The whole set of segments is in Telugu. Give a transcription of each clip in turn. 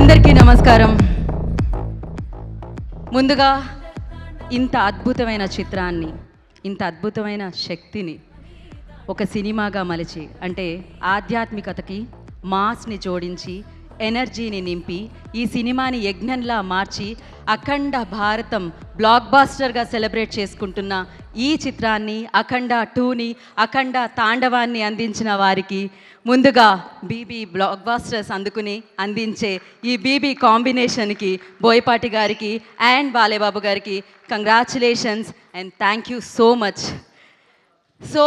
అందరికీ నమస్కారం. ముందుగా ఇంత అద్భుతమైన చిత్రాన్ని, ఇంత అద్భుతమైన శక్తిని ఒక సినిమాగా మలిచి, అంటే ఆధ్యాత్మికతకి మాస్ని జోడించి ఎనర్జీని నింపి ఈ సినిమాని యజ్ఞంలా మార్చి అఖండ భారతం బ్లాక్ బాస్టర్గా సెలబ్రేట్ చేసుకుంటున్న ఈ చిత్రాన్ని, అఖండ 2ని, అఖండ తాండవాన్ని అందించిన వారికి ముందుగా బీబీ బ్లాక్ బాస్టర్స్ అందించే ఈ బీబీ కాంబినేషన్కి బోయపాటి గారికి అండ్ బాలేబాబు గారికి congratulations and thank you so much. So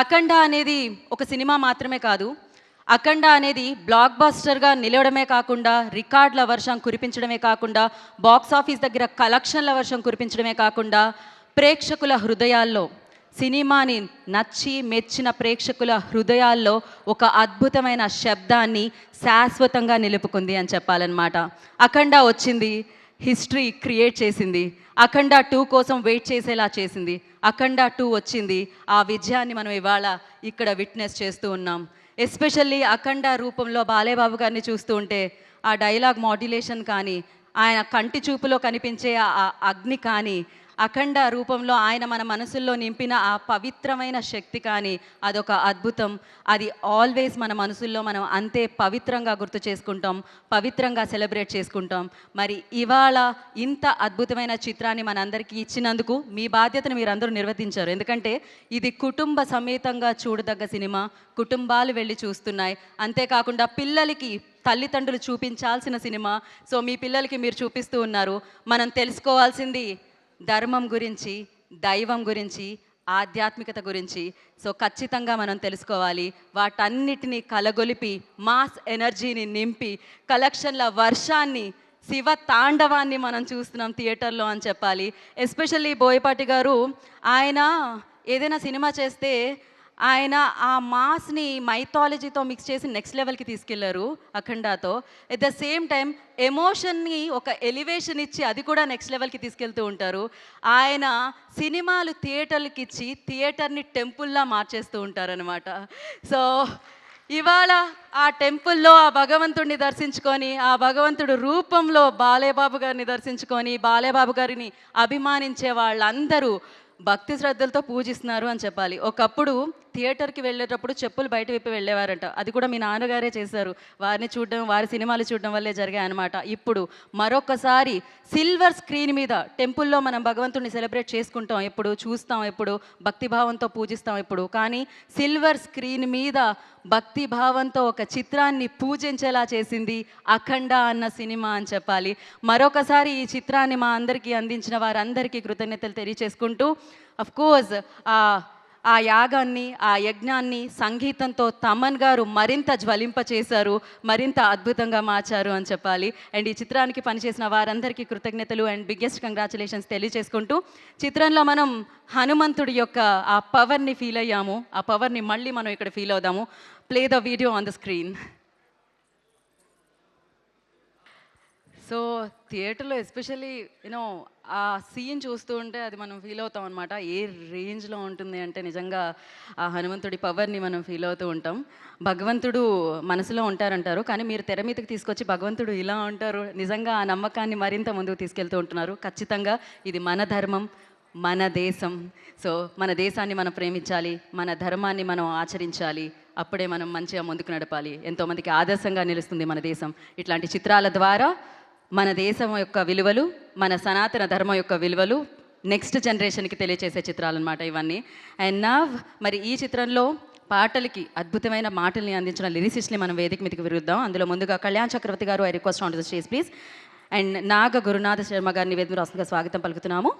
Akhanda అనేది ఒక సినిమా మాత్రమే కాదు, అఖండ అనేది బ్లాక్ బస్టర్గా నిలవడమే కాకుండా, రికార్డుల వర్షం కురిపించడమే కాకుండా, బాక్స్ ఆఫీస్ దగ్గర కలెక్షన్ల వర్షం కురిపించడమే కాకుండా, ప్రేక్షకుల హృదయాల్లో, సినిమాని నచ్చి మెచ్చిన ప్రేక్షకుల హృదయాల్లో ఒక అద్భుతమైన శబ్దాన్ని శాశ్వతంగా నిలుపుకుంది అని చెప్పాలన్నమాట. అఖండ వచ్చింది, హిస్టరీ క్రియేట్ చేసింది, అఖండ 2 కోసం వెయిట్ చేసేలా చేసింది. అఖండ 2 వచ్చింది, ఆ విజయాన్ని మనం ఇవాళ ఇక్కడ విట్నెస్ చేస్తూ ఉన్నాం. ఎస్పెషల్లీ అఖండ రూపంలో బాలేబాబు గారిని చూస్తూ ఉంటే ఆ డైలాగ్ మాడ్యులేషన్ కానీ, ఆయన కంటి చూపులో కనిపించే ఆ అగ్ని కానీ, అఖండ రూపంలో ఆయన మన మనసుల్లో నింపిన ఆ పవిత్రమైన శక్తి కానీ, అదొక అద్భుతం. అది ఆల్వేస్ మన మనసుల్లో మనం అంతే పవిత్రంగా గుర్తు చేసుకుంటాం, పవిత్రంగా సెలబ్రేట్ చేసుకుంటాం. మరి ఇవాళ ఇంత అద్భుతమైన చిత్రాన్ని మనందరికీ ఇచ్చినందుకు మీ బాధ్యతను మీరందరూ నిర్వర్తించారు. ఎందుకంటే ఇది కుటుంబ సమేతంగా చూడదగ్గ సినిమా, కుటుంబాలు వెళ్ళి చూస్తున్నాయి. అంతేకాకుండా పిల్లలకి తల్లిదండ్రులు చూపించాల్సిన సినిమా. సో మీ పిల్లలకి మీరు చూపిస్తూ ఉన్నారు. మనం తెలుసుకోవాల్సింది ధర్మం గురించి, దైవం గురించి, ఆధ్యాత్మికత గురించి. సో ఖచ్చితంగా మనం తెలుసుకోవాలి. వాటన్నిటినీ కలగొలిపి మాస్ ఎనర్జీని నింపి కలెక్షన్ల వర్షాన్ని, శివ తాండవాన్ని మనం చూస్తున్నాం థియేటర్లో అని చెప్పాలి. ఎస్పెషల్లీ బోయపాటి గారు, ఆయన ఏదైనా సినిమా చేస్తే ఆయన ఆ మాస్ని మైథాలజీతో మిక్స్ చేసి నెక్స్ట్ లెవెల్కి తీసుకెళ్లారు అఖండాతో. ఎట్ ద సేమ్ టైం ఎమోషన్ని ఒక ఎలివేషన్ ఇచ్చి అది కూడా నెక్స్ట్ లెవెల్కి తీసుకెళ్తూ ఉంటారు. ఆయన సినిమాలు థియేటర్లకి ఇచ్చి థియేటర్ని టెంపుల్లా మార్చేస్తూ ఉంటారనమాట. సో ఇవాళ ఆ టెంపుల్లో ఆ భగవంతుడిని దర్శించుకొని, ఆ భగవంతుడు రూపంలో బాలేబాబు గారిని దర్శించుకొని, బాలేబాబు గారిని అభిమానించే వాళ్ళందరూ భక్తి శ్రద్ధలతో పూజిస్తున్నారు అని చెప్పాలి. ఒకప్పుడు థియేటర్కి వెళ్ళేటప్పుడు చెప్పులు బయట విప్పి వెళ్ళేవారంట. అది కూడా మీ నాన్నగారే చేశారు. వారిని చూడడం, వారి సినిమాలు చూడడం వల్లే జరిగాయి అనమాట. ఇప్పుడు మరొకసారి సిల్వర్ స్క్రీన్ మీద టెంపుల్లో మనం భగవంతుడిని సెలబ్రేట్ చేసుకుంటాం, ఎప్పుడు చూస్తాం, ఎప్పుడు భక్తిభావంతో పూజిస్తాం ఎప్పుడు. కానీ సిల్వర్ స్క్రీన్ మీద భక్తిభావంతో ఒక చిత్రాన్ని పూజించేలా చేసింది అఖండ అన్న సినిమా అని చెప్పాలి. మరొకసారి ఈ చిత్రాన్ని మా అందరికీ అందించిన వారందరికీ కృతజ్ఞతలు తెలియచేసుకుంటూ, అఫ్కోర్స్ ఆ యాగాన్ని, ఆ యజ్ఞాన్ని సంగీతంతో తమన్ గారు మరింత జ్వలింపచేశారు, మరింత అద్భుతంగా మార్చారు అని చెప్పాలి. అండ్ ఈ చిత్రానికి పనిచేసిన వారందరికీ కృతజ్ఞతలు అండ్ బిగ్గెస్ట్ కంగ్రాచులేషన్స్ తెలియచేసుకుంటూ, చిత్రంలో మనం హనుమంతుడి యొక్క ఆ పవర్ని ఫీల్ అయ్యాము. ఆ పవర్ని మళ్ళీ మనం ఇక్కడ ఫీల్ అవుదాము. Play the video on the screen. So థియేటర్లో ఎస్పెషల్లీ యూనో ఆ సీన్ చూస్తూ ఉంటే అది మనం ఫీల్ అవుతాం అనమాట. ఏ రేంజ్లో ఉంటుంది అంటే నిజంగా ఆ హనుమంతుడి పవర్ని మనం ఫీల్ అవుతూ ఉంటాం. భగవంతుడు మనసులో ఉంటారంటారు, కానీ మీరు తెర మీదకి తీసుకొచ్చి భగవంతుడు ఇలా ఉంటారు, నిజంగా ఆ నమ్మకాన్ని మరింత ముందుకు తీసుకెళ్తూ ఉంటున్నారు. ఖచ్చితంగా ఇది మన ధర్మం, మన దేశం. సో మన దేశాన్ని మనం ప్రేమించాలి, మన ధర్మాన్ని మనం ఆచరించాలి. అప్పుడే మనం మంచిగా ముందుకు నడపాలి. ఎంతోమందికి ఆదర్శంగా నిలుస్తుంది మన దేశం. ఇట్లాంటి చిత్రాల ద్వారా మన దేశం యొక్క విలువలు, మన సనాతన ధర్మం యొక్క విలువలు నెక్స్ట్ జనరేషన్కి తెలియచేసే చిత్రాలు అనమాట ఇవన్నీ. అండ్ నా మరి ఈ చిత్రంలో పాటలకి అద్భుతమైన మాటల్ని అందించిన లిరిసిస్ట్ని మనం వేదిక మీదకి విరుద్దాం. అందులో ముందుగా కళ్యాణ్ చక్రవర్తి గారు, I request on to the stage please. And Naga Gurunatha Sharma గారిని వేదిక రాష్ట్రంగా స్వాగతం పలుకుతున్నాము.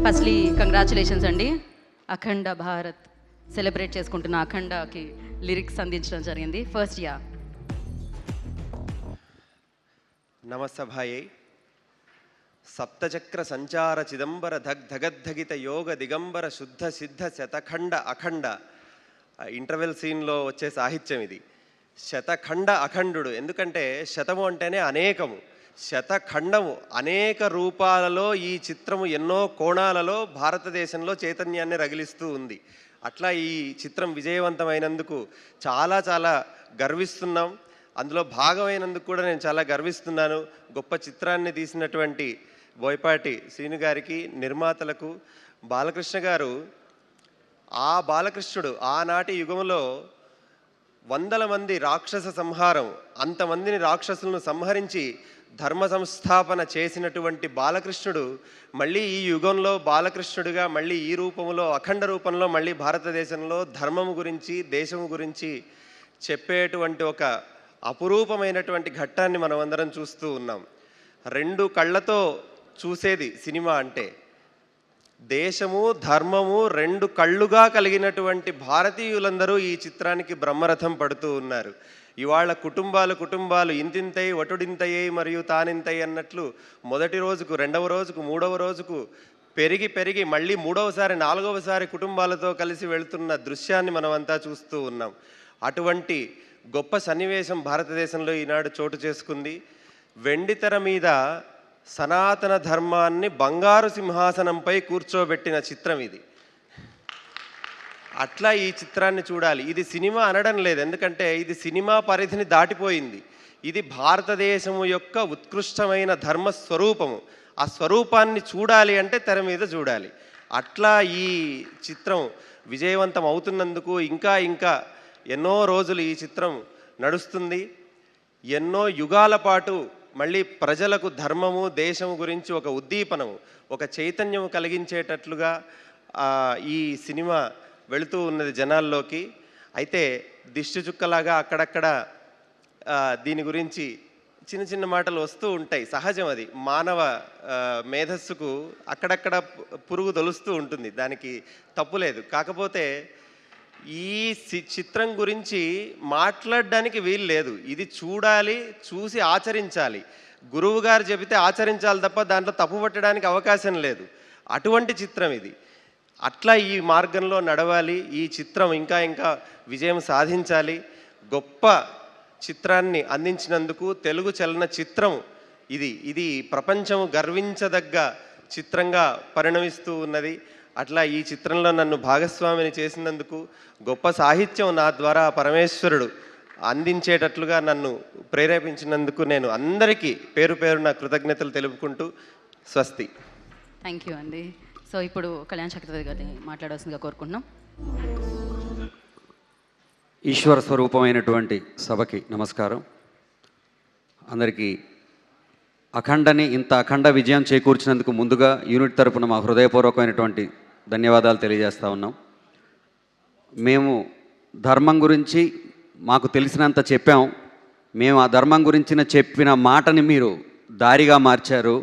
ఫస్ట్లీ కంగ్రాచులేషన్స్ అండి. అఖండ భారత్ సెలబ్రేట్ చేసుకుంటున్న అఖండకి లిరిక్స్ అందించడం జరిగింది. ఫస్ట్ యా నమస్తభాయై సప్తచక్ర సంచార చిదంబర ధగద్ధగిత యోగ దిగంబర శుద్ధ సిద్ధ శతఖండ అఖండ. ఇంటర్వెల్ సీన్లో వచ్చే సాహిత్యం ఇది. శతఖండ అఖండుడు. ఎందుకంటే శతము అంటేనే అనేకము, శతఖండము అనేక రూపాలలో ఈ చిత్రము ఎన్నో కోణాలలో భారతదేశంలో చైతన్యాన్ని రగిలిస్తూ ఉంది. అట్లా ఈ చిత్రం విజయవంతమైనందుకు చాలా చాలా గర్విస్తున్నాం. అందులో భాగమైనందుకు కూడా నేను చాలా గర్విస్తున్నాను. గొప్ప చిత్రాన్ని తీసినటువంటి బోయపాటి శ్రీను గారికి, నిర్మాతలకు. బాలకృష్ణ గారు, ఆ బాలకృష్ణుడు ఆనాటి యుగంలో వందల మంది రాక్షస సంహారం, అంతమందిని రాక్షసులను సంహరించి ధర్మ సంస్థాపన చేసినటువంటి బాలకృష్ణుడు మళ్ళీ ఈ యుగంలో బాలకృష్ణుడిగా మళ్ళీ ఈ రూపంలో, అఖండ రూపంలో మళ్ళీ భారతదేశంలో ధర్మము గురించి, దేశము గురించి చెప్పేటువంటి ఒక అపురూపమైనటువంటి ఘట్టాన్ని మనం అందరం చూస్తూ ఉన్నాం. రెండు కళ్ళతో చూసేది సినిమా అంటే. దేశము, ధర్మము రెండు కళ్ళుగా కలిగినటువంటి భారతీయులందరూ ఈ చిత్రానికి బ్రహ్మరథం పడుతూ ఉన్నారు. ఇవాళ కుటుంబాలు ఇంతింతై వటుడింతయ్యై మరియు తానింతై అన్నట్లు మొదటి రోజుకు, రెండవ రోజుకు, మూడవ రోజుకు పెరిగి మళ్ళీ మూడవసారి, నాలుగవసారి కుటుంబాలతో కలిసి వెళ్తున్న దృశ్యాన్ని మనమంతా చూస్తూ ఉన్నాం. అటువంటి గొప్ప సన్నివేశం భారతదేశంలో ఈనాడు చోటు చేసుకుంది. వెండితెర మీద సనాతన ధర్మాన్ని బంగారు సింహాసనంపై కూర్చోబెట్టిన చిత్రం ఇది. అట్లా ఈ చిత్రాన్ని చూడాలి. ఇది సినిమా అనడం లేదు, ఎందుకంటే ఇది సినిమా పరిధిని దాటిపోయింది. ఇది భారతదేశము యొక్క ఉత్కృష్టమైన ధర్మ స్వరూపము. ఆ స్వరూపాన్ని చూడాలి అంటే తెర మీద చూడాలి. అట్లా ఈ చిత్రం విజయవంతం అవుతున్నందుకు ఇంకా ఎన్నో రోజులు ఈ చిత్రం నడుస్తుంది. ఎన్నో యుగాల పాటు మళ్ళీ ప్రజలకు ధర్మము, దేశము గురించి ఒక ఉద్దీపనము, ఒక చైతన్యము కలిగించేటట్లుగా ఈ సినిమా వెళుతూ ఉన్నది జనాల్లోకి. అయితే దిష్టి చుక్కలాగా అక్కడక్కడ దీని గురించి చిన్న చిన్న మాటలు వస్తూ ఉంటాయి. సహజం, అది మానవ మేధస్సుకు అక్కడక్కడ పురుగు తొలుస్తూ ఉంటుంది, దానికి తప్పులేదు. కాకపోతే ఈ చిత్రం గురించి మాట్లాడడానికి వీలు లేదు. ఇది చూడాలి, చూసి ఆచరించాలి. గురువు గారు చెబితే ఆచరించాలి తప్ప దాంట్లో తప్పు పట్టడానికి అవకాశం లేదు. అటువంటి చిత్రం ఇది. అట్లా ఈ మార్గంలో నడవాలి. ఈ చిత్రం ఇంకా విజయం సాధించాలి. గొప్ప చిత్రాన్ని అందించినందుకు తెలుగు చలన చిత్రం ఇది ప్రపంచం గర్వించదగ్గ చిత్రంగా పరిణమిస్తూ ఉన్నది. అట్లా ఈ చిత్రంలో నన్ను భాగస్వామిని చేసినందుకు, గొప్ప సాహిత్యం నా ద్వారా పరమేశ్వరుడు అందించేటట్లుగా నన్ను ప్రేరేపించినందుకు నేను అందరికీ పేరు పేరున కృతజ్ఞతలు తెలుపుకుంటూ స్వస్తి. థ్యాంక్ యూ అండి. సో ఇప్పుడు కళ్యాణ్ చక్రవర్తి గారిని మాట్లాడాల్సిందిగా కోరుకుంటున్నాం. ఈశ్వర స్వరూపమైనటువంటి సభకి నమస్కారం. అందరికీ అఖండని ఇంత అఖండ విజయం చేకూర్చినందుకు ముందుగా యూనిట్ తరపున మా హృదయపూర్వకమైనటువంటి ధన్యవాదాలు తెలియజేస్తూ ఉన్నాం. మేము ధర్మం గురించి మాకు తెలిసినంత చెప్పాం. మేము ఆ ధర్మం గురించిన చెప్పిన మాటని మీరు దారిగా మార్చారు,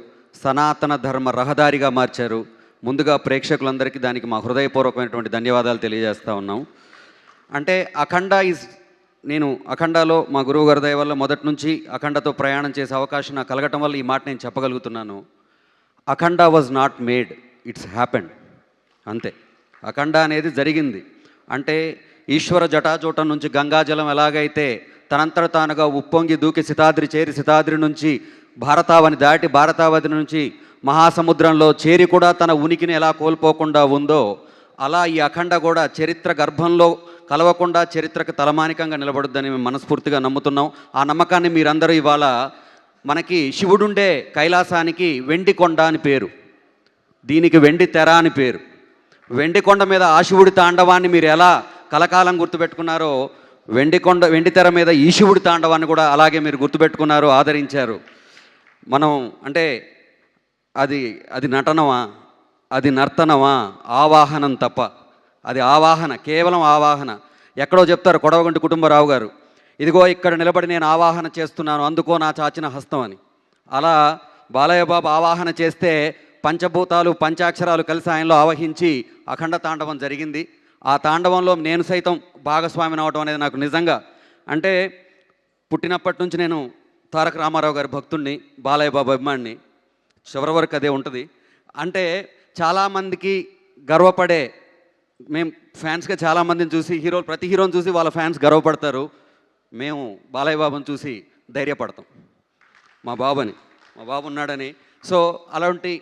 సనాతన ధర్మ రహదారిగా మార్చారు. ముందుగా ప్రేక్షకులందరికీ దానికి మా హృదయపూర్వకమైనటువంటి ధన్యవాదాలు తెలియజేస్తూ ఉన్నాం. అంటే నేను అఖండాలో మా గురువు గారి దయ వల్ల మొదటి నుంచి అఖండతో ప్రయాణం చేసే అవకాశం నాకు కలగటం వల్ల ఈ మాట నేను చెప్పగలుగుతున్నాను. Akhanda was not made, it's happened. అంతే, అఖండ అనేది జరిగింది. అంటే ఈశ్వర జటాజూటం నుంచి గంగాజలం ఎలాగైతే తనంతట తానుగా ఉప్పొంగి దూకి సితాద్రి చేరి, సితాద్రి నుంచి భారతావని దాటి, భారతావతి నుంచి మహాసముద్రంలో చేరి కూడా తన ఉనికిని ఎలా కోల్పోకుండా ఉందో, అలా ఈ అఖండ కూడా చరిత్ర గర్భంలో కలవకుండా చరిత్రకు తలమానికంగా నిలబడుద్దని మేము మనస్ఫూర్తిగా నమ్ముతున్నాం. ఆ నమ్మకాన్ని మీరందరూ ఇవాళ, మనకి శివుడుండే కైలాసానికి వెండి కొండ అని పేరు, దీనికి వెండి తెర అని పేరు. వెండి కొండ మీద ఆ శివుడి తాండవాన్ని మీరు ఎలా కలకాలం గుర్తుపెట్టుకున్నారో, వెండి తెర మీద ఈ శివుడి తాండవాన్ని కూడా అలాగే మీరు గుర్తుపెట్టుకున్నారు, ఆదరించారు. మనం అంటే అది నటనమా, అది నర్తనమా? ఆవాహనం తప్ప. అది ఆవాహన, కేవలం ఆవాహన. ఎక్కడో చెప్తారు కొడవగంటి కుటుంబరావు గారు, ఇదిగో ఇక్కడ నిలబడి నేను ఆవాహన చేస్తున్నాను, అందుకో నా చాచిన హస్తం అని. అలా బాలయ్య బాబు ఆవాహన చేస్తే పంచభూతాలు, పంచాక్షరాలు కలిసి ఆయనలో ఆవహించి అఖండ తాండవం జరిగింది. ఆ తాండవంలో నేను సైతం భాగస్వామిని అవడం అనేది నాకు నిజంగా, అంటే పుట్టినప్పటి నుంచి నేను తారక రామారావు గారి భక్తుడిని, బాలయ్య బాబు అభిమానిని, చివరి వరకు అదే ఉంటుంది. అంటే చాలామందికి గర్వపడే, మేము ఫ్యాన్స్గా చాలామందిని చూసి, ప్రతి హీరోని చూసి వాళ్ళ ఫ్యాన్స్ గర్వపడతారు. మేము బాలయ్య బాబుని చూసి ధైర్యపడతాం, మా బాబుని. మా బాబు ఉన్నాడని. సో అలాంటి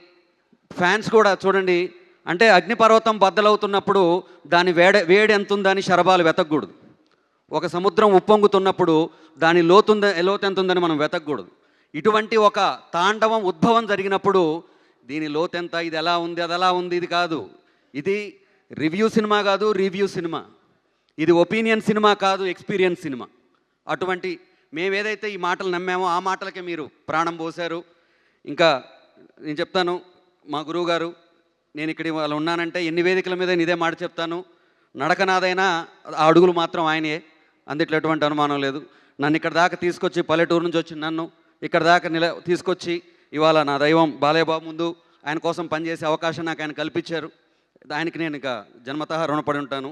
ఫ్యాన్స్ కూడా చూడండి, అంటే అగ్నిపర్వతం బద్దలవుతున్నప్పుడు దాని వేడి ఎంత ఉందని శరభాలు వెతకూడదు. ఒక సముద్రం ఉప్పొంగుతున్నప్పుడు దాని లోతు ఎంత ఉందని మనం వెతకూడదు. ఇటువంటి ఒక తాండవం ఉద్భవం జరిగినప్పుడు దీని లోతెంత, ఇది ఎలా ఉంది, అది ఎలా ఉంది, ఇది కాదు. ఇది రివ్యూ సినిమా కాదు, రివ్యూ సినిమా. ఇది ఒపీనియన్ సినిమా కాదు, ఎక్స్పీరియన్స్ సినిమా. అటువంటి మేము ఏదైతే ఈ మాటలు నమ్మామో ఆ మాటలకే మీరు ప్రాణం పోశారు. ఇంకా నేను చెప్తాను, మా గురువు గారు, నేను ఇక్కడ వాళ్ళు ఉన్నానంటే ఎన్ని వేదికల మీద ఇదే మాట చెప్తాను, నడకనాదైనా ఆ అడుగులు మాత్రం ఆయనే, అందుట్లో ఎటువంటి అనుమానం లేదు. నన్ను ఇక్కడ దాకా తీసుకొచ్చి, పల్లెటూరు నుంచి వచ్చి నన్ను ఇక్కడ దాకా తీసుకొచ్చి ఇవాళ నా దైవం బాలయ్య బాబు ముందు ఆయన కోసం పనిచేసే అవకాశం నాకు ఆయన కల్పించారు. ఆయనకి నేను ఇక జన్మతః రుణపడి ఉంటాను.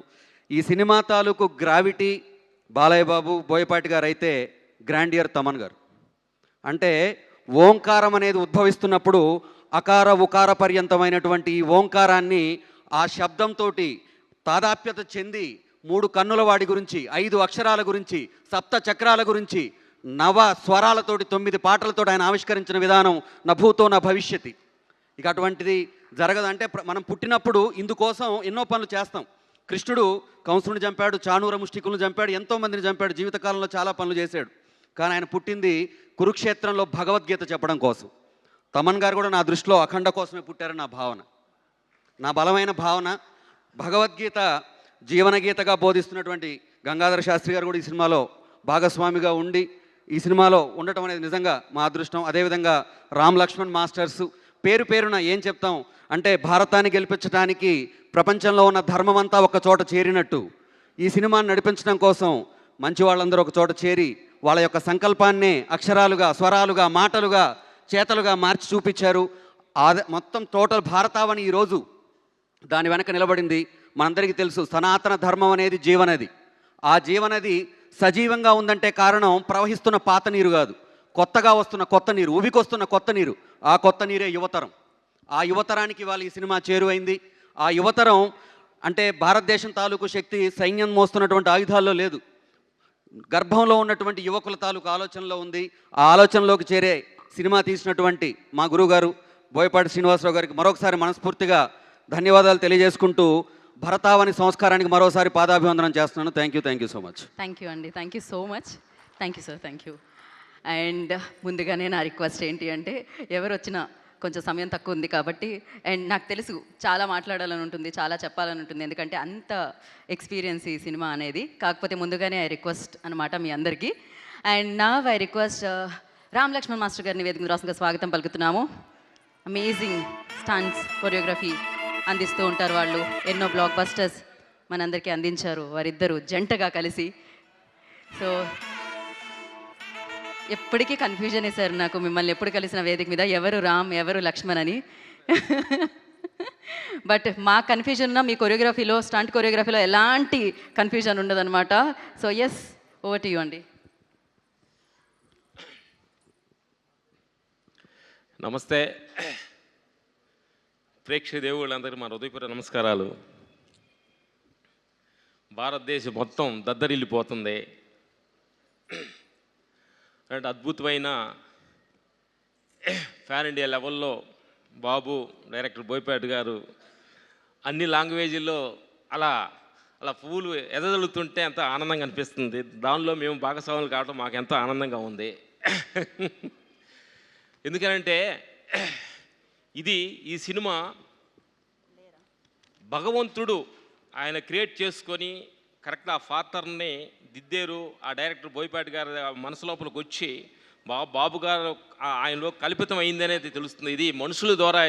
ఈ సినిమా తాలూకు గ్రావిటీ బాలయ్య బాబు, బోయపాటి గారు అయితే గ్రాండియర్ తమన్ గారు. అంటే ఓంకారం అనేది ఉద్భవిస్తున్నప్పుడు అకార ఉకార పర్యంతమైనటువంటి ఈ ఓంకారాన్ని ఆ శబ్దంతో తాదాప్యత చెంది 3 కన్నుల వాడి గురించి, 5 అక్షరాల గురించి, 7 చక్రాల గురించి, 9 స్వరాలతోటి 9 పాటలతో ఆయన ఆవిష్కరించిన విధానం నా భూతో నా భవిష్యత్తి. ఇక అటువంటిది జరగదు. అంటే మనం పుట్టినప్పుడు ఇందుకోసం ఎన్నో పనులు చేస్తాం. కృష్ణుడు కంసుని చంపాడు, చాణూర ముష్టికులను చంపాడు, ఎంతోమందిని చంపాడు, జీవితకాలంలో చాలా పనులు చేశాడు. కానీ ఆయన పుట్టింది కురుక్షేత్రంలో భగవద్గీత చెప్పడం కోసం. తమన్ గారు కూడా నా దృష్టిలో అఖండ కోసమే పుట్టారని నా భావన, నా బలమైన భావన. భగవద్గీత జీవనగీతగా బోధిస్తున్నటువంటి గంగాధర శాస్త్రి గారు కూడా ఈ సినిమాలో భాగస్వామిగా ఉండి ఈ సినిమాలో ఉండటం అనేది నిజంగా మా అదృష్టం. అదేవిధంగా రామ్ లక్ష్మణ్ మాస్టర్స్ పేరు పేరున ఏం చెప్తాం అంటే, భారతాన్ని గెలిపించడానికి ప్రపంచంలో ఉన్న ధర్మమంతా ఒక చోట చేరినట్టు ఈ సినిమాని నడిపించడం కోసం మంచి వాళ్ళందరూ ఒక చోట చేరి వాళ్ళ యొక్క సంకల్పాన్నే అక్షరాలుగా, స్వరాలుగా, మాటలుగా, చేతలుగా మార్చి చూపించారు. మొత్తం టోటల్ భారతావని ఈరోజు దాని వెనక నిలబడింది. మనందరికీ తెలుసు, సనాతన ధర్మం అనేది జీవనది. ఆ జీవనది సజీవంగా ఉందంటే కారణం ప్రవహిస్తున్న పాత నీరు కాదు, కొత్తగా వస్తున్న కొత్త నీరు, ఉబికొస్తున్న కొత్త నీరు. ఆ కొత్త నీరే యువతరం. ఆ యువతరానికి వాళ్ళు ఈ సినిమా చేరువైంది. ఆ యువతరం అంటే భారతదేశం తాలూకు శక్తి సైన్యం మోస్తున్నటువంటి ఆయుధాల్లో లేదు, గర్భంలో ఉన్నటువంటి యువకుల తాలూకు ఆలోచనలో ఉంది. ఆ ఆలోచనలోకి చేరే సినిమా తీసినటువంటి మా గురువుగారు బోయపాటి శ్రీనివాసరావు గారికి మరొకసారి మనస్ఫూర్తిగా ధన్యవాదాలు తెలియజేసుకుంటూ భరతావని సంస్కారానికి మరోసారి పాదాభివందనం చేస్తున్నాను. Thank you so much. Thank you అండి, thank you so much. Thank you sir, thank you. And ముందుగానే నా రిక్వెస్ట్ ఏంటి అంటే, ఎవరు వచ్చినా కొంచెం సమయం తక్కువ ఉంది కాబట్టి, అండ్ నాకు తెలుసు చాలా మాట్లాడాలని ఉంటుంది, చాలా చెప్పాలని ఉంటుంది, ఎందుకంటే అంత ఎక్స్పీరియన్స్ ఈ సినిమా అనేది. కాకపోతే ముందుగానే ఐ రిక్వెస్ట్ అనమాట మీ అందరికీ. అండ్ నా I request Ram Lakshman master గారిని వేదిక రాష్ట్రంగా స్వాగతం పలుకుతున్నాము. అమేజింగ్ స్టంట్స్, కొరియోగ్రఫీ అందిస్తూ ఉంటారు వాళ్ళు. ఎన్నో బ్లాక్ బస్టర్స్ మనందరికీ అందించారు వారిద్దరూ జంటగా కలిసి. సో ఎప్పటికీ కన్ఫ్యూజన్ సార్ నాకు, మిమ్మల్ని ఎప్పుడు కలిసిన వేదిక మీద ఎవరు రామ్ ఎవరు లక్ష్మణ్ అని. బట్ మా కన్ఫ్యూజన్ ఉన్న మీ కొరియోగ్రఫీలో, స్టంట్ కొరియోగ్రఫీలో ఎలాంటి కన్ఫ్యూజన్ ఉండదన్నమాట. So yes, over to you అండి. నమస్తే ప్రేక్షక దేవుళ్ళందరికీ మా హృదయపూర్వక నమస్కారాలు. భారతదేశం మొత్తం దద్దరిల్లిపోతుంది. అంటే అద్భుతమైన ఫ్యాన్ ఇండియా లెవెల్లో బాబు, డైరెక్టర్ బోయపాటి గారు అన్ని లాంగ్వేజీల్లో అలా అలా పువ్వులు ఎదజల్లుతుంటే ఎంత ఆనందంగా అనిపిస్తుంది. దానిలో మేము భాగస్వాములు కావడం మాకు ఎంతో ఆనందంగా ఉంది. ఎందుకనంటే ఈ సినిమా భగవంతుడు ఆయన క్రియేట్ చేసుకొని కరెక్ట్ ఆ ఫాదర్ని దిద్దేరు. ఆ డైరెక్టర్ బోయపాటి గారి మనసు లోపలికి వచ్చి బాబు గారు ఆయనలో కల్పితం అయింది అనేది తెలుస్తుంది. ఇది మనుషుల ద్వారా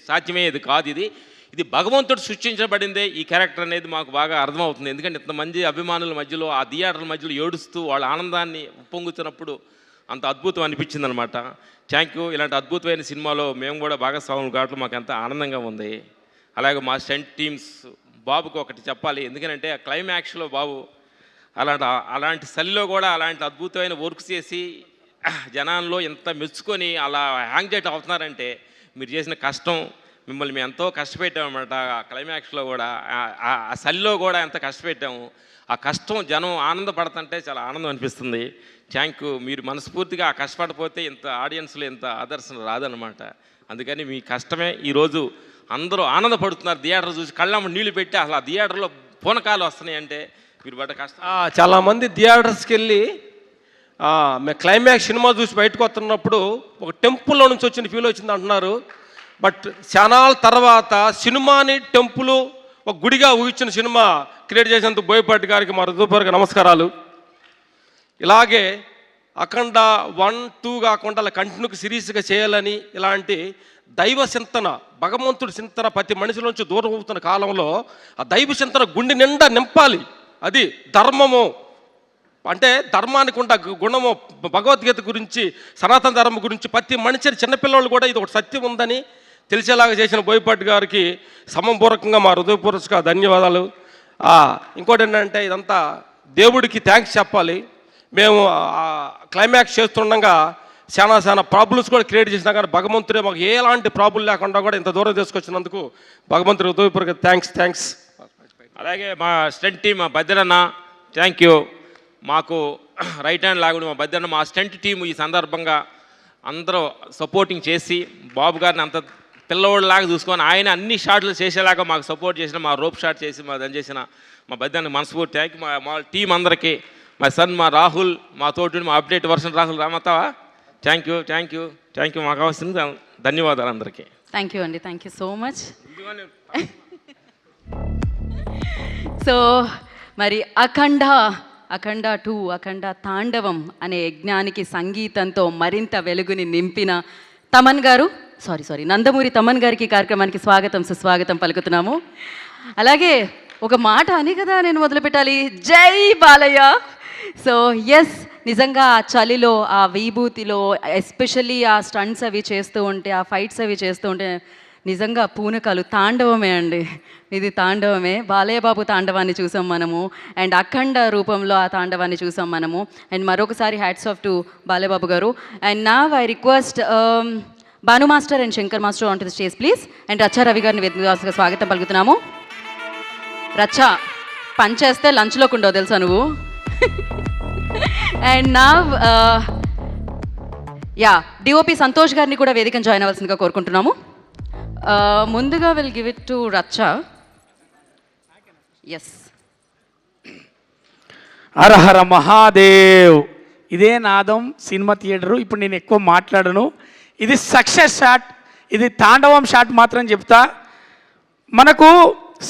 సాధ్యమయ్యేది కాదు, ఇది భగవంతుడు సృష్టించబడిందే ఈ క్యారెక్టర్ అనేది మాకు బాగా అర్థమవుతుంది. ఎందుకంటే ఇంతమంది అభిమానుల మధ్యలో, ఆ థియేటర్ల మధ్యలో ఏడుస్తూ వాళ్ళ ఆనందాన్ని ఉప్పొంగుతున్నప్పుడు అంత అద్భుతం అనిపించింది అనమాట. Thank you. ఇలాంటి అద్భుతమైన సినిమాలో మేము కూడా భాగస్వాములు కావడం మాకు ఎంత ఆనందంగా ఉంది. అలాగే మా స్టంట్ టీమ్స్ బాబుకు ఒకటి చెప్పాలి. ఎందుకంటే ఆ క్లైమాక్స్లో బాబు అలాంటి చలిలో కూడా అలాంటి అద్భుతమైన వర్క్ చేసి జనాల్లో ఎంత మెచ్చుకొని అలా హ్యాంగ్ జెట్ అవుతున్నారంటే మీరు చేసిన కష్టం, మిమ్మల్ని మేము ఎంతో కష్టపెట్టామన్నమాట. ఆ క్లైమాక్స్లో కూడా ఆ సలిలో కూడా ఎంత కష్టపెట్టాము. ఆ కష్టం జనం ఆనందపడుతుంటే చాలా ఆనందం అనిపిస్తుంది. Thank you. మీరు మనస్ఫూర్తిగా ఆ కష్టపడిపోతే ఇంత ఆడియన్స్లో ఇంత ఆదర్శన రాదనమాట. అందుకని మీ కష్టమే ఈరోజు అందరూ ఆనందపడుతున్నారు. థియేటర్ చూసి కళ్ళమ్మ నీళ్లు పెట్టి అసలు ఆ థియేటర్లో పూనకాలు వస్తున్నాయి అంటే మీరు పడ్డ కష్టం. చాలామంది థియేటర్స్కి వెళ్ళి మేము క్లైమాక్స్ సినిమా చూసి బయటకు వస్తున్నప్పుడు ఒక టెంపుల్లో నుంచి వచ్చిన ఫీల్ వచ్చింది అంటున్నారు. బట్ చాలా తర్వాత సినిమాని టెంపుల్ ఒక గుడిగా ఊహించిన సినిమా క్రియేట్ చేసినందుకు బోయపాటి గారికి మా హృదయపూర్వక నమస్కారాలు. ఇలాగే అఖండ 1, 2 కాకుండా అలా కంటిన్యూగా సిరీస్గా చేయాలని ఇలాంటి దైవ చింతన, భగవంతుడి చింతన ప్రతి మనిషిలోంచి దూరం అవుతున్న కాలంలో ఆ దైవ చింతన గుండె నిండా నింపాలి. అది ధర్మము అంటే ధర్మానికి ఉన్న గుణము, భగవద్గీత గురించి, సనాతన ధర్మం గురించి ప్రతి మనిషిని చిన్నపిల్లలు కూడా ఇది ఒక సత్యం ఉందని తెలిసేలాగా చేసిన బోయపాటి గారికి సమపూర్వకంగా మా హృదయపూర్వక ధన్యవాదాలు. ఇంకోటి ఏంటంటే ఇదంతా దేవుడికి థ్యాంక్స్ చెప్పాలి. మేము క్లైమాక్స్ చేస్తుండగా చాలా ప్రాబ్లమ్స్ కూడా క్రియేట్ చేసినా కానీ భగవంతుడే మాకు ఎలాంటి ప్రాబ్లం లేకుండా కూడా ఇంత దూరం తీసుకొచ్చినందుకు భగవంతుడి హృదయపూర్వక థ్యాంక్స్. అలాగే మా స్టంట్ టీం, మా బద్దెనన్న థ్యాంక్ యూ. మాకు రైట్ హ్యాండ్ లాగుడు మా బద్దెన్న, మా స్టంట్ టీం ఈ సందర్భంగా అందరూ సపోర్టింగ్ చేసి బాబు గారిని అంత పిల్లవాళ్ళలాగా చూసుకొని ఆయన అన్ని షాట్లు చేసేలాగా మాకు సపోర్ట్ చేసిన, మా రోప్ షాట్ చేసి మా దాన్ని చేసిన మా బద్దెన్న మనస్ఫూర్తి థ్యాంక్ యూ. మా టీం అందరికీ, మా సన్ మా రాహుల్, మా తోటి మా అప్డేట్ వర్షన్ రాహుల్ రామతావా థ్యాంక్ యూ. మాకు కావాల్సింది ధన్యవాదాలు అందరికీ. థ్యాంక్ యూ అండి, thank you so much. So మరి అఖండ 2 అఖండ తాండవం అనే యజ్ఞానికి సంగీతంతో మరింత వెలుగుని నింపిన తమన్ గారు, సారీ నందమూరి తమన్ గారికి కార్యక్రమానికి స్వాగతం సుస్వాగతం పలుకుతున్నాము. అలాగే ఒక మాట అని కదా నేను మొదలుపెట్టాలి, జై బాలయ్య. సో ఎస్, నిజంగా ఆ చలిలో, ఆ విభూతిలో, ఎస్పెషల్లీ ఆ స్టంట్స్ అవి చేస్తూ ఉంటే, ఆ ఫైట్స్ అవి చేస్తూ ఉంటే నిజంగా పూనకాలు. తాండవమే అండి, ఇది తాండవమే. బాలయ్య బాబు తాండవాన్ని చూసాం మనము, అండ్ అఖండ రూపంలో ఆ తాండవాన్ని చూసాం మనము. అండ్ మరొకసారి hats off to Balayya Babu గారు. అండ్ నా I request Bhanu master and Shankar master on to the stage please. And Raccha Ravi గారిని వేదికగా స్వాగతం పలుకుతున్నాము. రచ్చా పనిచేస్తే లంచ్లోకి ఉండవు తెలుసా నువ్వు. అండ్ నా డిఓపి సంతోష్ గారిని కూడా వేదికను జాయిన్ అవ్వాల్సిందిగా కోరుకుంటున్నాము. ముందుగా will give it to Raccha. Yes. Harahara Mahadev. ఇదే నాదం సినిమా థియేటరు. ఇప్పుడు నేను ఎక్కువ మాట్లాడను. ఇది సక్సెస్ షాట్, ఇది తాండవం షాట్ మాత్రం చెప్తా. మనకు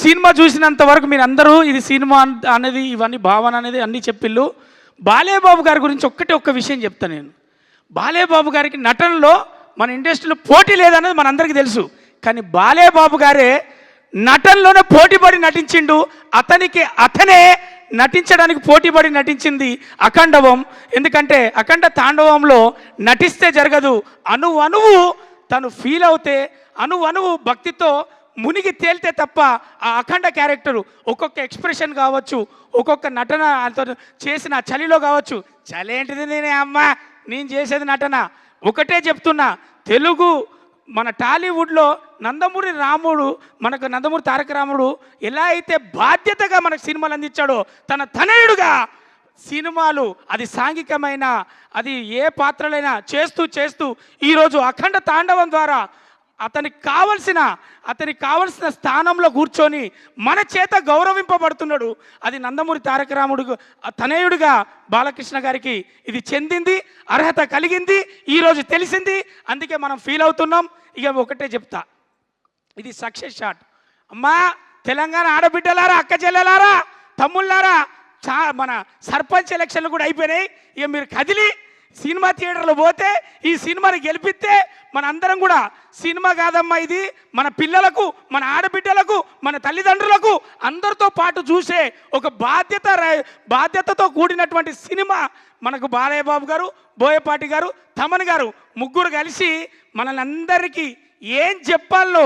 సినిమా చూసినంత వరకు మీరు అందరూ ఇది సినిమా అనేది, ఇవన్నీ భావన అనేది అన్నీ చెప్పిళ్ళు. బాలయ్య బాబు గారి గురించి ఒక్క విషయం చెప్తాను నేను. బాలయ్య బాబు గారికి నటనలో మన ఇండస్ట్రీలో పోటీ లేదనేది మనందరికీ తెలుసు. కానీ బాలయ్య బాబు గారే నటనలోనే పోటీపడి నటించిండు. అతనే నటించడానికి పోటీపడి నటించింది అఖండవం. ఎందుకంటే అఖండ తాండవంలో నటిస్తే జరగదు, అణువు తను ఫీల్ అవుతే, అణువు భక్తితో మునిగి తేలితే తప్ప ఆ అఖండ క్యారెక్టరు ఒక్కొక్క ఎక్స్ప్రెషన్ కావచ్చు, ఒక్కొక్క నటన చేసిన చలిలో కావచ్చు. చలి ఏంటిది, నేను చేసేది నటన. ఒకటే చెప్తున్నా, తెలుగు మన టాలీవుడ్లో నందమూరి తారక రాముడు ఎలా అయితే బాధ్యతగా మనకు సినిమాలు అందించాడో, తన తనయుడుగా సినిమాలు, అది సాంఘికమైన, అది ఏ పాత్రలైనా చేస్తూ ఈరోజు అఖండ తాండవం ద్వారా అతనికి కావలసిన స్థానంలో కూర్చొని మన చేత గౌరవింపబడుతున్నాడు. అది నందమూరి తారక రాముడు తనయుడిగా బాలకృష్ణ గారికి ఇది చెందింది, అర్హత కలిగింది, ఈరోజు తెలిసింది. అందుకే మనం ఫీల్ అవుతున్నాం. ఇక ఒకటే చెప్తా, ఇది సక్సెస్ షాట్. అమ్మా తెలంగాణ ఆడబిడ్డలారా, అక్క చెల్లెలారా, తమ్ముళ్ళారా, మన సర్పంచ్ ఎలక్షన్లు కూడా అయిపోయినాయి. ఇక మీరు కదిలి సినిమా థియేటర్లో పోతే, ఈ సినిమాని గెలిపిస్తే మన అందరం కూడా సినిమా కాదమ్మా ఇది, మన పిల్లలకు, మన ఆడబిడ్డలకు, మన తల్లిదండ్రులకు అందరితో పాటు చూసే ఒక బాధ్యతతో కూడినటువంటి సినిమా మనకు బాలయ్య బాబు గారు, బోయపాటి గారు, తమన్ గారు ముగ్గురు కలిసి మనల్ని అందరికీ ఏం చెప్పాలో,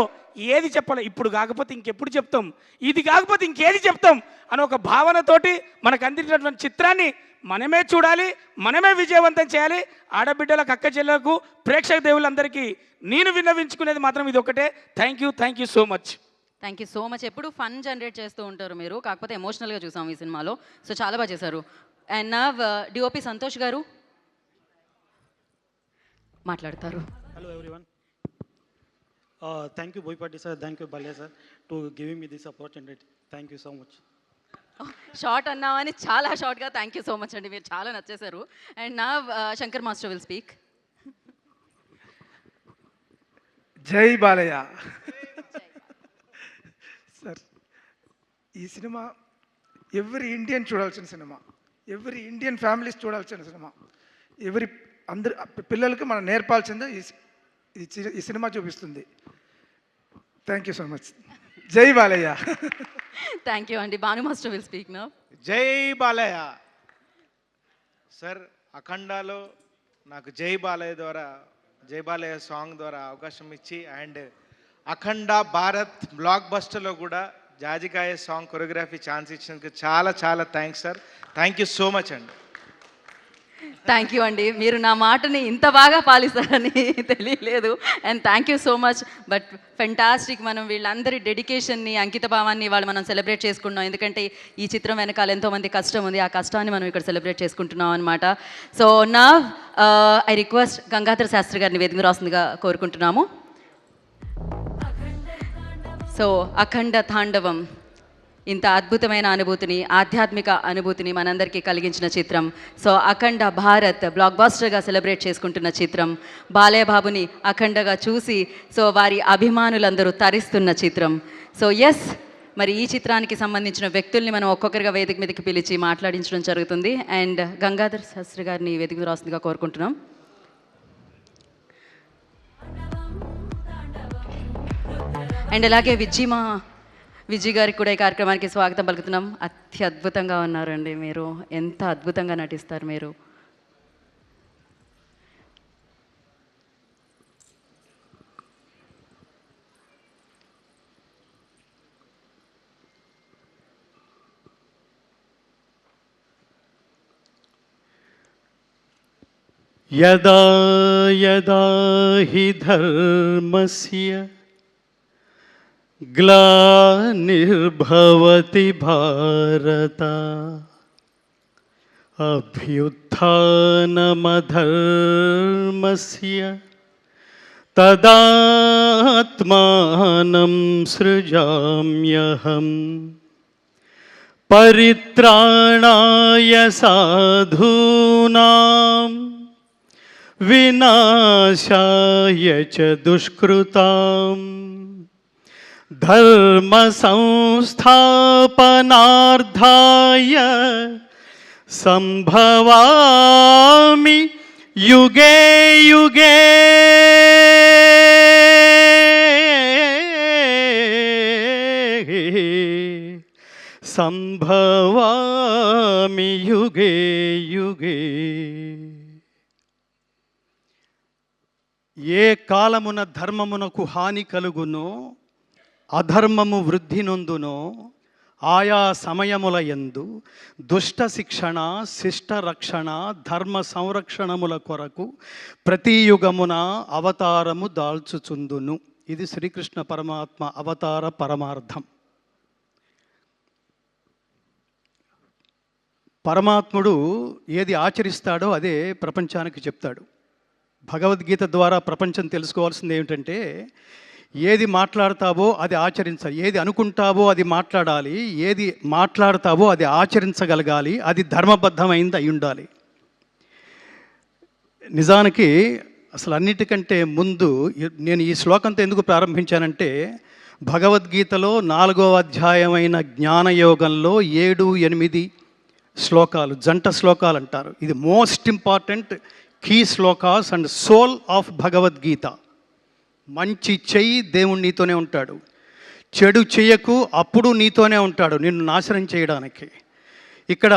ఏది చెప్పాలో, ఇప్పుడు కాకపోతే ఇంకెప్పుడు చెప్తాం, ఇది కాకపోతే ఇంకేది చెప్తాం అని ఒక భావనతోటి మనకు అందించినటువంటి చిత్రాన్ని మనమే చూడాలి, మనమే విజయవంతం చేయాలి. ఆడబిడ్డలకు, అక్క చెల్లెలకు, ప్రేక్షక దేవులందరికీ నేను విన్నవించుకునేది మాత్రం ఇది ఒకటే. Thank you so much. Thank you so much. ఎప్పుడు ఫన్ జనరేట్ చేస్తూ ఉంటారు మీరు, కాకపోతే ఎమోషనల్గా చూసాం ఈ సినిమాలో. సో చాలా బాగా చేశారు. అండ్ నా డిఓపి సంతోష్ గారు మాట్లాడతారు. Hello everyone. Thank you Boypati sir, thank you Balya sir to giving me this opportunity. Thank you so much. Short అన్నామని చాలా షార్ట్గా థ్యాంక్ యూ సో మచ్ అండి, మీరు చాలా నచ్చేశారు. అండ్ నా శంకర్ మాస్టర్ విల్ స్పీక్. జై బాలయ్య. సార్, ఈ సినిమా ఎవ్రీ ఇండియన్ చూడాల్సిన సినిమా, ఎవ్రీ ఇండియన్ ఫ్యామిలీస్ చూడాల్సిన సినిమా, అందరు పిల్లలకి మనం నేర్పాల్సిందే ఈ సినిమా చూపిస్తుంది. Thank you so much. జై బాలయ్య. థ్యాంక్ యూ అండి. Bhanu master will speak now. జై బాలయ్య. సార్, అఖండాలో నాకు జై బాలయ్య సాంగ్ ద్వారా అవకాశం ఇచ్చి, అండ్ అఖండ భారత్ బ్లాక్ బస్టర్లో కూడా జాజికాయ సాంగ్ కొరియోగ్రఫీ ఛాన్స్ ఇచ్చినందుకు చాలా చాలా thanks sir. Thank you so much అండి. థ్యాంక్ యూ అండి, మీరు నా మాటని ఇంత బాగా పాలిస్తారని తెలియలేదు. And thank you so much. But fantastic. మనం వీళ్ళందరి డెడికేషన్ని, అంకిత భావాన్ని వాళ్ళు మనం సెలబ్రేట్ చేసుకుంటున్నాం. ఎందుకంటే ఈ చిత్రం వెనకాల ఎంతోమంది కష్టం ఉంది, ఆ కష్టాన్ని మనం ఇక్కడ సెలబ్రేట్ చేసుకుంటున్నాం అనమాట. సో నా ఐ రిక్వెస్ట్ గంగాధర శాస్త్రి గారిని వేదిక రాస్తుందిగా కోరుకుంటున్నాము. సో అఖండ తాండవం ఇంత అద్భుతమైన అనుభూతిని, ఆధ్యాత్మిక అనుభూతిని మనందరికీ కలిగించిన చిత్రం. సో అఖండ భారత్ బ్లాక్ బాస్టర్గా సెలబ్రేట్ చేసుకుంటున్న చిత్రం. బాలయ్య బాబుని అఖండగా చూసి సో వారి అభిమానులందరూ తరిస్తున్న చిత్రం. సో ఎస్, మరి ఈ చిత్రానికి సంబంధించిన వ్యక్తుల్ని మనం ఒక్కొక్కరిగా వేదిక మీదకి పిలిచి మాట్లాడించడం జరుగుతుంది. అండ్ గంగాధర్ శాస్త్రి గారిని వేదిక రాస్తుందిగా కోరుకుంటున్నాం. అండ్ అలాగే విజయ్ గారికి కూడా ఈ కార్యక్రమానికి స్వాగతం పలుకుతున్నాం. అత్యద్భుతంగా ఉన్నారండి మీరు, ఎంత అద్భుతంగా నటిస్తారు మీరు. యదా యదా హి ధర్మస్య గ్లానిర్భవతి భారత అభ్యుత్థానమధర్మస్య తదాత్మానం సృజామ్యహం పరిత్రాణాయ సాధూనాం వినాశాయ చ దుష్కృతాం ధర్మ సంస్థాపనార్థాయ సంభవామి యుగే యుగే. సంభవామి యుగే యుగే. ఏ కాలమున ధర్మమునకు హాని కలుగునో, అధర్మము వృద్ధి నొందునో, ఆయా సమయముల యందు దుష్ట శిక్షణ, శిష్ట రక్షణ, ధర్మ సంరక్షణముల కొరకు ప్రతి యుగమున అవతారము దాల్చుచుందును. ఇది శ్రీకృష్ణ పరమాత్మ అవతార పరమార్థం. పరమాత్ముడు ఏది ఆచరిస్తాడో అదే ప్రపంచానికి చెప్తాడు. భగవద్గీత ద్వారా ప్రపంచం తెలుసుకోవాల్సింది ఏమిటంటే, ఏది మాట్లాడతావో అది ఆచరించాలి, ఏది అనుకుంటావో అది మాట్లాడాలి, ఏది మాట్లాడతావో అది ఆచరించగలగాలి, అది ధర్మబద్ధమైంది అయి ఉండాలి. నిజానికి అసలు అన్నిటికంటే ముందు నేను ఈ శ్లోకంతో ఎందుకు ప్రారంభించానంటే, భగవద్గీతలో 4వ అధ్యాయమైన జ్ఞానయోగంలో 7, 8 శ్లోకాలు, జంట శ్లోకాలు అంటారు. ఇది most important key shlokas and soul of Bhagavad Gita. మంచి చెయ్యి, దేవుడు నీతోనే ఉంటాడు. చెడు చెయ్యకు, అప్పుడు నీతోనే ఉంటాడు నిన్ను నాశనం చేయడానికి. ఇక్కడ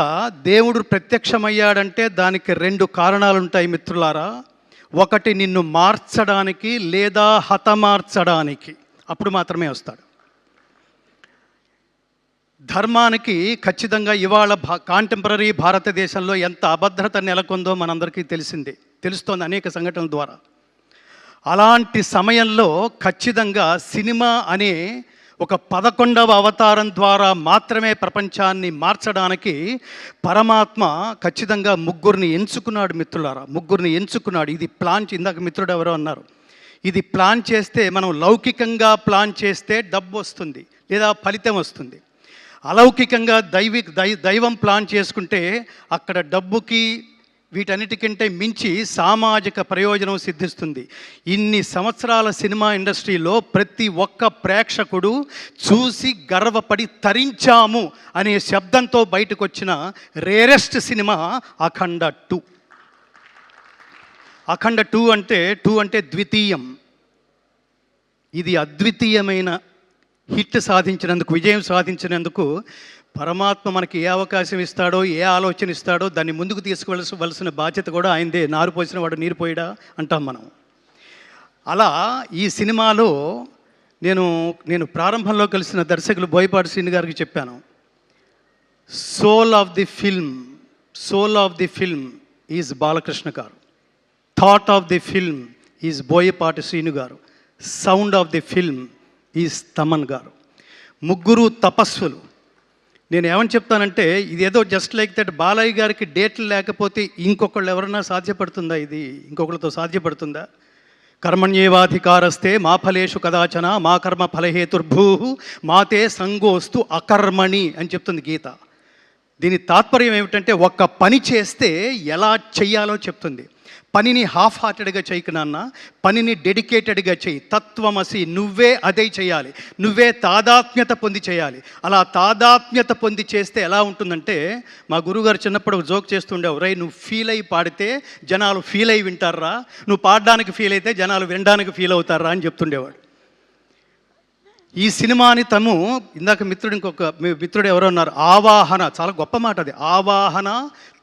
దేవుడు ప్రత్యక్షమయ్యాడంటే దానికి 2 కారణాలు ఉంటాయి మిత్రులారా. ఒకటి నిన్ను మార్చడానికి లేదా హతమార్చడానికి, అప్పుడు మాత్రమే వస్తాడు. ధర్మానికి ఖచ్చితంగా ఇవాళ కాంటెంపరీ భారతదేశంలో ఎంత అభద్రత నెలకొందో మనందరికీ తెలుస్తోంది అనేక సంఘటనల ద్వారా. అలాంటి సమయంలో ఖచ్చితంగా సినిమా అనే ఒక 11వ అవతారం ద్వారా మాత్రమే ప్రపంచాన్ని మార్చడానికి పరమాత్మ ఖచ్చితంగా ముగ్గురిని ఎంచుకున్నాడు మిత్రులారా. ముగ్గురిని ఎంచుకున్నాడు. ఇది ప్లాన్ ఇందాక మిత్రుడు ఎవరో అన్నారు, ఇది ప్లాన్ చేస్తే మనం లౌకికంగా ప్లాన్ చేస్తే డబ్బు వస్తుంది లేదా ఫలితం వస్తుంది. అలౌకికంగా దైవం ప్లాన్ చేసుకుంటే అక్కడ డబ్బుకి వీటన్నిటికంటే మించి సామాజిక ప్రయోజనం సిద్ధిస్తుంది. ఇన్ని సంవత్సరాల సినిమా ఇండస్ట్రీలో ప్రతి ఒక్క ప్రేక్షకుడు చూసి గర్వపడి తరించాము అనే శబ్దంతో బయటకు వచ్చిన రేరెస్ట్ సినిమా అఖండ 2. అఖండ 2 అంటే ద్వితీయం. ఇది అద్వితీయమైన హిట్ సాధించినందుకు, విజయం సాధించినందుకు పరమాత్మ మనకి ఏ అవకాశం ఇస్తాడో, ఏ ఆలోచన ఇస్తాడో దాన్ని ముందుకు తీసుకువలసిన బాధ్యత కూడా ఆయనదే. నారు పోసిన వాడు నీరు పోయిడా అంటాం మనం. అలా ఈ సినిమాలో నేను ప్రారంభంలో కలిసిన దర్శకులు బోయపాటి శ్రీను గారికి చెప్పాను, soul of the film is Balakrishna గారు, thought of the film is Boyapati Srinu గారు, sound of the film is Thaman గారు. ముగ్గురు తపస్సులు. నేను ఏమని చెప్తానంటే, ఇదేదో జస్ట్ లైక్ దట్ బాలయ్య గారికి డేట్లు లేకపోతే ఇంకొకళ్ళు ఎవరన్నా సాధ్యపడుతుందా? ఇది ఇంకొకరితో సాధ్యపడుతుందా? కర్మణ్యేవాధికారస్తే మా ఫలేషు కదాచన మా కర్మ ఫలహేతుర్భూ మాతే సంగోస్తు అకర్మణి అని చెప్తుంది గీత. దీని తాత్పర్యం ఏమిటంటే, ఒక్క పని చేస్తే ఎలా చెయ్యాలో చెప్తుంది. పనిని హాఫ్ హార్టెడ్గా చేయకు నాన్న, పనిని డెడికేటెడ్గా చేయి. తత్వమసి, నువ్వే అదే చేయాలి, నువ్వే తాదాత్మ్యత పొంది చేయాలి. అలా తాదాత్మ్యత పొంది చేస్తే ఎలా ఉంటుందంటే, మా గురువుగారు చిన్నప్పుడు ఒక జోక్ చేస్తుండేవారు, రై నువ్వు ఫీల్ అయ్యి పాడితే జనాలు ఫీల్ అయ్యి వింటారా, నువ్వు పాడడానికి ఫీల్ అయితే జనాలు వినడానికి ఫీల్ అవుతారా అని చెప్తుండేవాడు. ఈ సినిమాని ఇందాక మిత్రుడు ఎవరో ఉన్నారు, ఆవాహన, చాలా గొప్ప మాట అది. ఆవాహన,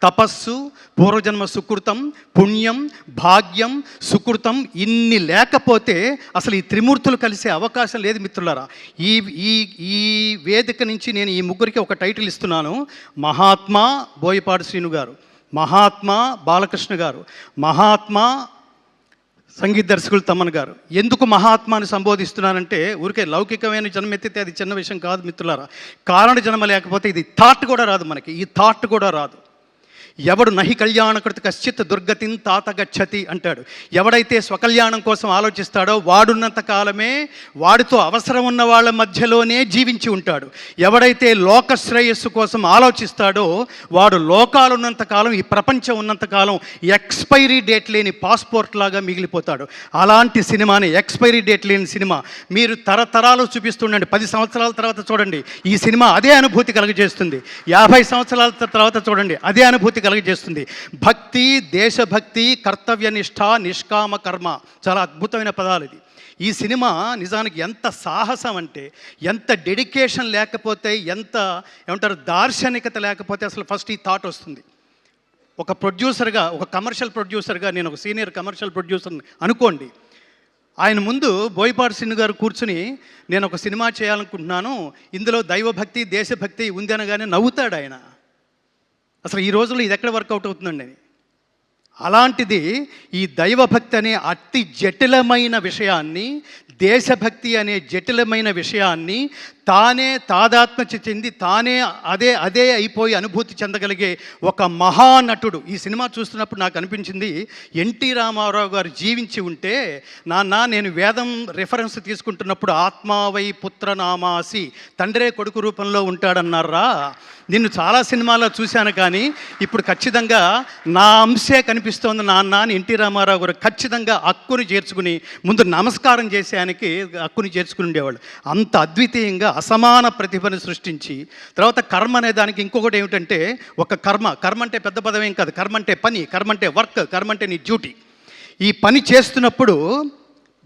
తపస్సు, పూర్వజన్మ సుకృతం, పుణ్యం, భాగ్యం, సుకృతం, ఇన్ని లేకపోతే అసలు ఈ త్రిమూర్తులు కలిసే అవకాశం లేదు మిత్రులారా. ఈ వేదిక నుంచి నేను ఈ ముగ్గురికి ఒక టైటిల్ ఇస్తున్నాను. మహాత్మా బోయపాటి శ్రీను గారు, మహాత్మా బాలకృష్ణ గారు, మహాత్మా సంగీత దర్శకులు తమన్ గారు. ఎందుకు మహాత్మాని సంబోధిస్తున్నానంటే, ఊరికే లౌకికమైన జన్మ ఎత్తితే అది చిన్న విషయం కాదు మిత్రులారా. కారణ జన్మ లేకపోతే ఇది థాట్ కూడా రాదు, మనకి ఈ థాట్ కూడా రాదు. ఎవడు నహి కళ్యాణకృత కశ్చిత్ దుర్గతిని తాత గచ్చతి అంటాడు. ఎవడైతే స్వకల్యాణం కోసం ఆలోచిస్తాడో వాడున్నంత కాలమే వాడితో అవసరం ఉన్న వాళ్ళ మధ్యలోనే జీవించి ఉంటాడు. ఎవడైతే లోక శ్రేయస్సు కోసం ఆలోచిస్తాడో వాడు లోకాలున్నంత కాలం, ఈ ప్రపంచం ఉన్నంతకాలం ఎక్స్పైరీ డేట్ లేని పాస్పోర్ట్ లాగా మిగిలిపోతాడు. అలాంటి సినిమాని, ఎక్స్పైరీ డేట్ లేని సినిమా మీరు తరతరాలు చూపిస్తుండండి, 10 సంవత్సరాల తర్వాత చూడండి, ఈ సినిమా అదే అనుభూతి కలుగజేస్తుంది. 50 సంవత్సరాల తర్వాత చూడండి, అదే అనుభూతి కలుగజేస్తుంది. భక్తి, దేశభక్తి, కర్తవ్యనిష్ట, నిష్కామ కర్మ, చాలా అద్భుతమైన పదాలు ఇది. ఈ సినిమా నిజానికి ఎంత సాహసం అంటే, ఎంత డెడికేషన్ లేకపోతే, ఎంత ఏమంటారు దార్శనికత లేకపోతే అసలు ఫస్ట్ ఈ థాట్ వస్తుంది. ఒక ప్రొడ్యూసర్గా, ఒక కమర్షియల్ ప్రొడ్యూసర్గా, నేను ఒక సీనియర్ కమర్షియల్ ప్రొడ్యూసర్ని అనుకోండి, ఆయన ముందు బోయపాటి శ్రీను గారు కూర్చుని నేను ఒక సినిమా చేయాలనుకుంటున్నాను, ఇందులో దైవభక్తి, దేశభక్తి ఉంది అనగానే నవ్వుతాడు ఆయన. అసలు ఈ రోజుల్లో ఇది ఎక్కడ వర్కౌట్ అవుతుందండి అని. అలాంటిది ఈ దైవభక్తి అనే అతి జటిలమైన విషయాన్ని, దేశభక్తి అనే జటిలమైన విషయాన్ని తానే తాదాత్మ్య చెంది తానే అదే అయిపోయి అనుభూతి చెందగలిగే ఒక మహానటుడు. ఈ సినిమా చూస్తున్నప్పుడు నాకు అనిపించింది, ఎన్టీ రామారావు గారు జీవించి ఉంటే, నాన్న నేను వేదం రిఫరెన్స్ తీసుకుంటున్నప్పుడు ఆత్మావై పుత్రనామాసి, తండ్రే కొడుకు రూపంలో ఉంటాడన్నారా, నిన్ను చాలా సినిమాల్లో చూశాను కానీ ఇప్పుడు ఖచ్చితంగా నా అంశే కనిపిస్తోంది నాన్న అని ఎన్టీ రామారావు గారు ఖచ్చితంగా హక్కుని చేర్చుకుని ముందు నమస్కారం చేసేయానికి హక్కుని చేర్చుకుని ఉండేవాళ్ళు. అంత అద్వితీయంగా అసమాన ప్రతిభను సృష్టించి, తర్వాత కర్మ అనే దానికి ఇంకొకటి ఏమిటంటే, ఒక కర్మ అంటే పెద్ద పదం ఏం కాదు, కర్మ అంటే పని, కర్మ అంటే వర్క్, కర్మ అంటే నీ డ్యూటీ. ఈ పని చేస్తున్నప్పుడు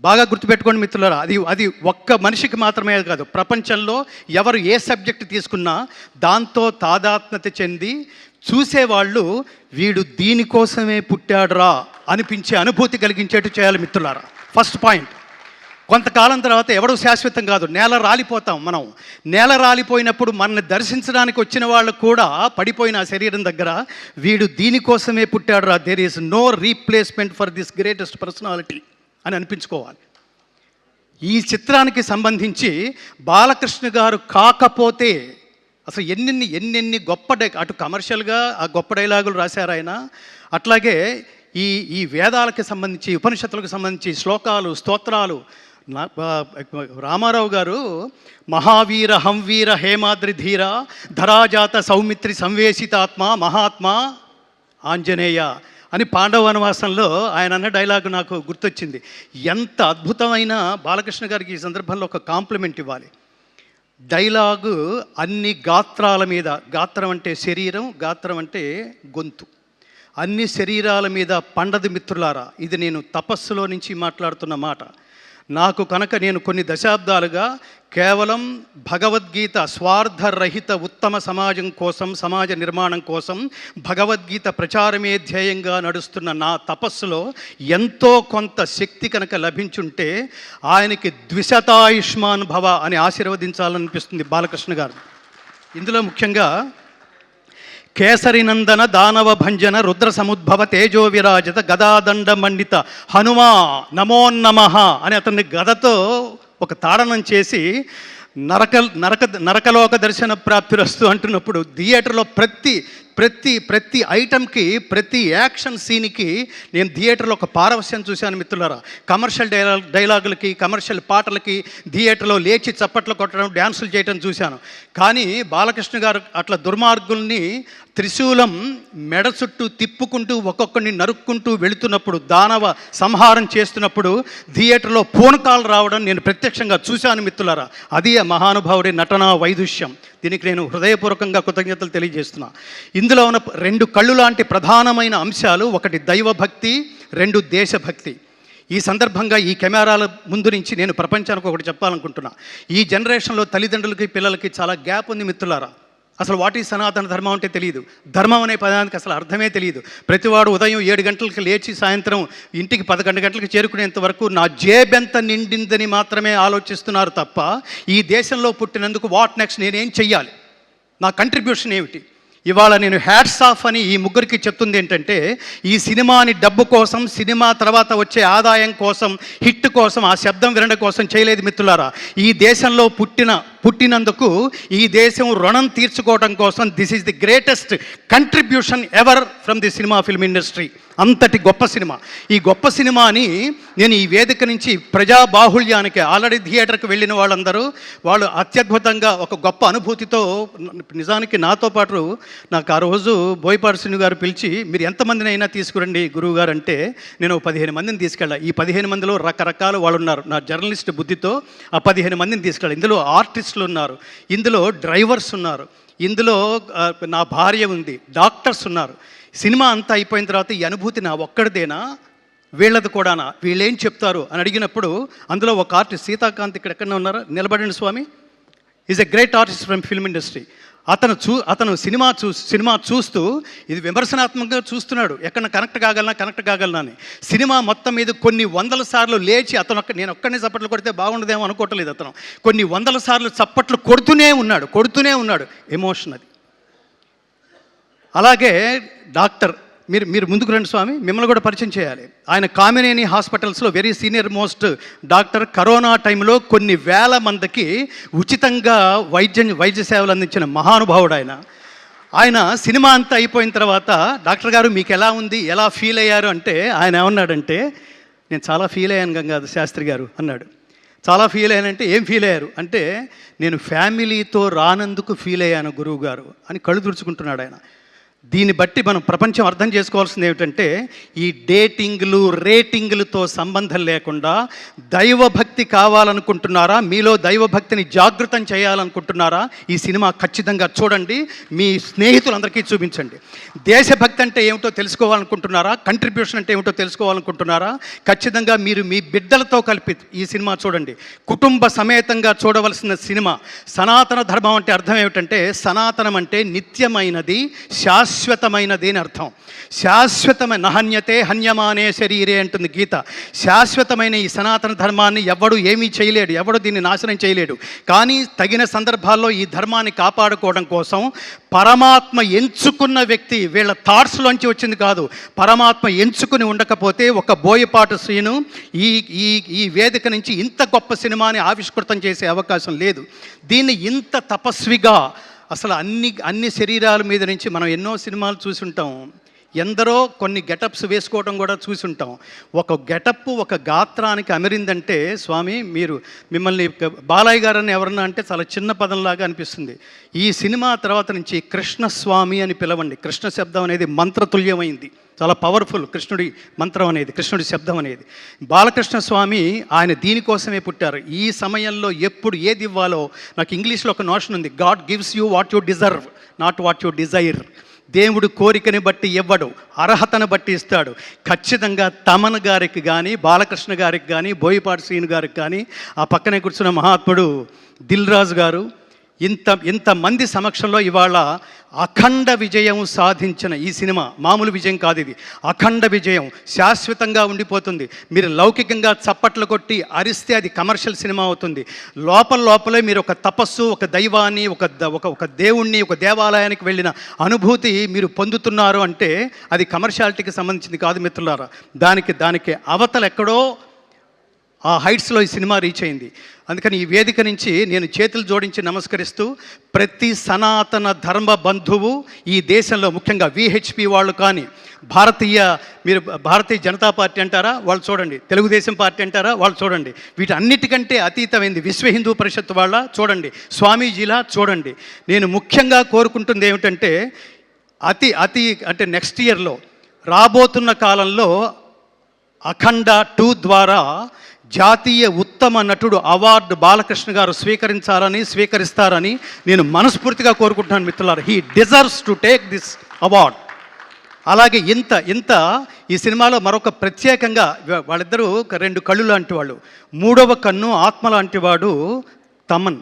బాగా గుర్తుపెట్టుకోండి మిత్రులారా, అది ఒక్క మనిషికి మాత్రమే కాదు, ప్రపంచంలో ఎవరు ఏ సబ్జెక్ట్ తీసుకున్నా దాంతో తాదాత్మ్యత చెంది చూసేవాళ్ళు వీడు దీనికోసమే పుట్టాడురా అనిపించే అనుభూతి కలిగించేట్టు చేయాలి మిత్రులారా. First point. కొంతకాలం తర్వాత ఎవడూ శాశ్వతం కాదు, నేల రాలిపోతాం మనం. నేల రాలిపోయినప్పుడు మనల్ని దర్శించడానికి వచ్చిన వాళ్ళు కూడా పడిపోయిన ఆ శరీరం దగ్గర వీడు దీనికోసమే పుట్టాడు రా, there is no replacement for this greatest personality అని అనిపించుకోవాలి. ఈ చిత్రానికి సంబంధించి బాలకృష్ణ గారు కాకపోతే అసలు ఎన్నెన్ని గొప్ప అటు కమర్షియల్గా ఆ గొప్ప డైలాగులు రాశారు ఆయన. అట్లాగే ఈ వేదాలకు సంబంధించి, ఉపనిషత్తులకు సంబంధించి శ్లోకాలు, స్తోత్రాలు. రామారావు గారు మహావీర హంవీర హేమాద్రి ధీర ధరాజాత సౌమిత్రి సంవేశితాత్మ మహాత్మా ఆంజనేయ అని పాండవ వనవాసంలో ఆయన అన్న డైలాగు నాకు గుర్తొచ్చింది. ఎంత అద్భుతమైన బాలకృష్ణ గారికి ఈ సందర్భంలో ఒక కాంప్లిమెంట్ ఇవ్వాలి. డైలాగు అన్ని గాత్రాల మీద, గాత్రం అంటే శరీరం, గాత్రం అంటే గొంతు, అన్ని శరీరాల మీద పండది మిత్రులారా. ఇది నేను తపస్సులో నుంచి మాట్లాడుతున్న మాట. నాకు కనుక నేను కొన్ని దశాబ్దాలుగా కేవలం భగవద్గీత స్వార్థరహిత ఉత్తమ సమాజం కోసం, సమాజ నిర్మాణం కోసం భగవద్గీత ప్రచారమే ధ్యేయంగా నడుస్తున్న నా తపస్సులో ఎంతో కొంత శక్తి కనుక లభించుంటే ఆయనకి ద్విశతాయుష్మాన్ భవ అని ఆశీర్వదించాలనిపిస్తుంది బాలకృష్ణ గారు. ఇందులో ముఖ్యంగా కేసరినందన దానవ భంజన రుద్ర సముద్భవ తేజో విరాజత గదాదండ మండిత హనుమా నమోన్నమః అని అతన్ని గదతో ఒక తాడనం చేసి నరకలోక దర్శన ప్రాప్తిరస్తు అంటున్నప్పుడు థియేటర్లో ప్రతి ఐటమ్కి, ప్రతి యాక్షన్ సీన్కి నేను థియేటర్లో ఒక పారవశ్యం చూశాను మిత్రులారా. కమర్షియల్ డైలాగులకి, కమర్షియల్ పాటలకి థియేటర్లో లేచి చప్పట్లు కొట్టడం, డ్యాన్సులు చేయడం చూశాను. కానీ బాలకృష్ణ గారు అట్లా దుర్మార్గుల్ని త్రిశూలం మెడ చుట్టూ తిప్పుకుంటూ ఒక్కొక్కడిని నరుక్కుంటూ వెళుతున్నప్పుడు, దానవ సంహారం చేస్తున్నప్పుడు థియేటర్లో పూనకాలు రావడం నేను ప్రత్యక్షంగా చూశాను మిత్రులారా. అది ఆ మహానుభావుడి నటనా వైదుష్యం. దీనికి నేను హృదయపూర్వకంగా కృతజ్ఞతలు తెలియజేస్తున్నా. ఇందులో ఉన్న రెండు కళ్ళు లాంటి ప్రధానమైన అంశాలు, ఒకటి దైవభక్తి, రెండు దేశభక్తి. ఈ సందర్భంగా ఈ కెమెరాల ముందు నుంచి నేను ప్రపంచానికి ఒకటి చెప్పాలనుకుంటున్నా. ఈ జనరేషన్లో తల్లిదండ్రులకి పిల్లలకి చాలా గ్యాప్ ఉంది మిత్రులారా. అసలు వాటి సనాతన ధర్మం అంటే తెలియదు. ధర్మం అనే పదానికి అసలు అర్థమే తెలియదు. ప్రతివాడు ఉదయం 7 గంటలకు లేచి సాయంత్రం ఇంటికి 11 గంటలకు చేరుకునేంత వరకు నా జేబెంత నిండిందని మాత్రమే ఆలోచిస్తున్నారు తప్ప ఈ దేశంలో పుట్టినందుకు వాట్ నెక్స్ట్, నేనేం చెయ్యాలి, నా కంట్రిబ్యూషన్ ఏమిటి. ఇవాళ నేను హ్యాట్స్ ఆఫ్ అని ఈ ముగ్గురికి చెప్తుంది ఏంటంటే, ఈ సినిమాని డబ్బు కోసం, సినిమా తర్వాత వచ్చే ఆదాయం కోసం, హిట్ కోసం, ఆ శబ్దం వినడం కోసం చేయలేదు మిత్రులారా. ఈ దేశంలో పుట్టినందుకు ఈ దేశం రుణం తీర్చుకోవడం కోసం this is the greatest contribution ever from the cinema film industry. అంతటి గొప్ప సినిమా. ఈ గొప్ప సినిమాని నేను ఈ వేదిక నుంచి ప్రజాబాహుళ్యానికి, ఆల్రెడీ థియేటర్కి వెళ్ళిన వాళ్ళందరూ వాళ్ళు అత్యద్భుతంగా ఒక గొప్ప అనుభూతితో, నిజానికి నాతో పాటు నాకు ఆ రోజు బోయపాటి శ్రీను గారు పిలిచి మీరు ఎంతమందిని అయినా తీసుకురండి గురువు గారు అంటే నేను 15 మందిని తీసుకెళ్ళా. ఈ 15 మందిలో రకరకాల వాళ్ళు ఉన్నారు. నా జర్నలిస్ట్ బుద్ధితో ఆ 15 మందిని తీసుకెళ్ళా. ఇందులో ఆర్టిస్టులు ఉన్నారు, ఇందులో డ్రైవర్స్ ఉన్నారు, ఇందులో నా భార్య ఉంది, డాక్టర్స్ ఉన్నారు. సినిమా అంతా అయిపోయిన తర్వాత ఈ అనుభూతి నా ఒక్కడిదేనా, వీళ్ళది కూడానా, వీళ్ళేం చెప్తారు అని అడిగినప్పుడు అందులో ఒక ఆర్టిస్ట్ సీతాకాంత్ ఇక్కడ ఎక్కడన్నా ఉన్నారా, నిలబడండి స్వామి, is a great artist from film industry. అతను సినిమా చూస్తూ ఇది విమర్శనాత్మకంగా చూస్తున్నాడు, ఎక్కడ కనెక్ట్ కాగలనా అని. సినిమా మొత్తం మీద కొన్ని 100 సార్లు లేచి నేను ఒక్కడిని చప్పట్లు కొడితే బాగుండదేమో అనుకోవట్లేదు. అతను కొన్ని 100 సార్లు చప్పట్లు కొడుతూనే ఉన్నాడు. ఎమోషన్ అది. అలాగే డాక్టర్, మీరు ముందుకు రండి స్వామి, మిమ్మల్ని కూడా పరిచయం చేయాలి. ఆయన కామినేని హాస్పిటల్స్లో very senior most doctor. Corona టైంలో కొన్ని వేల మందికి ఉచితంగా వైద్య సేవలు అందించిన మహానుభావుడు ఆయన సినిమా అంతా అయిపోయిన తర్వాత డాక్టర్ గారు మీకు ఎలా ఉంది, ఎలా ఫీల్ అయ్యారు అంటే ఆయన ఏమన్నాడంటే, నేను చాలా ఫీల్ అయ్యాను గంగాధర్ శాస్త్రి గారు అన్నాడు. చాలా ఫీల్ అయ్యానంటే ఏం ఫీల్ అయ్యారు అంటే, నేను ఫ్యామిలీతో రానందుకు ఫీల్ అయ్యాను గురువు గారు అని కళ్ళు తుడుచుకుంటున్నాడు ఆయన. దీన్ని బట్టి మనం ప్రపంచం అర్థం చేసుకోవాల్సింది ఏమిటంటే, ఈ డేటింగ్లు రేటింగ్లతో సంబంధం లేకుండా దైవభక్తి కావాలనుకుంటున్నారా, మీలో దైవభక్తిని జాగృతం చేయాలనుకుంటున్నారా, ఈ సినిమా ఖచ్చితంగా చూడండి, మీ స్నేహితులందరికీ చూపించండి. దేశభక్తి అంటే ఏమిటో తెలుసుకోవాలనుకుంటున్నారా, కంట్రిబ్యూషన్ అంటే ఏమిటో తెలుసుకోవాలనుకుంటున్నారా, ఖచ్చితంగా మీరు మీ బిడ్డలతో కలిపి ఈ సినిమా చూడండి. కుటుంబ సమేతంగా చూడవలసిన సినిమా. సనాతన ధర్మం అంటే అర్థం ఏమిటంటే, సనాతనం అంటే నిత్యమైనది, శాశ్వత శాశ్వతమైనది అని అర్థం. శాశ్వతమైన నహన్యతే హన్యమానే శరీరే అంటుంది గీత. శాశ్వతమైన ఈ సనాతన ధర్మాన్ని ఎవడు ఏమీ చేయలేడు, ఎవడు దీన్ని నాశనం చేయలేడు. కానీ తగిన సందర్భాల్లో ఈ ధర్మాన్ని కాపాడుకోవడం కోసం పరమాత్మ ఎంచుకున్న వ్యక్తి, వీళ్ళ థాట్స్లోంచి వచ్చింది కాదు, పరమాత్మ ఎంచుకుని ఉండకపోతే ఒక బోయపాటి శ్రీను ఈ ఈ ఈ వేదిక నుంచి ఇంత గొప్ప సినిమాని ఆవిష్కృతం చేసే అవకాశం లేదు. దీన్ని ఇంత తపస్విగా, అసలు అన్ని శరీరాల మీద నుంచి మనం ఎన్నో సినిమాలు చూసుంటాం, ఎందరో కొన్ని గెటప్స్ వేసుకోవడం కూడా చూసుంటాం. ఒక గెటప్ ఒక గాత్రానికి అమరిందంటే స్వామి మిమ్మల్ని బాలయ్య గారని ఎవరన్నా అంటే చాలా చిన్న పదంలాగా అనిపిస్తుంది. ఈ సినిమా తర్వాత నుంచి కృష్ణస్వామి అని పిలవండి. కృష్ణ శబ్దం అనేది మంత్రతుల్యమైంది, చాలా పవర్ఫుల్ కృష్ణుడి మంత్రం అనేది, కృష్ణుడి శబ్దం అనేది. బాలకృష్ణ స్వామి ఆయన దీనికోసమే పుట్టారు. ఈ సమయంలో ఎప్పుడు ఏది ఇవ్వాలో, నాకు ఇంగ్లీష్లో ఒక నోషన్ ఉంది, God gives you what you deserve, not what you Dzire. దేవుడు కోరికని బట్టి ఇవ్వడు, అర్హతను బట్టి ఇస్తాడు. ఖచ్చితంగా తమన్ గారికి కానీ, బాలకృష్ణ గారికి కానీ, బోయపాటి శ్రీను గారికి కానీ, ఆ పక్కనే కూర్చున్న మహాత్ముడు దిల్ రాజు గారు, ఇంతమంది సమక్షంలో ఇవాళ అఖండ విజయం సాధించిన ఈ సినిమా మామూలు విజయం కాదు, ఇది అఖండ విజయం, శాశ్వతంగా ఉండిపోతుంది. మీరు లౌకికంగా చప్పట్లు కొట్టి అరిస్తే అది కమర్షియల్ సినిమా అవుతుంది. లోపలే మీరు ఒక తపస్సు, ఒక దైవాన్ని, ఒక దేవుణ్ణి, ఒక దేవాలయానికి వెళ్ళిన అనుభూతి మీరు పొందుతున్నారు అంటే అది కమర్షియాలిటీకి సంబంధించింది కాదు మిత్రులారా. దానికి అవతల ఎక్కడో ఆ హైట్స్లో ఈ సినిమా రీచ్ అయింది. అందుకని ఈ వేదిక నుంచి నేను చేతులు జోడించి నమస్కరిస్తూ, ప్రతి సనాతన ధర్మ బంధువు ఈ దేశంలో, ముఖ్యంగా విహెచ్పి వాళ్ళు కానీ, మీరు భారతీయ జనతా పార్టీ అంటారా వాళ్ళు చూడండి, తెలుగుదేశం పార్టీ అంటారా వాళ్ళు చూడండి, వీటన్నిటికంటే అతీతమైంది విశ్వ హిందూ పరిషత్ వాళ్ళ చూడండి, స్వామీజీలా చూడండి. నేను ముఖ్యంగా కోరుకుంటుంది ఏమిటంటే అతి అంటే నెక్స్ట్ ఇయర్లో రాబోతున్న కాలంలో అఖండ 2 ద్వారా జాతీయ ఉత్తమ నటుడు అవార్డు బాలకృష్ణ గారు స్వీకరిస్తారని నేను మనస్ఫూర్తిగా కోరుకుంటున్నాను మిత్రులారా. He deserves to take this award. అలాగే ఇంత ఈ సినిమాలో మరొక ప్రత్యేకంగా వాళ్ళిద్దరూ 2 కళ్ళు లాంటి వాళ్ళు, 3వ కన్ను ఆత్మ లాంటి వాడు తమన్.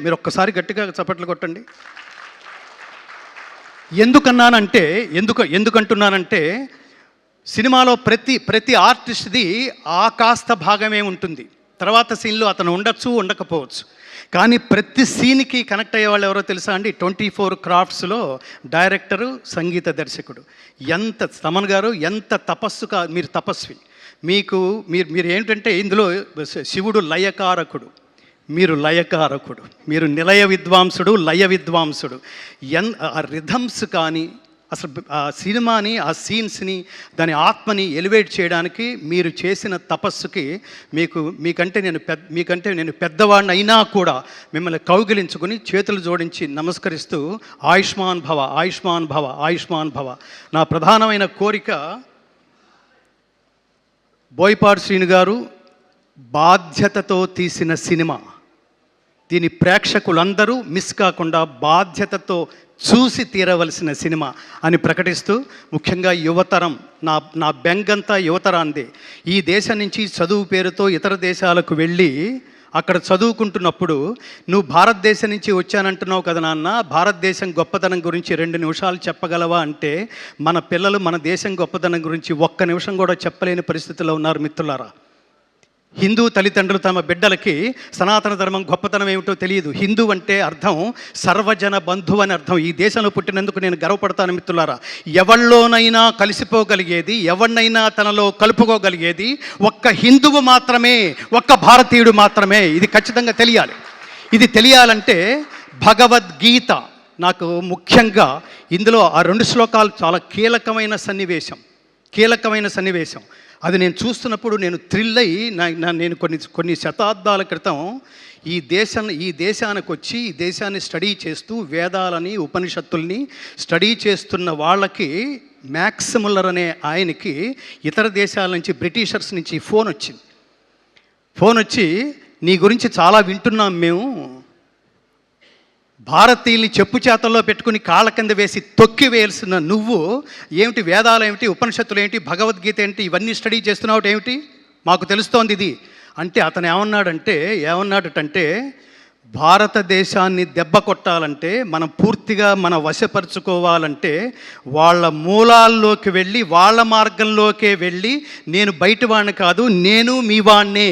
మీరు ఒక్కసారి గట్టిగా చప్పట్లు కొట్టండి. ఎందుకంటున్నానంటే సినిమాలో ప్రతి ఆర్టిస్ట్ది ఆ కాస్త భాగమే ఉంటుంది. తర్వాత సీన్లో అతను ఉండకపోవచ్చు, కానీ ప్రతి సీన్కి కనెక్ట్ అయ్యే వాళ్ళు ఎవరో తెలుసా అండి? 24 క్రాఫ్ట్స్లో డైరెక్టరు, సంగీత దర్శకుడు. తమన్ గారు ఎంత మీరు తపస్వి. మీరు ఏంటంటే ఇందులో శివుడు లయకారకుడు, మీరు లయకారకుడు, మీరు నిలయ విద్వాంసుడు, లయ విద్వాంసుడు. ఆ రిథమ్స్ కానీ అసలు ఆ సినిమాని, ఆ సీన్స్ని, దాని ఆత్మని ఎలివేట్ చేయడానికి మీరు చేసిన తపస్సుకి మీకంటే నేను పెద్దవాడిని అయినా కూడా మిమ్మల్ని కౌగిలించుకుని చేతులు జోడించి నమస్కరిస్తూ ఆయుష్మాన్ భవ, ఆయుష్మాన్ భవ, ఆయుష్మాన్ భవ. నా ప్రధానమైన కోరిక, బోయపాటి శ్రీను గారు బాధ్యతతో తీసిన సినిమా, దీని ప్రేక్షకులందరూ మిస్ కాకుండా బాధ్యతతో చూసి తీరవలసిన సినిమా అని ప్రకటిస్తూ, ముఖ్యంగా యువతరం, నా బెంగంతా యువతరాందే. ఈ దేశం నుంచి చదువు పేరుతో ఇతర దేశాలకు వెళ్ళి అక్కడ చదువుకుంటున్నప్పుడు, నువ్వు భారతదేశం నుంచి వచ్చానంటున్నావు కదా నాన్న, భారతదేశం గొప్పతనం గురించి 2 నిమిషాలు చెప్పగలవా అంటే మన పిల్లలు మన దేశం గొప్పతనం గురించి 1 నిమిషం కూడా చెప్పలేని పరిస్థితిలో ఉన్నారు మిత్రులారా. హిందూ తల్లిదండ్రులు తమ బిడ్డలకి సనాతన ధర్మం గొప్పతనం ఏమిటో తెలియదు. హిందూ అంటే అర్థం సర్వజన బంధువు అని అర్థం. ఈ దేశంలో పుట్టినందుకు నేను గర్వపడతాను మిత్రులారా. ఎవరిలోనైనా కలిసిపోగలిగేది, ఎవరినైనా తనలో కలుపుకోగలిగేది ఒక్క హిందువు మాత్రమే, ఒక్క భారతీయుడు మాత్రమే. ఇది ఖచ్చితంగా తెలియాలి. ఇది తెలియాలంటే భగవద్గీత, నాకు ముఖ్యంగా ఇందులో ఆ 2 శ్లోకాలు చాలా కీలకమైన సన్నివేశం. అది నేను చూస్తున్నప్పుడు నేను థ్రిల్ అయ్యి, నేను కొన్ని శతాబ్దాల క్రితం ఈ దేశానికి వచ్చి ఈ దేశాన్ని స్టడీ చేస్తూ వేదాలని, ఉపనిషత్తుల్ని స్టడీ చేస్తున్న వాళ్ళకి, మ్యాక్స్ ముల్లర్ అనే ఆయనకి ఇతర దేశాల నుంచి, బ్రిటిషర్స్ నుంచి ఫోన్ వచ్చి నీ గురించి చాలా వింటున్నాం మేము, భారతీయుల్ని చెప్పు చేతల్లో పెట్టుకుని కాళ్ళ కింద వేసి తొక్కి వేయాల్సిన నువ్వు ఏమిటి, వేదాలు ఏమిటి, ఉపనిషత్తులు ఏంటి, భగవద్గీత ఏంటి, ఇవన్నీ స్టడీ చేస్తున్నావు ఏమిటి, మాకు తెలుస్తోంది ఇది అంటే. అతను ఏమన్నాడంటే భారతదేశాన్ని దెబ్బ కొట్టాలంటే, మనం పూర్తిగా వశపరుచుకోవాలంటే వాళ్ళ మూలాల్లోకి వెళ్ళి, వాళ్ళ మార్గంలోకే వెళ్ళి, నేను బయటవాణ్ణి కాదు, నేను మీ వాణ్ణే,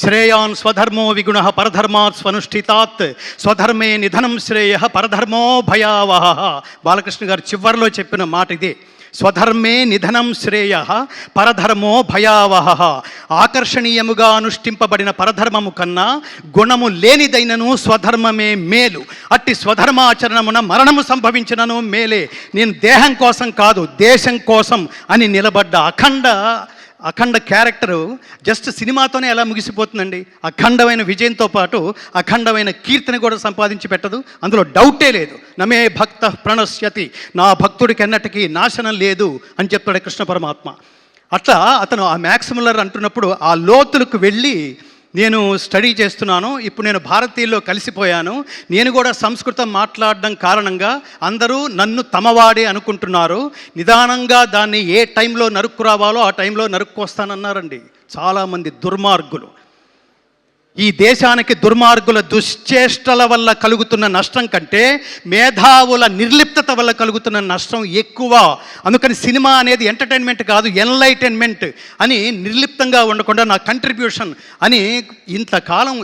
శ్రేయాన్ స్వధర్మో విగుణ పరధర్మాత్ స్వనుష్ఠితాత్ స్వధర్మే నిధనం శ్రేయ పరధర్మో భయావహ. బాలకృష్ణ గారు చివరిలో చెప్పిన మాట ఇదే. స్వధర్మే నిధనం శ్రేయ పరధర్మో భయావహ. ఆకర్షణీయముగా అనుష్ఠింపబడిన పరధర్మము కన్నా గుణము లేనిదైనను స్వధర్మమే మేలు. అట్టి స్వధర్మాచరణమున మరణము సంభవించినను మేలే. నేను దేహం కోసం కాదు, దేశం కోసం అని నిలబడ్డ అఖండ క్యారెక్టరు జస్ట్ సినిమాతోనే ఎలా ముగిసిపోతుందండి? అఖండమైన విజయంతో పాటు అఖండమైన కీర్తిని కూడా సంపాదించి పెట్టదు, అందులో డౌటే లేదు. నమే భక్త ప్రణశ్యతి, నా భక్తుడికి ఎన్నటికీ నాశనం లేదు అని చెప్తాడు కృష్ణ పరమాత్మ. అట్లా అతను ఆ మ్యాక్స్ ముల్లర్ అంటున్నప్పుడు ఆ లోతులకు వెళ్ళి నేను స్టడీ చేస్తున్నాను. ఇప్పుడు నేను భారతీయుల్లో కలిసిపోయాను. నేను కూడా సంస్కృతం మాట్లాడడం కారణంగా అందరూ నన్ను తమవాడే అనుకుంటున్నారు. నిదానంగా దాన్ని ఏ టైంలో నరుక్కు రావాలో ఆ టైంలో నరుక్కొస్తానన్నారండి చాలామంది దుర్మార్గులు. ఈ దేశానికి దుర్మార్గుల దుశ్చేష్టల వల్ల కలుగుతున్న నష్టం కంటే మేధావుల నిర్లిప్తత వల్ల కలుగుతున్న నష్టం ఎక్కువ. అందుకని సినిమా అనేది ఎంటర్టైన్మెంట్ కాదు, ఎన్లైటైన్మెంట్ అని నిర్లిప్తంగా ఉండకుండా నా కంట్రిబ్యూషన్ అని ఇంతకాలం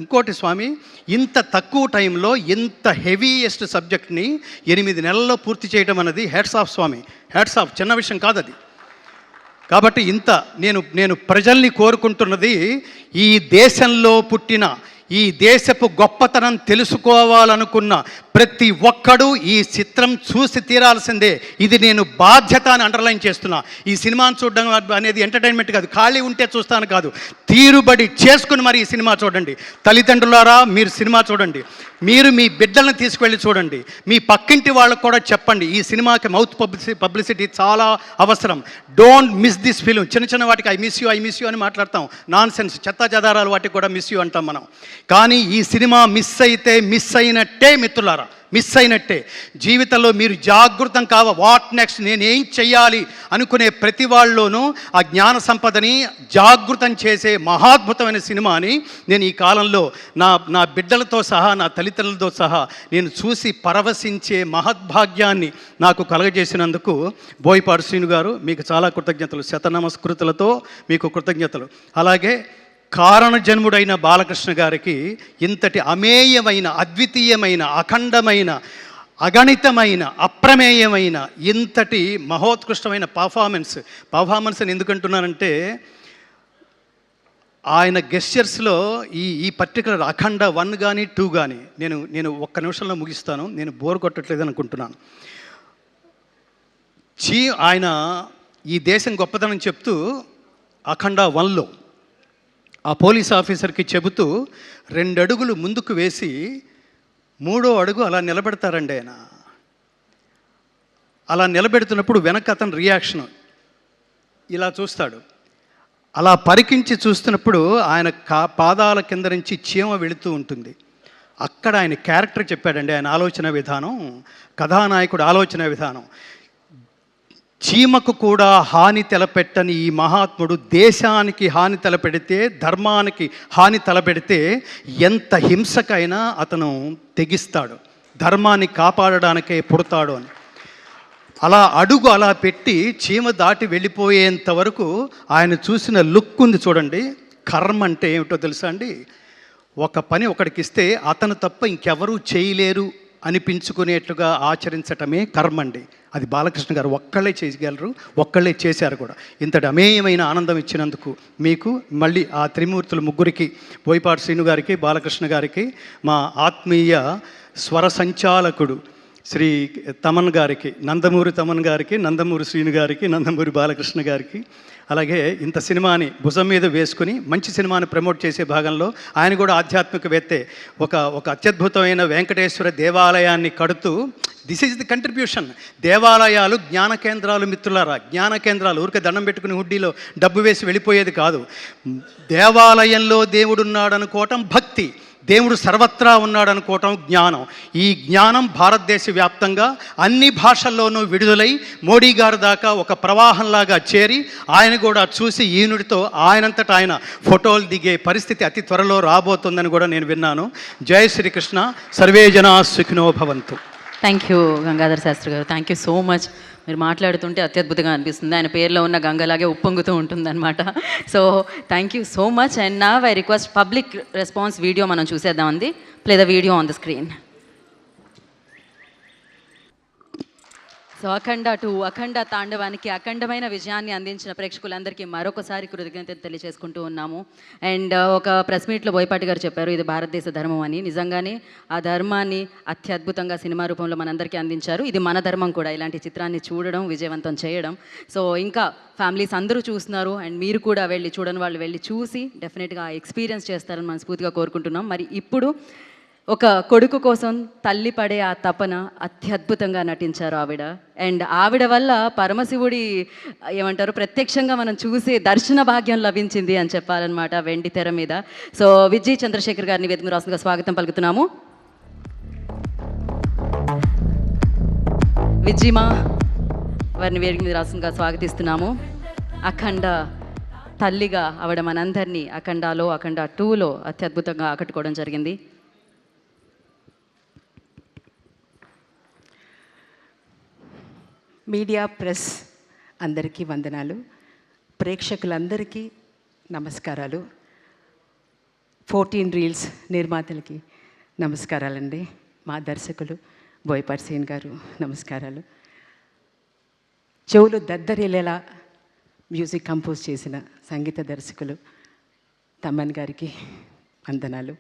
ఇంకోటి స్వామి, ఇంత తక్కువ టైంలో ఇంత హెవీయెస్ట్ సబ్జెక్ట్ని 8 నెలల్లో పూర్తి చేయడం అనేది హ్యాట్స్ ఆఫ్ స్వామి, హ్యాట్స్ ఆఫ్. చిన్న విషయం కాదు అది. కాబట్టి నేను ప్రజల్ని కోరుకుంటున్నది, ఈ దేశంలో పుట్టిన, ఈ దేశపు గొప్పతనం తెలుసుకోవాలనుకున్న ప్రతి ఒక్కడూ ఈ చిత్రం చూసి తీరాల్సిందే. ఇది నేను బాధ్యత అని అండర్లైన్ చేస్తున్నా. ఈ సినిమాను చూడడం అనేది ఎంటర్టైన్మెంట్ కాదు, ఖాళీ ఉంటే చూస్తాను కాదు, తీరుబడి చేసుకుని మరి ఈ సినిమా చూడండి. తల్లిదండ్రులారా మీరు సినిమా చూడండి, మీరు మీ బిడ్డలను తీసుకువెళ్ళి చూడండి, మీ పక్కింటి వాళ్ళకు కూడా చెప్పండి. ఈ సినిమాకి మౌత్ పబ్లిసిటీ చాలా అవసరం. Don't miss this film. చిన్న వాటికి ఐ మిస్ యూ అని మాట్లాడతాం, నాన్ సెన్స్ చెత్తా చెదారాలు వాటికి కూడా మిస్ యూ అంటాం మనం. కానీ ఈ సినిమా మిస్ అయితే మిస్ అయినట్టే మిత్రులారా, మిస్ అయినట్టే. జీవితంలో మీరు జాగృతం వాట్ నెక్స్ట్, నేనేం చెయ్యాలి అనుకునే ప్రతి వాళ్ళలోనూ ఆ జ్ఞాన సంపదని జాగృతం చేసే మహాద్భుతమైన సినిమాని నేను ఈ కాలంలో నా బిడ్డలతో సహా, నా తల్లిదండ్రులతో సహా నేను చూసి పరవశించే మహద్భాగ్యాన్ని నాకు కలగజేసినందుకు బోయపాటి శ్రీను గారు మీకు చాలా కృతజ్ఞతలు, శతనమస్కృతులతో మీకు కృతజ్ఞతలు. అలాగే కారణజన్ముడైన బాలకృష్ణ గారికి ఇంతటి అమేయమైన, అద్వితీయమైన, అఖండమైన, అగణితమైన, అప్రమేయమైన, ఇంతటి మహోత్కృష్టమైన పర్ఫార్మెన్స్ అని ఎందుకంటున్నానంటే, ఆయన గెస్చర్స్లో ఈ పర్టికులర్ అఖండ 1 కానీ 2 కానీ నేను ఒక్క నిమిషంలో ముగిస్తాను, నేను బోర్ కొట్టట్లేదు అనుకుంటున్నాను. ఆయన ఈ దేశం గొప్పతనం చెప్తూ అఖండ 1లో ఆ పోలీస్ ఆఫీసర్కి చెబుతూ 2 అడుగులు ముందుకు వేసి 3వ అడుగు అలా నిలబెడతారండి. ఆయన అలా నిలబెడుతున్నప్పుడు వెనక అతను రియాక్షన్ ఇలా చూస్తాడు. అలా పరికించి చూస్తున్నప్పుడు ఆయన పాదాల కింద నుంచి చీమ వెళుతూ ఉంటుంది. అక్కడ ఆయన క్యారెక్టర్ చెప్పాడండి, ఆయన ఆలోచన విధానం, కథానాయకుడు ఆలోచన విధానం. చీమకు కూడా హాని తలపెట్టని ఈ మహాత్ముడు దేశానికి హాని తలపెడితే, ధర్మానికి హాని తలపెడితే ఎంత హింసకైనా అతను తెగిస్తాడు, ధర్మాన్ని కాపాడడానికే పుడతాడు అని. అలా అడుగు అలా పెట్టి చీమ దాటి వెళ్ళిపోయేంత వరకు ఆయన చూసిన లుక్ ఉంది చూడండి. కర్మ అంటే ఏమిటో తెలుసా అండి? ఒక పని ఒకడికి ఇస్తే అతను తప్ప ఇంకెవరూ చేయలేరు అనిపించుకునేట్లుగా ఆచరించటమే కర్మ అండి. అది బాలకృష్ణ గారు ఒక్కళ్ళే చేయగలరు, ఒక్కళ్ళే చేశారు కూడా. ఇంతటి అమేయమైన ఆనందం ఇచ్చినందుకు మీకు మళ్ళీ ఆ త్రిమూర్తులు ముగ్గురికి, బోయపాటి శ్రీను గారికి, బాలకృష్ణ గారికి, మా ఆత్మీయ స్వర సంచాలకుడు శ్రీ తమన్ గారికి, నందమూరి తమన్ గారికి, నందమూరి శ్రీను గారికి, నందమూరి బాలకృష్ణ గారికి, అలాగే ఇంత సినిమాని భుజం మీద వేసుకుని మంచి సినిమాని ప్రమోట్ చేసే భాగంలో ఆయన కూడా ఆధ్యాత్మికవేత్తే. ఒక అత్యద్భుతమైన వెంకటేశ్వర దేవాలయాన్ని కడుతూ, దిస్ ఈజ్ ది కంట్రిబ్యూషన్. దేవాలయాలు జ్ఞాన కేంద్రాలు మిత్రులారా, జ్ఞాన కేంద్రాలు. ఊరికే దండం పెట్టుకుని హుడ్డీలో డబ్బు వేసి వెళ్ళిపోయేది కాదు. దేవాలయంలో దేవుడున్నాడు అనుకోవటం భక్తి, దేవుడు సర్వత్రా ఉన్నాడు అనుకోవటం జ్ఞానం. ఈ జ్ఞానం భారతదేశ వ్యాప్తంగా అన్ని భాషల్లోనూ విడుదలై మోడీ గారి దాకా ఒక ప్రవాహంలాగా చేరి ఆయన కూడా చూసి ఈనుడితో ఆయనంతటా ఆయన ఫోటోలు దిగే పరిస్థితి అతి త్వరలో రాబోతుందని కూడా నేను విన్నాను. జై శ్రీకృష్ణ. సర్వే జనా సుఖినో భవంతు. థ్యాంక్ యూ గంగాధర్ శాస్త్రి గారు, థ్యాంక్ యూ సో మచ్. మీరు మాట్లాడుతుంటే అత్యద్భుతంగా అనిపిస్తుంది. ఆయన పేరులో ఉన్న గంగలాగే ఉప్పొంగుతూ ఉంటుందన్నమాట. So thank you so much. And నా I request public response video మనం చూసేద్దామండి. Play the video on the screen. So Akhanda తాండవానికి అఖండమైన విజయాన్ని అందించిన ప్రేక్షకులందరికీ మరొకసారి కృతజ్ఞతలు తెలియజేసుకుంటూ ఉన్నాము. అండ్ ఒక ప్రెస్ మీట్లో బోయపాటి గారు చెప్పారు ఇది భారతదేశ ధర్మం అని. నిజంగానే ఆ ధర్మాన్ని అత్యద్భుతంగా సినిమా రూపంలో మనందరికీ అందించారు. ఇది మన ధర్మం కూడా, ఇలాంటి చిత్రాన్ని చూడడం, విజయవంతం చేయడం. సో ఇంకా ఫ్యామిలీస్ అందరూ చూస్తున్నారు అండ్ మీరు కూడా వెళ్ళి చూడని వాళ్ళు వెళ్ళి చూసి డెఫినెట్గా ఎక్స్పీరియన్స్ చేస్తారని మనస్ఫూర్తిగా కోరుకుంటున్నాం. మరి ఇప్పుడు ఒక కొడుకు కోసం తల్లి పడే ఆ తపన అత్యద్భుతంగా నటించారు ఆవిడ. అండ్ ఆవిడ వల్ల పరమశివుడి ఏమంటారు ప్రత్యక్షంగా మనం చూసే దర్శన భాగ్యం లభించింది అని చెప్పాలన్నమాట వెండి తెర మీద. సో విజయ్ చంద్రశేఖర్ గారిని వేదిక రాష్ట్రంగా స్వాగతం పలుకుతున్నాము. విజయమా వారిని వేదిక మీద రాష్ట్రంగా స్వాగతిస్తున్నాము. అఖండ తల్లిగా ఆవిడ మనందరినీ అఖండాలో అఖండ 2లో అత్యద్భుతంగా ఆకట్టుకోవడం జరిగింది. మీడియా ప్రెస్ అందరికీ వందనాలు, ప్రేక్షకులందరికీ నమస్కారాలు, 14 రీల్స్ నిర్మాతలకి నమస్కారాలండి, మా దర్శకులు బోయపాటి సీన్ గారు నమస్కారాలు, చెవులు దద్దరిల్లేలా మ్యూజిక్ కంపోజ్ చేసిన సంగీత దర్శకులు తమ్మన్ గారికి వందనాలు,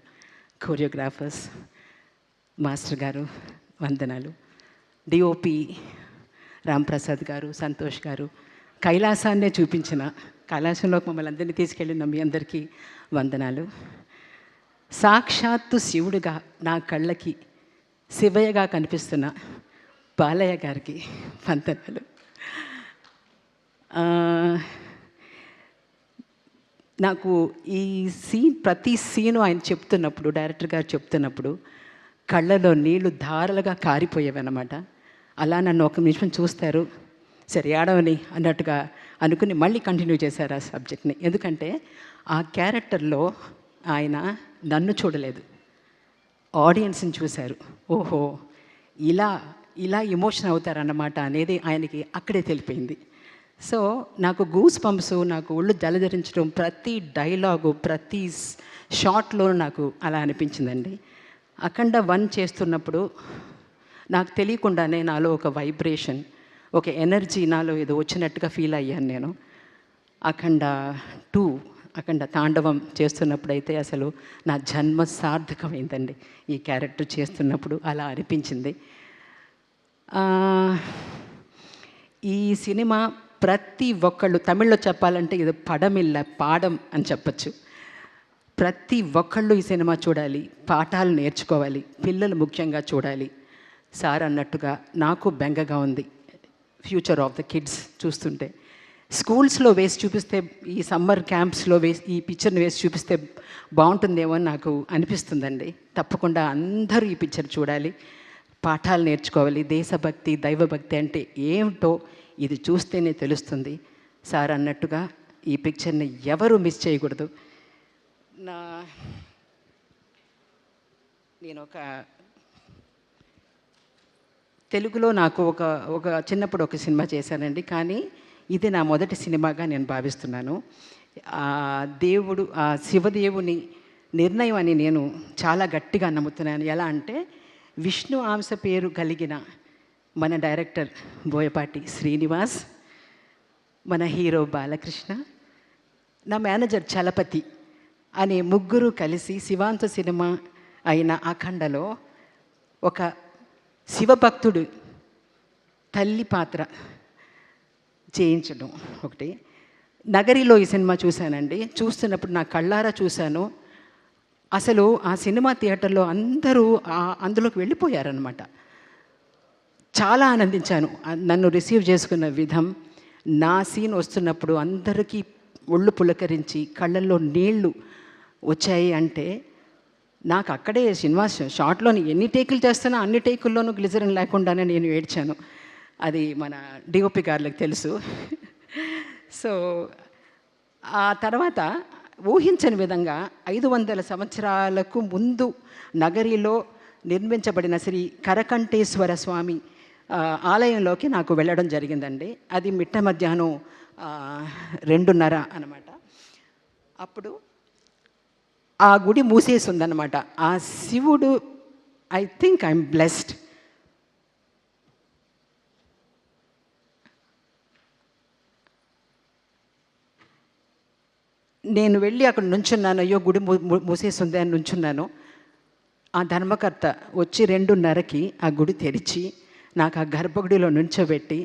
కోరియోగ్రాఫర్స్ మాస్టర్ గారు వందనాలు, డిఓపి రాంప్రసాద్ గారు, సంతోష్ గారు, కైలాసాన్నే చూపించిన కైలాసంలోకి మమ్మల్ని అందరినీ తీసుకెళ్ళిన మీ అందరికీ వందనాలు, సాక్షాత్తు శివుడుగా నా కళ్ళకి శివయ్యగా కనిపిస్తున్న బాలయ్య గారికి వందనాలు. నాకు ఈ ప్రతి సీను ఆయన చెప్తున్నప్పుడు, డైరెక్టర్ గారు చెప్తున్నప్పుడు కళ్ళలో నీళ్లు ధారలుగా కారిపోయేవన్నమాట. అలా నన్ను ఒక నిమిషం చూస్తారు, సరే ఆడవని అన్నట్టుగా అనుకుని మళ్ళీ కంటిన్యూ చేశారు ఆ సబ్జెక్ట్ని. ఎందుకంటే ఆ క్యారెక్టర్లో ఆయన నన్ను చూడలేదు, ఆడియన్స్ని చూశారు. ఓహో ఇలా ఎమోషన్ అవుతారన్నమాట అనేది ఆయనకి అక్కడే తెలిపోయింది. సో నాకు గూస్ పంప్స్, నాకు ఒళ్ళు జలధరించడం, ప్రతి డైలాగు ప్రతి షాట్లో నాకు అలా అనిపించిందండి. అఖండ 1 చేస్తున్నప్పుడు నాకు తెలియకుండానే నాలో ఒక వైబ్రేషన్, ఒక ఎనర్జీ నాలో ఏదో వచ్చినట్టుగా ఫీల్ అయ్యాను నేను. అఖండ 2 అఖండ తాండవం చేస్తున్నప్పుడైతే అసలు నా జన్మ సార్థకమైందండి. ఈ క్యారెక్టర్ చేస్తున్నప్పుడు అలా అనిపించింది. ఈ సినిమా ప్రతి ఒక్కళ్ళు, తమిళ్లో చెప్పాలంటే ఇది పడమిల్ల పాడం అని చెప్పచ్చు. ప్రతి ఒక్కళ్ళు ఈ సినిమా చూడాలి, పాఠాలు నేర్చుకోవాలి, పిల్లలు ముఖ్యంగా చూడాలి. సార్ అన్నట్టుగా నాకు బెంగగా ఉంది ఫ్యూచర్ ఆఫ్ ద కిడ్స్ చూస్తుంటే. స్కూల్స్లో వేసి చూపిస్తే, ఈ సమ్మర్ క్యాంప్స్లో ఈ పిక్చర్ని వేసి చూపిస్తే బాగుంటుందేమో అని నాకు అనిపిస్తుందండి. తప్పకుండా అందరూ ఈ పిక్చర్ చూడాలి, పాఠాలు నేర్చుకోవాలి. దేశభక్తి, దైవభక్తి అంటే ఏమిటో ఇది చూస్తేనే తెలుస్తుంది. సార్ అన్నట్టుగా ఈ పిక్చర్ని ఎవరు మిస్ చేయకూడదు. నేను తెలుగులో నాకు ఒక చిన్నప్పుడు ఒక సినిమా చేశానండి, కానీ ఇది నా మొదటి సినిమాగా నేను భావిస్తున్నాను. దేవుడు, శివదేవుని నిర్ణయం అని నేను చాలా గట్టిగా నమ్ముతున్నాను. ఎలా అంటే విష్ణు అంశ పేరు కలిగిన మన డైరెక్టర్ బోయపాటి శ్రీనివాస్, మన హీరో బాలకృష్ణ, నా మేనేజర్ చలపతి అనే ముగ్గురు కలిసి శివాంశ సినిమా అయిన అఖండలో ఒక శివభక్తుడు తల్లి పాత్ర చేయించడం ఒకటి. నగరిలో ఈ సినిమా చూశానండి. చూస్తున్నప్పుడు నా కళ్ళారా చూశాను. అసలు ఆ సినిమా థియేటర్లో అందరూ అందులోకి వెళ్ళిపోయారనమాట. చాలా ఆనందించాను. నన్ను రిసీవ్ చేసుకున్న విధం, నా సీన్ వస్తున్నప్పుడు అందరికీ ఒళ్ళు పులకరించి కళ్ళల్లో నీళ్లు వచ్చాయి అంటే నాకు అక్కడే సినిమా షార్ట్లోని ఎన్ని టేకులు చేస్తున్నా అన్ని టేకుల్లోనూ గ్లిజరిన్ లేకుండానే నేను ఏడ్చాను. అది మన డిఓపి గారికి తెలుసు. సో ఆ తర్వాత ఊహించని విధంగా 500 సంవత్సరాలకు ముందు నగరిలో నిర్మించబడిన శ్రీ కరకంఠేశ్వర స్వామి ఆలయంలోకి నాకు వెళ్ళడం జరిగిందండి. అది మిట్ట మధ్యాహ్నం 2:30 అన్నమాట. అప్పుడు ఆ గుడి మూసేసి ఉందన్నమాట. ఆ శివుడు, ఐ థింక్ ఐఎమ్ బ్లెస్డ్. నేను వెళ్ళి అక్కడ నుంచున్నాను. అయ్యో గుడి మూసేస్తుంది అని నుంచున్నాను. ఆ ధర్మకర్త వచ్చి 2:30కి ఆ గుడి తెరిచి నాకు ఆ గర్భగుడిలో నుంచోబెట్టి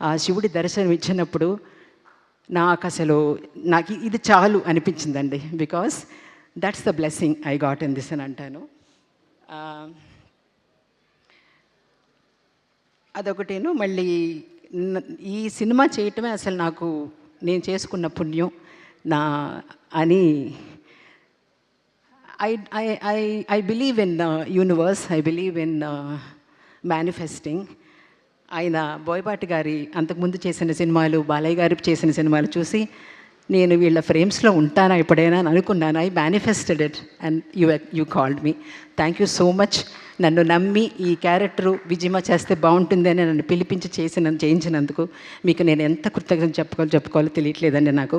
ఆ శివుడి దర్శనం ఇచ్చినప్పుడు నాకు ఇది చాలు అనిపించిందండి. Because that's the blessing I got in this అని అంటాను. అదొకటేను. మళ్ళీ ఈ సినిమా చేయటమే అసలు నాకు నేను చేసుకున్న పుణ్యం అని I believe in universe. I believe in manifesting. ఆయన బోయపాటి గారి అంతకుముందు చేసిన సినిమాలు, బాలయ్య గారు చేసిన సినిమాలు చూసి నేను వీళ్ళ ఫ్రేమ్స్లో ఉంటానా ఎప్పుడైనా అని అనుకున్నాను. I manifested it and you called me. Thank you so much. నన్ను నమ్మి ఈ క్యారెక్టరు విజయమ చేస్తే బాగుంటుంది అని నన్ను పిలిపించి చేయించినందుకు మీకు నేను ఎంత కృతజ్ఞత చెప్పుకోవాలో తెలియట్లేదండి. నాకు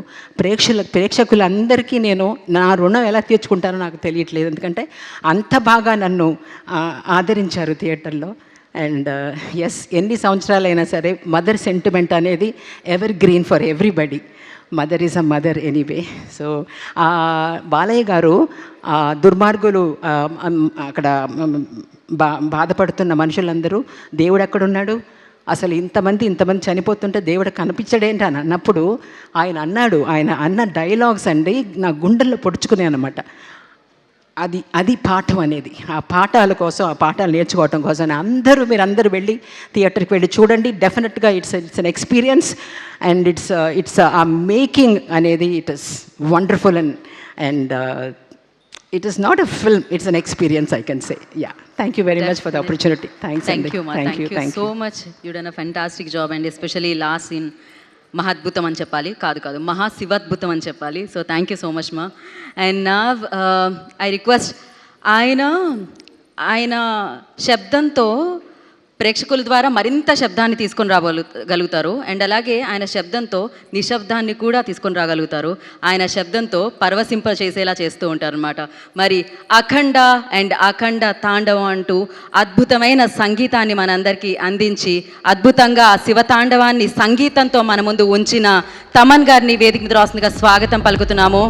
ప్రేక్షకులందరికీ నేను నా రుణం ఎలా తీర్చుకుంటానో నాకు తెలియట్లేదు. ఎందుకంటే అంత బాగా నన్ను ఆదరించారు థియేటర్లో. అండ్ ఎస్, ఎన్ని సంవత్సరాలైనా సరే మదర్ సెంటిమెంట్ అనేది ever green for everybody. Mother is a mother anyway. So Balayya గారు దుర్మార్గులు అక్కడ బాధపడుతున్న మనుషులందరూ దేవుడు ఎక్కడున్నాడు, అసలు ఇంతమంది చనిపోతుంటే దేవుడు కనిపించడేంటి అని అన్నప్పుడు ఆయన అన్నాడు, ఆయన అన్న డైలాగ్స్ అండి నా గుండెల్లో పొడుచుకునే అనమాట. అది పాఠం అనేది. ఆ పాఠాల కోసం, ఆ పాఠాలు నేర్చుకోవటం కోసం మీరందరూ వెళ్ళి థియేటర్కి వెళ్ళి చూడండి. డెఫినెట్గా it's an experience and it's ఆ మేకింగ్ అనేది it is wonderful and it is not a film, it's an experience, I can say. Yeah, thank you very much for the opportunity. Thanks. Thank you, ma. Thank you so much. You done a fantastic job, and especially last scene మహాద్భుతం అని చెప్పాలి, కాదు మహాశివాద్భుతం అని చెప్పాలి. So thank you so much మా. అండ్ నా ఐ రిక్వెస్ట్, ఆయన శబ్దంతో ప్రేక్షకుల ద్వారా మరింత శబ్దాన్ని తీసుకొని రాగలుగుతారు. అండ్ అలాగే ఆయన శబ్దంతో నిశ్శబ్దాన్ని కూడా తీసుకొని రాగలుగుతారు. ఆయన శబ్దంతో పరవశింప చేసేలా చేస్తూ ఉంటారు అనమాట. మరి అఖండ తాండవం అంటూ అద్భుతమైన సంగీతాన్ని మనందరికీ అందించి అద్భుతంగా శివతాండవాన్ని సంగీతంతో మన ముందు ఉంచిన తమన్ గారిని వేదిక మీద రాస్తుందిగా స్వాగతం పలుకుతున్నాము.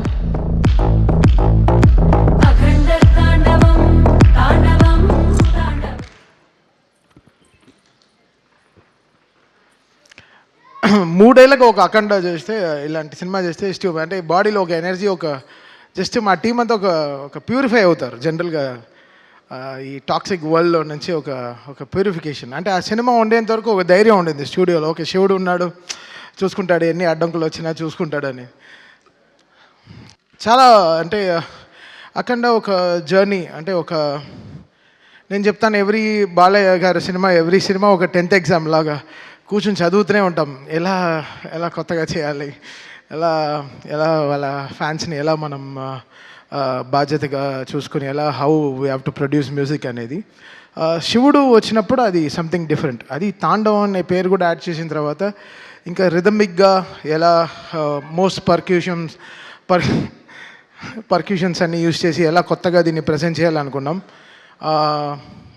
మూడేళ్ళకి ఒక అఖండ చేస్తే, ఇలాంటి సినిమా చేస్తే అంటే బాడీలో ఒక ఎనర్జీ, జస్ట్ మా టీం అంతా ఒక ప్యూరిఫై అవుతారు. జనరల్గా ఈ టాక్సిక్ వరల్డ్లో నుంచి ఒక ప్యూరిఫికేషన్. అంటే ఆ సినిమా ఉండేంత వరకు ఒక ధైర్యం ఉండింది స్టూడియోలో. ఓకే, శివుడు ఉన్నాడు, చూసుకుంటాడు, ఎన్ని అడ్డంకులు వచ్చినా చూసుకుంటాడని. చాలా అంటే అఖండ ఒక జర్నీ. అంటే నేను చెప్తాను, బాలయ్య గారి సినిమా ఎవ్రీ సినిమా ఒక 10th ఎగ్జామ్ లాగా కూర్చొని చదువుతూనే ఉంటాం. ఎలా కొత్తగా చేయాలి, ఎలా వాళ్ళ ఫ్యాన్స్ని ఎలా మనం బాధ్యతగా చూసుకుని how we have to produce music అనేది. శివుడు వచ్చినప్పుడు అది సంథింగ్ డిఫరెంట్. అది తాండవం అనే పేరు కూడా యాడ్ చేసిన తర్వాత ఇంకా రిథమిక్గా ఎలా మోస్ట్ పర్క్యూషన్స్ అన్ని యూజ్ చేసి ఎలా కొత్తగా దీన్ని ప్రజెంట్ చేయాలనుకున్నాం.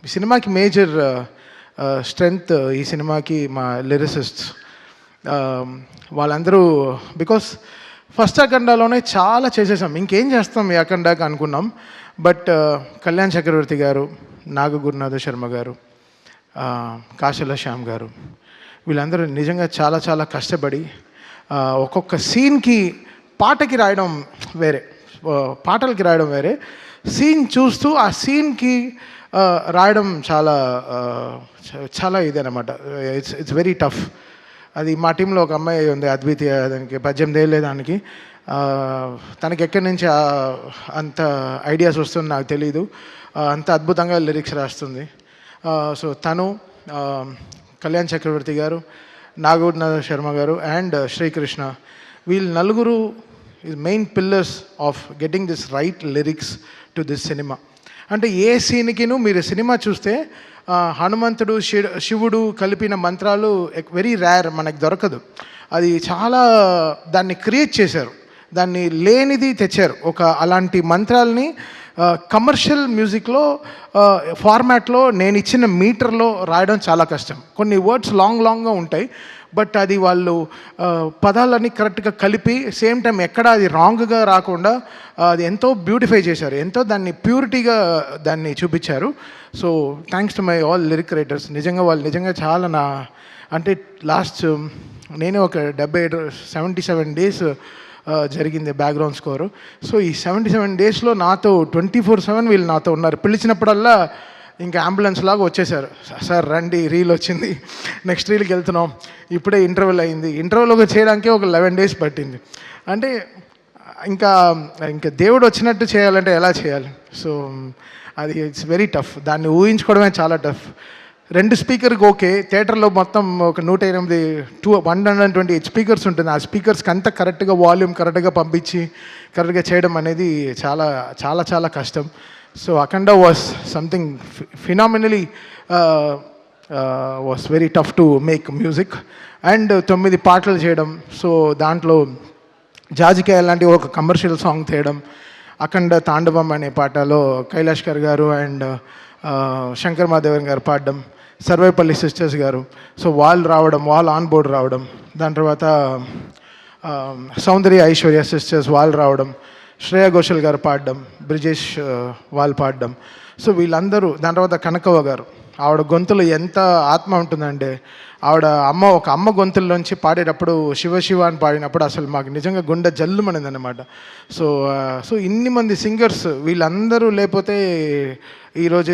ఈ సినిమాకి మేజర్ స్ట్రెంగ్త్ ఈ సినిమాకి మా లిరిసిస్ట్స్ వాళ్ళందరూ. బికాస్ ఫస్ట్ అఖండాలోనే చాలా చేసేసాం, ఇంకేం చేస్తాం ఈ అఖండాకి అనుకున్నాం. బట్ కళ్యాణ్ చక్రవర్తి గారు, నాగ గురునాథ శర్మ గారు, కాశల శ్యామ్ గారు, వీళ్ళందరూ నిజంగా చాలా చాలా కష్టపడి ఒక్కొక్క సీన్కి పాటలకి రాయడం వేరే, సీన్ చూస్తూ ఆ సీన్కి రాయడం చాలా ఇదనమాట. It's very tough. అది మా టీంలో ఒక అమ్మాయి ఉంది, అద్వితీయ, దానికి 18 ఏళ్ళే. దానికి తనకి ఎక్కడి నుంచి అంత ఐడియాస్ వస్తుందో నాకు తెలీదు. అంత అద్భుతంగా లిరిక్స్ రాస్తుంది. సో తను, కళ్యాణ్ చక్రవర్తి గారు, నాగనాథ శర్మ గారు అండ్ శ్రీకృష్ణ, వీళ్ళు నలుగురు is main pillars of getting this right lyrics to this cinema. అంటే ఏ సీన్కిను మీరు సినిమా చూస్తే హనుమంతుడు శివుడు కలిపిన మంత్రాలు వెరీ రేర్, మనకు దొరకదు. అది చాలా దాన్ని క్రియేట్ చేశారు, దాన్ని లేనిది తెచ్చారు. ఒక అలాంటి మంత్రాలని కమర్షియల్ మ్యూజిక్లో ఫార్మాట్లో నేను ఇచ్చిన మీటర్లో రాయడం చాలా కష్టం. కొన్ని వర్డ్స్ లాంగ్గా ఉంటాయి, బట్ అది వాళ్ళు పదాలన్నీ కరెక్ట్గా కలిపి సేమ్ టైం ఎక్కడ అది రాంగ్గా రాకుండా అది ఎంతో బ్యూటిఫై చేశారు, ఎంతో దాన్ని ప్యూరిటీగా దాన్ని చూపించారు. So thanks to my all lyric writers. నిజంగా వాళ్ళు నిజంగా చాలా అంటే లాస్ట్ నేనే ఒక 77 డేస్ జరిగింది బ్యాక్గ్రౌండ్ స్కోరు. సో ఈ 77 డేస్లో నాతో 24/7 వీళ్ళు నాతో ఉన్నారు. పిలిచినప్పుడల్లా ఇంకా అంబులెన్స్ లాగా వచ్చేసారు. సార్ రండి, రీల్ వచ్చింది, నెక్స్ట్ రీల్కి వెళ్తున్నాం, ఇప్పుడే ఇంటర్వెల్ అయింది. ఇంటర్వెల్ చేయడానికి ఒక 11 డేస్ పట్టింది. అంటే ఇంకా దేవుడు వచ్చినట్టు చేయాలంటే ఎలా చేయాలి? సో అది ఇట్స్ వెరీ టఫ్, దాన్ని ఊహించుకోవడమే చాలా టఫ్. 2 స్పీకర్కి ఓకే, థియేటర్లో మొత్తం ఒక 128 స్పీకర్స్ ఉంటుంది. ఆ స్పీకర్స్కి అంతా కరెక్ట్గా వాల్యూమ్ కరెక్ట్గా పంపించి కరెక్ట్గా చేయడం అనేది చాలా చాలా చాలా కష్టం. So Akhanda was something phenomenally was very tough to make music. And 9 పాటలు చేయడం, సో దాంట్లో జాజికాయ లాంటి ఒక కమర్షియల్ సాంగ్ చేయడం, అఖండ తాండవం అనే పాటలో కైలాష్కర్ గారు అండ్ శంకర్ మాధవన్ గారు పాడడం, సర్వేపల్లి సిస్టర్స్ గారు, సో వాళ్ళు రావడం, వాళ్ళు ఆన్ బోర్డ్ రావడం, దాని తర్వాత సౌందర్య ఐశ్వర్య సిస్టర్స్ వాళ్ళు రావడం, శ్రేయా ఘోషల్ గారు పాడడం, బ్రిజేష్ వాళ్ళు పాడడం. సో వీళ్ళందరూ, దాని తర్వాత కనకవ్వ గారు, ఆవిడ గొంతులో ఎంత ఆత్మ ఉంటుందంటే, ఆవిడ ఒక అమ్మ గొంతుల్లోంచి పాడేటప్పుడు శివ శివ అని పాడినప్పుడు అసలు మాకు నిజంగా గుండె జల్లుమనింది అనమాట. సో ఇన్ని మంది సింగర్స్, వీళ్ళందరూ లేకపోతే ఈరోజు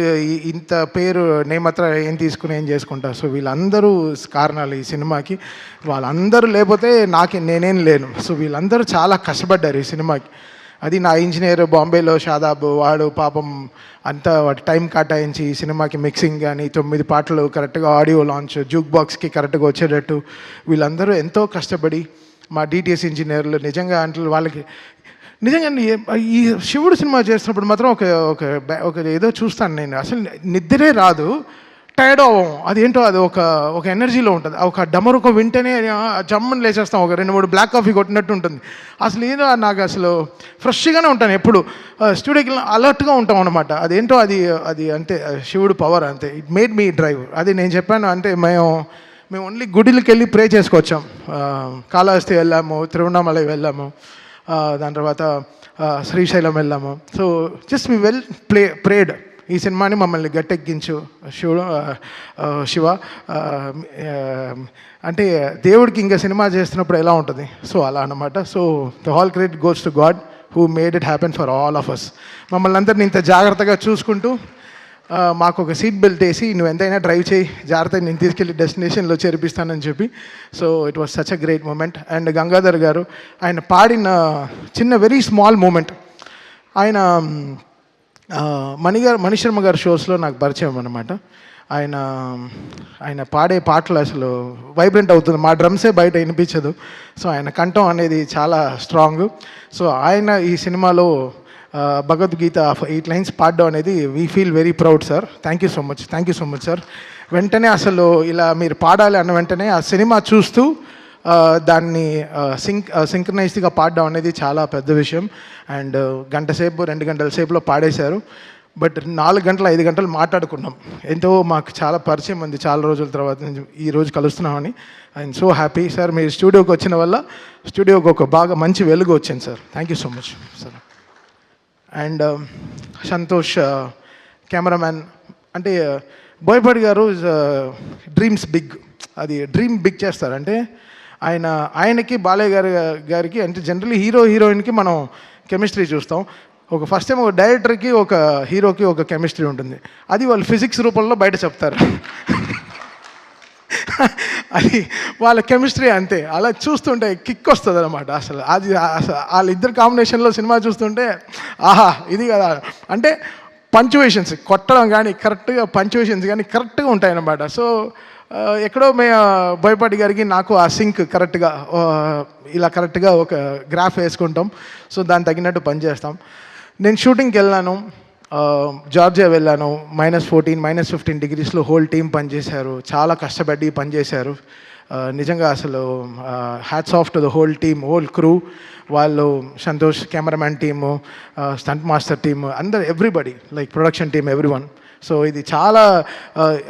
ఇంత పేరు నేమత్ర ఏం తీసుకుని ఏం చేసుకుంటా. సో వీళ్ళందరూ కారణాలు ఈ సినిమాకి. వాళ్ళందరూ లేకపోతే నేనేం లేను. సో వీళ్ళందరూ చాలా కష్టపడ్డారు ఈ సినిమాకి. అది నా ఇంజనీర్ బాంబేలో షాదాబ్, వాడు పాపం అంతా వాటి టైం కేటాయించి ఈ సినిమాకి మిక్సింగ్ కానీ 9 పాటలు కరెక్ట్గా ఆడియో లాంచ్, జూక్ బాక్స్కి కరెక్ట్గా వచ్చేటట్టు వీళ్ళందరూ ఎంతో కష్టపడి, మా డిటిఎస్ ఇంజనీర్లు నిజంగా అంటే వాళ్ళకి నిజంగా ఈ శివుడు సినిమా చేస్తున్నప్పుడు మాత్రం ఒక ఏదో చూస్తాను నేను, అసలు నిద్రే రాదు, టైర్డ్ అవ్వం. అదేంటో అది ఒక ఎనర్జీలో ఉంటుంది. ఒక డమరుక వింటేనే జమ్మని లేచేస్తాం, ఒక 2-3 బ్లాక్ కాఫీ కొట్టినట్టు ఉంటుంది. అసలు ఏదో నాకు అసలు ఫ్రెష్గానే ఉంటాను, ఎప్పుడు స్టూడియోకి అలర్ట్గా ఉంటాం అనమాట. అదేంటో అది అంటే శివుడు పవర్ అంతే. It made me drive. అది నేను చెప్పాను, అంటే మేము ఓన్లీ గుడికి వెళ్ళి ప్రే చేసుకొచ్చాం. కాళహస్తి వెళ్ళాము, తిరువణామలై వెళ్ళాము, దాని తర్వాత శ్రీశైలం వెళ్ళాము. సో జస్ట్ వి ప్రేడ్ ఈ సినిమాని మమ్మల్ని గట్టెక్కించు శివ అంటే దేవుడికి ఇంకా సినిమా చేస్తున్నప్పుడు ఎలా ఉంటుంది, సో అలా అనమాట. So the all credit goes to God who made it happen for all of us. మమ్మల్ని అందరినీ ఇంత జాగ్రత్తగా చూసుకుంటూ మాకు ఒక సీట్ బెల్ట్ వేసి, నువ్వు ఎంతైనా డ్రైవ్ చేయి, జాగ్రత్తగా నేను తీసుకెళ్ళి డెస్టినేషన్లో చేర్పిస్తానని చెప్పి. So it was such a great moment. And Gangadhar గారు, ఆయన పాడిన చిన్న వెరీ స్మాల్ మూమెంట్, ఆయన మణిశర్మ గారి షోస్లో నాకు పరిచయం అనమాట. ఆయన పాడే పాటలు అసలు వైబ్రెంట్ అవుతుంది, మా డ్రమ్సే బయట వినిపించదు. సో ఆయన కంఠం అనేది చాలా స్ట్రాంగ్. సో ఆయన ఈ సినిమాలో భగవద్గీత 8 లైన్స్ పాడడం అనేది we feel very proud sir. Thank you so much sir. వెంటనే అసలు ఇలా మీరు పాడాలి అన్న వెంటనే ఆ సినిమా చూస్తూ దాన్ని సింక్రనైజ్డ్గా పాడడం అనేది చాలా పెద్ద విషయం. అండ్ 1 గంట సేపు 2 గంటల సేపులో పాడేశారు. బట్ 4 గంటలు 5 గంటలు మాట్లాడుకున్నాం. ఎంతో మాకు చాలా పరిచయం ఉంది చాలా రోజుల తర్వాత ఈరోజు కలుస్తున్నామని. I'm so happy sir. మీరు స్టూడియోకి వచ్చిన వల్ల స్టూడియోకి ఒక బాగా మంచి వెలుగు వచ్చింది sir. Thank you so much sir. And Santosh cameraman, అంటే బోయపాటి గారు డ్రీమ్స్ బిగ్, అది డ్రీమ్ బిగ్ చేస్తారంటే ఆయనకి బాలయ్య గారికి అంటే జనరల్లీ హీరోయిన్కి మనం కెమిస్ట్రీ చూస్తాం. ఫస్ట్ టైం ఒక డైరెక్టర్కి ఒక హీరోకి ఒక కెమిస్ట్రీ ఉంటుంది, అది వాళ్ళు ఫిజిక్స్ రూపంలో బయట చెప్తారు. అది వాళ్ళ కెమిస్ట్రీ అంతే. అలా చూస్తుంటే కిక్ వస్తుంది అనమాట. అసలు వాళ్ళిద్దరు కాంబినేషన్లో సినిమా చూస్తుంటే ఆహా ఇది కదా. అంటే పంచువేషన్స్ కొట్టడం కానీ కరెక్ట్గా పంచువేషన్స్ కానీ కరెక్ట్గా ఉంటాయన్నమాట. సో ఎక్కడో బోయపాటి గారికి నాకు ఆ సింక్ కరెక్ట్గా ఇలా కరెక్ట్గా ఒక గ్రాఫ్ వేసుకుంటాం. సో దానికి తగినట్టు పనిచేస్తాం. నేను షూటింగ్కి వెళ్ళాను, జార్జియా వెళ్ళాను. -14, -15 డిగ్రీస్లో హోల్ టీం పనిచేశారు. చాలా కష్టపడి పనిచేశారు. నిజంగా అసలు hats off to the whole team, whole crew. వాళ్ళు Santosh cameraman team, stunt master team, అందరు everybody, like production team, everyone. So ఇది చాలా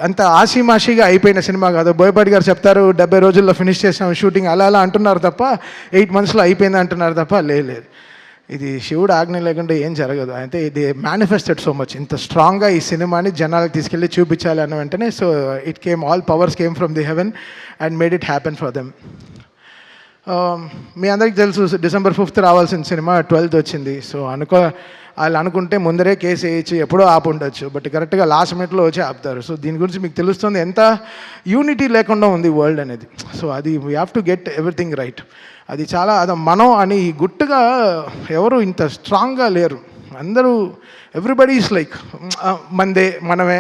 అంత ఆషిమాషిగా అయిపోయిన సినిమా కాదు. బోయపాటి గారు చెప్తారు 70 రోజుల్లో ఫినిష్ చేసాం షూటింగ్, అలా అంటున్నారు తప్ప 8 monthsలో అయిపోయింది అంటున్నారు తప్ప లేదు. ఇది శివుడు ఆజ్ఞ లేకుండా ఏం జరగదు. అయితే ఇది మేనిఫెస్టెడ్ సో మచ్. ఇంత స్ట్రాంగ్గా ఈ సినిమాని జనాలకు తీసుకెళ్ళి చూపించాలి అన్న వెంటనే so it came, all powers came from the heaven and made it happen for them. మీ అందరికీ తెలుసు December 5th రావాల్సిన సినిమా 12th వచ్చింది. సో వాళ్ళు అనుకుంటే ముందరే కేసు వేయించి ఎప్పుడో ఆపు ఉండొచ్చు, బట్ కరెక్ట్గా లాస్ట్ మినిట్లో వచ్చి ఆపుతారు. సో దీని గురించి మీకు తెలుస్తుంది ఎంత యూనిటీ లేకుండా ఉంది వరల్డ్ అనేది. సో అది we have to get everything right. అది చాలా మనం అని గుట్టుగా ఎవరు ఇంత స్ట్రాంగ్గా లేరు. అందరూ ఎవ్రీబడి ఈస్ లైక్ మందే, మనమే,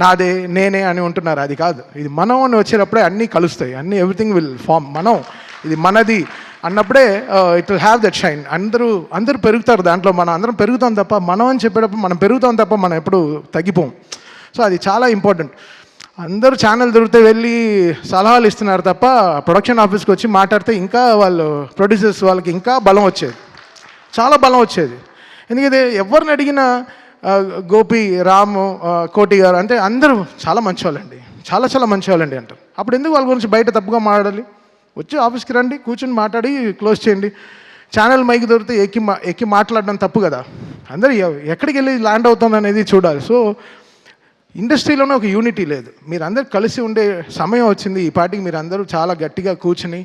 నాదే, నేనే అని ఉంటున్నారు. అది కాదు. ఇది మనం అని వచ్చేటప్పుడే అన్నీ కలుస్తాయి, అన్నీ ఎవ్రీథింగ్ విల్ ఫామ్. మనం ఇది మనది అన్నప్పుడే it will have that shine. అందరూ పెరుగుతారు దాంట్లో. మనం అందరం పెరుగుతాం తప్ప, మనం అని చెప్పేటప్పుడు మనం పెరుగుతాం తప్ప మనం ఎప్పుడు తగ్గిపోం. సో అది చాలా ఇంపార్టెంట్. అందరూ ఛానల్ దొరికితే వెళ్ళి సలహాలు ఇస్తున్నారు తప్ప ప్రొడక్షన్ ఆఫీస్కి వచ్చి మాట్లాడితే ఇంకా వాళ్ళు ప్రొడ్యూసర్స్ వాళ్ళకి ఇంకా బలం వచ్చేది, చాలా బలం వచ్చేది. ఎందుకంటే ఎవరిని అడిగినా గోపి, రాము, కోటి గారు అంటే అందరూ చాలా మంచివాళ్ళండి, చాలా మంచివాళ్ళండి అంటారు. అప్పుడు ఎందుకు వాళ్ళ గురించి బయట తప్పుగా మాట్లాడాలి? వచ్చి ఆఫీస్కి రండి, కూర్చొని మాట్లాడి క్లోజ్ చేయండి. ఛానల్ మైక్ దొరికితే ఎక్కి మాట్లాడడం తప్పు కదా. అందరూ ఎక్కడికి వెళ్ళి ల్యాండ్ అవుతుంది అనేది చూడాలి. సో ఇండస్ట్రీలోనే ఒక యూనిటీ లేదు. మీరు అందరు కలిసి ఉండే సమయం వచ్చింది. ఈ పాటికి మీరు అందరూ చాలా గట్టిగా కూర్చుని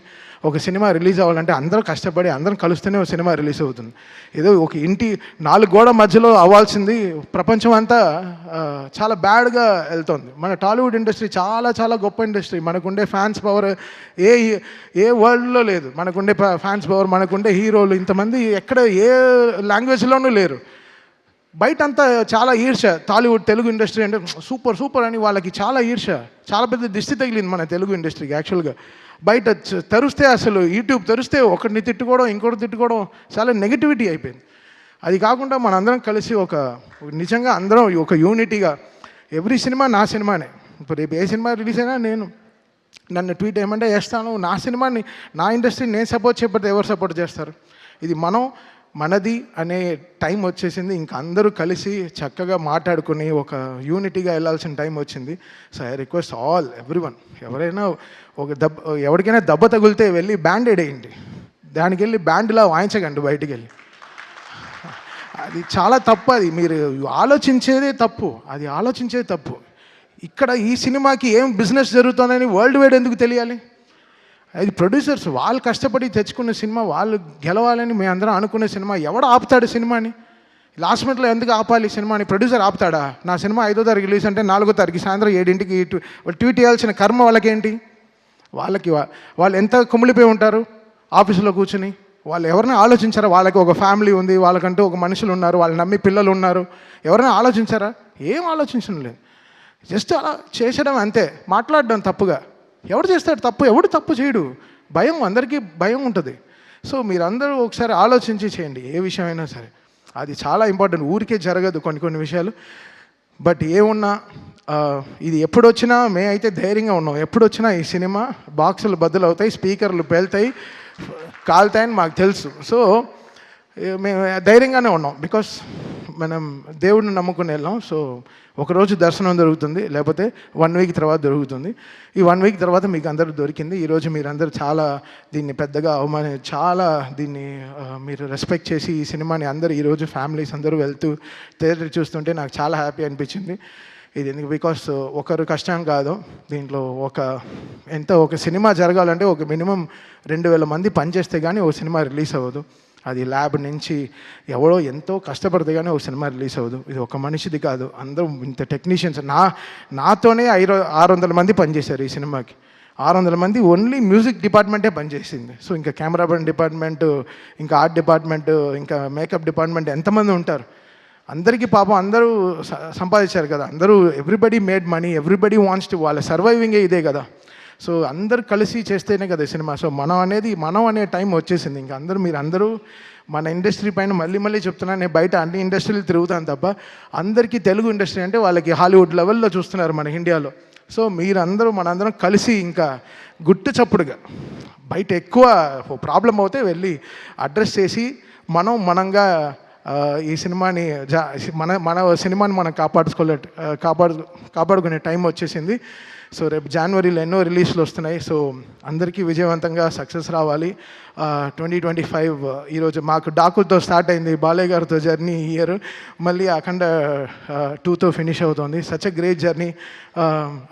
ఒక సినిమా రిలీజ్ అవ్వాలంటే అందరూ కష్టపడి అందరం కలుస్తూనే ఒక సినిమా రిలీజ్ అవుతుంది. ఏదో ఒక ఇంటి 4 గోడ మధ్యలో అవ్వాల్సింది ప్రపంచం అంతా చాలా బ్యాడ్గా వెళ్తుంది. మన టాలీవుడ్ ఇండస్ట్రీ చాలా గొప్ప ఇండస్ట్రీ. మనకుండే ఫ్యాన్స్ పవర్ ఏ వరల్డ్లో లేదు. మనకుండే ఫ్యాన్స్ పవర్, మనకుండే హీరోలు ఇంతమంది ఎక్కడ ఏ లాంగ్వేజ్లోనూ లేరు. బయట అంతా చాలా ఈర్ష. టాలీవుడ్ తెలుగు ఇండస్ట్రీ అంటే సూపర్ అని వాళ్ళకి చాలా ఈర్ష, చాలా పెద్ద దిష్టి తగిలింది మన తెలుగు ఇండస్ట్రీకి. యాక్చువల్గా బయట తెరిస్తే అసలు యూట్యూబ్ తెరిస్తే ఒకరిని తిట్టుకోవడం, ఇంకోటి తిట్టుకోవడం, చాలా నెగిటివిటీ అయిపోయింది. అది కాకుండా మనందరం కలిసి నిజంగా అందరం ఒక యూనిటీగా ఎవ్రీ సినిమా నా సినిమానే. ఇప్పుడు రేపు ఏ సినిమా రిలీజ్ అయినా నన్ను ట్వీట్ ఏమంటే చేస్తాను. నా సినిమాని, నా ఇండస్ట్రీని నేను సపోర్ట్ చేయకపోతే ఎవరు సపోర్ట్ చేస్తారు? ఇది మనది అనే టైం వచ్చేసింది. ఇంకా అందరూ కలిసి చక్కగా మాట్లాడుకుని ఒక యూనిటీగా వెళ్ళాల్సిన టైం వచ్చింది. So I request all everyone, ఎవరైనా ఎవరికైనా దెబ్బ తగిలితే వెళ్ళి బ్యాండేడ్ వేయండి. దానికి వెళ్ళి బ్యాండ్లా వాయించకండి బయటికి వెళ్ళి. అది చాలా తప్పు. అది మీరు ఆలోచించేదే తప్పు. ఇక్కడ ఈ సినిమాకి ఏం బిజినెస్ జరుగుతుందని వరల్డ్ వైడ్ ఎందుకు తెలియాలి? అది ప్రొడ్యూసర్స్ వాళ్ళు కష్టపడి తెచ్చుకున్న సినిమా, వాళ్ళు గెలవాలని మేము అందరం అనుకునే సినిమా. ఎవడు ఆపుతాడు సినిమాని? లాస్ట్ మినిట్లో ఎందుకు ఆపాలి సినిమాని? ప్రొడ్యూసర్ ఆపుతాడా? నా సినిమా 5వ తారీఖు రిలీజ్ అంటే 4వ తారీఖు సాయంత్రం 7ంటికి ట్వీట్ చేయాల్సిన కర్మ వాళ్ళకేంటి? వాళ్ళు ఎంత కుమిలిపోయి ఉంటారు ఆఫీసులో కూర్చుని. వాళ్ళు ఎవరైనా ఆలోచించారా? వాళ్ళకి ఒక ఫ్యామిలీ ఉంది, వాళ్ళకంటూ ఒక మనుషులు ఉన్నారు, వాళ్ళు నమ్మి పిల్లలు ఉన్నారు. ఎవరైనా ఆలోచించారా? ఏం ఆలోచించడం లేదు. జస్ట్ అలా చేసడం అంతే, మాట్లాడడం తప్పుగా. ఎవడు చేస్తాడు తప్పు? ఎవడు తప్పు చేయడు. భయం, అందరికీ భయం ఉంటుంది. సో మీరందరూ ఒకసారి ఆలోచించి చేయండి ఏ విషయమైనా సరే. అది చాలా ఇంపార్టెంట్. ఊరికే జరగదు కొన్ని విషయాలు. బట్ ఏమున్నా ఇది ఎప్పుడొచ్చినా అయితే ధైర్యంగా ఉన్నాం. ఎప్పుడొచ్చినా ఈ సినిమా బాక్సులు బద్దలు అవుతాయి, స్పీకర్లు పేలుతాయి, కాలుతాయని మాకు తెలుసు. సో మేము ధైర్యంగానే ఉన్నాం. బికాస్ మనం దేవుడిని నమ్ముకుని వెళ్ళాం. సో ఒకరోజు దర్శనం దొరుకుతుంది, లేకపోతే 1 వీక్ తర్వాత దొరుకుతుంది. ఈ 1 వీక్ తర్వాత మీకు అందరూ దొరికింది. ఈరోజు మీరందరూ చాలా దీన్ని పెద్దగా చాలా దీన్ని మీరు రెస్పెక్ట్ చేసి ఈ సినిమాని అందరూ ఈరోజు ఫ్యామిలీస్ అందరూ వెళ్తూ థియేటర్ చూస్తుంటే నాకు చాలా హ్యాపీ అనిపించింది. ఇది ఎందుకు? బికాస్ ఒకరు కష్టం కాదు దీంట్లో. ఒక సినిమా జరగాలంటే ఒక మినిమం 2000 మంది పనిచేస్తే కానీ ఒక సినిమా రిలీజ్ అవ్వదు. అది ల్యాబ్ నుంచి ఎవడో ఎంతో కష్టపడితే కానీ ఒక సినిమా రిలీజ్ అవ్వదు. ఇది ఒక మనిషిది కాదు, అందరూ ఇంత టెక్నీషియన్స్. నాతోనే 600 మంది పనిచేశారు ఈ సినిమాకి. 600 మంది ఓన్లీ మ్యూజిక్ డిపార్ట్మెంటే పనిచేసింది. సో ఇంకా కెమెరా డిపార్ట్మెంటు, ఇంకా ఆర్ట్ డిపార్ట్మెంటు, ఇంకా మేకప్ డిపార్ట్మెంట్ ఎంతమంది ఉంటారు? అందరికీ పాపం అందరూ సంపాదించారు కదా, అందరూ everybody made money, everybody wants to, వాళ్ళ సర్వైవింగే ఇదే కదా. సో అందరు కలిసి చేస్తేనే కదా సినిమా. సో మనం అనే టైం వచ్చేసింది. ఇంకా మీరందరూ మన ఇండస్ట్రీ పైన మళ్ళీ చెప్తున్నాను, నేను బయట అన్ని ఇండస్ట్రీలు తిరుగుతాను తప్ప అందరికీ తెలుగు ఇండస్ట్రీ అంటే వాళ్ళకి హాలీవుడ్ లెవెల్లో చూస్తున్నారు మన ఇండియాలో. సో మనందరం కలిసి ఇంకా గుట్టు చప్పుడుగా బయట ఎక్కువ ప్రాబ్లం అవుతే వెళ్ళి అడ్రస్ చేసి మనంగా ఈ సినిమాని మన సినిమాని మనం కాపాడుకునే టైం వచ్చేసింది. సో రేపు జనవరిలో ఎన్నో రిలీజ్లు వస్తున్నాయి. సో అందరికీ విజయవంతంగా సక్సెస్ రావాలి. 2025 ఈరోజు మాకు డాకుతో స్టార్ట్ అయింది, బాలయ్య గారితో జర్నీ ఇయర్, మళ్ళీ అఖండ 2తో ఫినిష్ అవుతుంది. Such a great journey.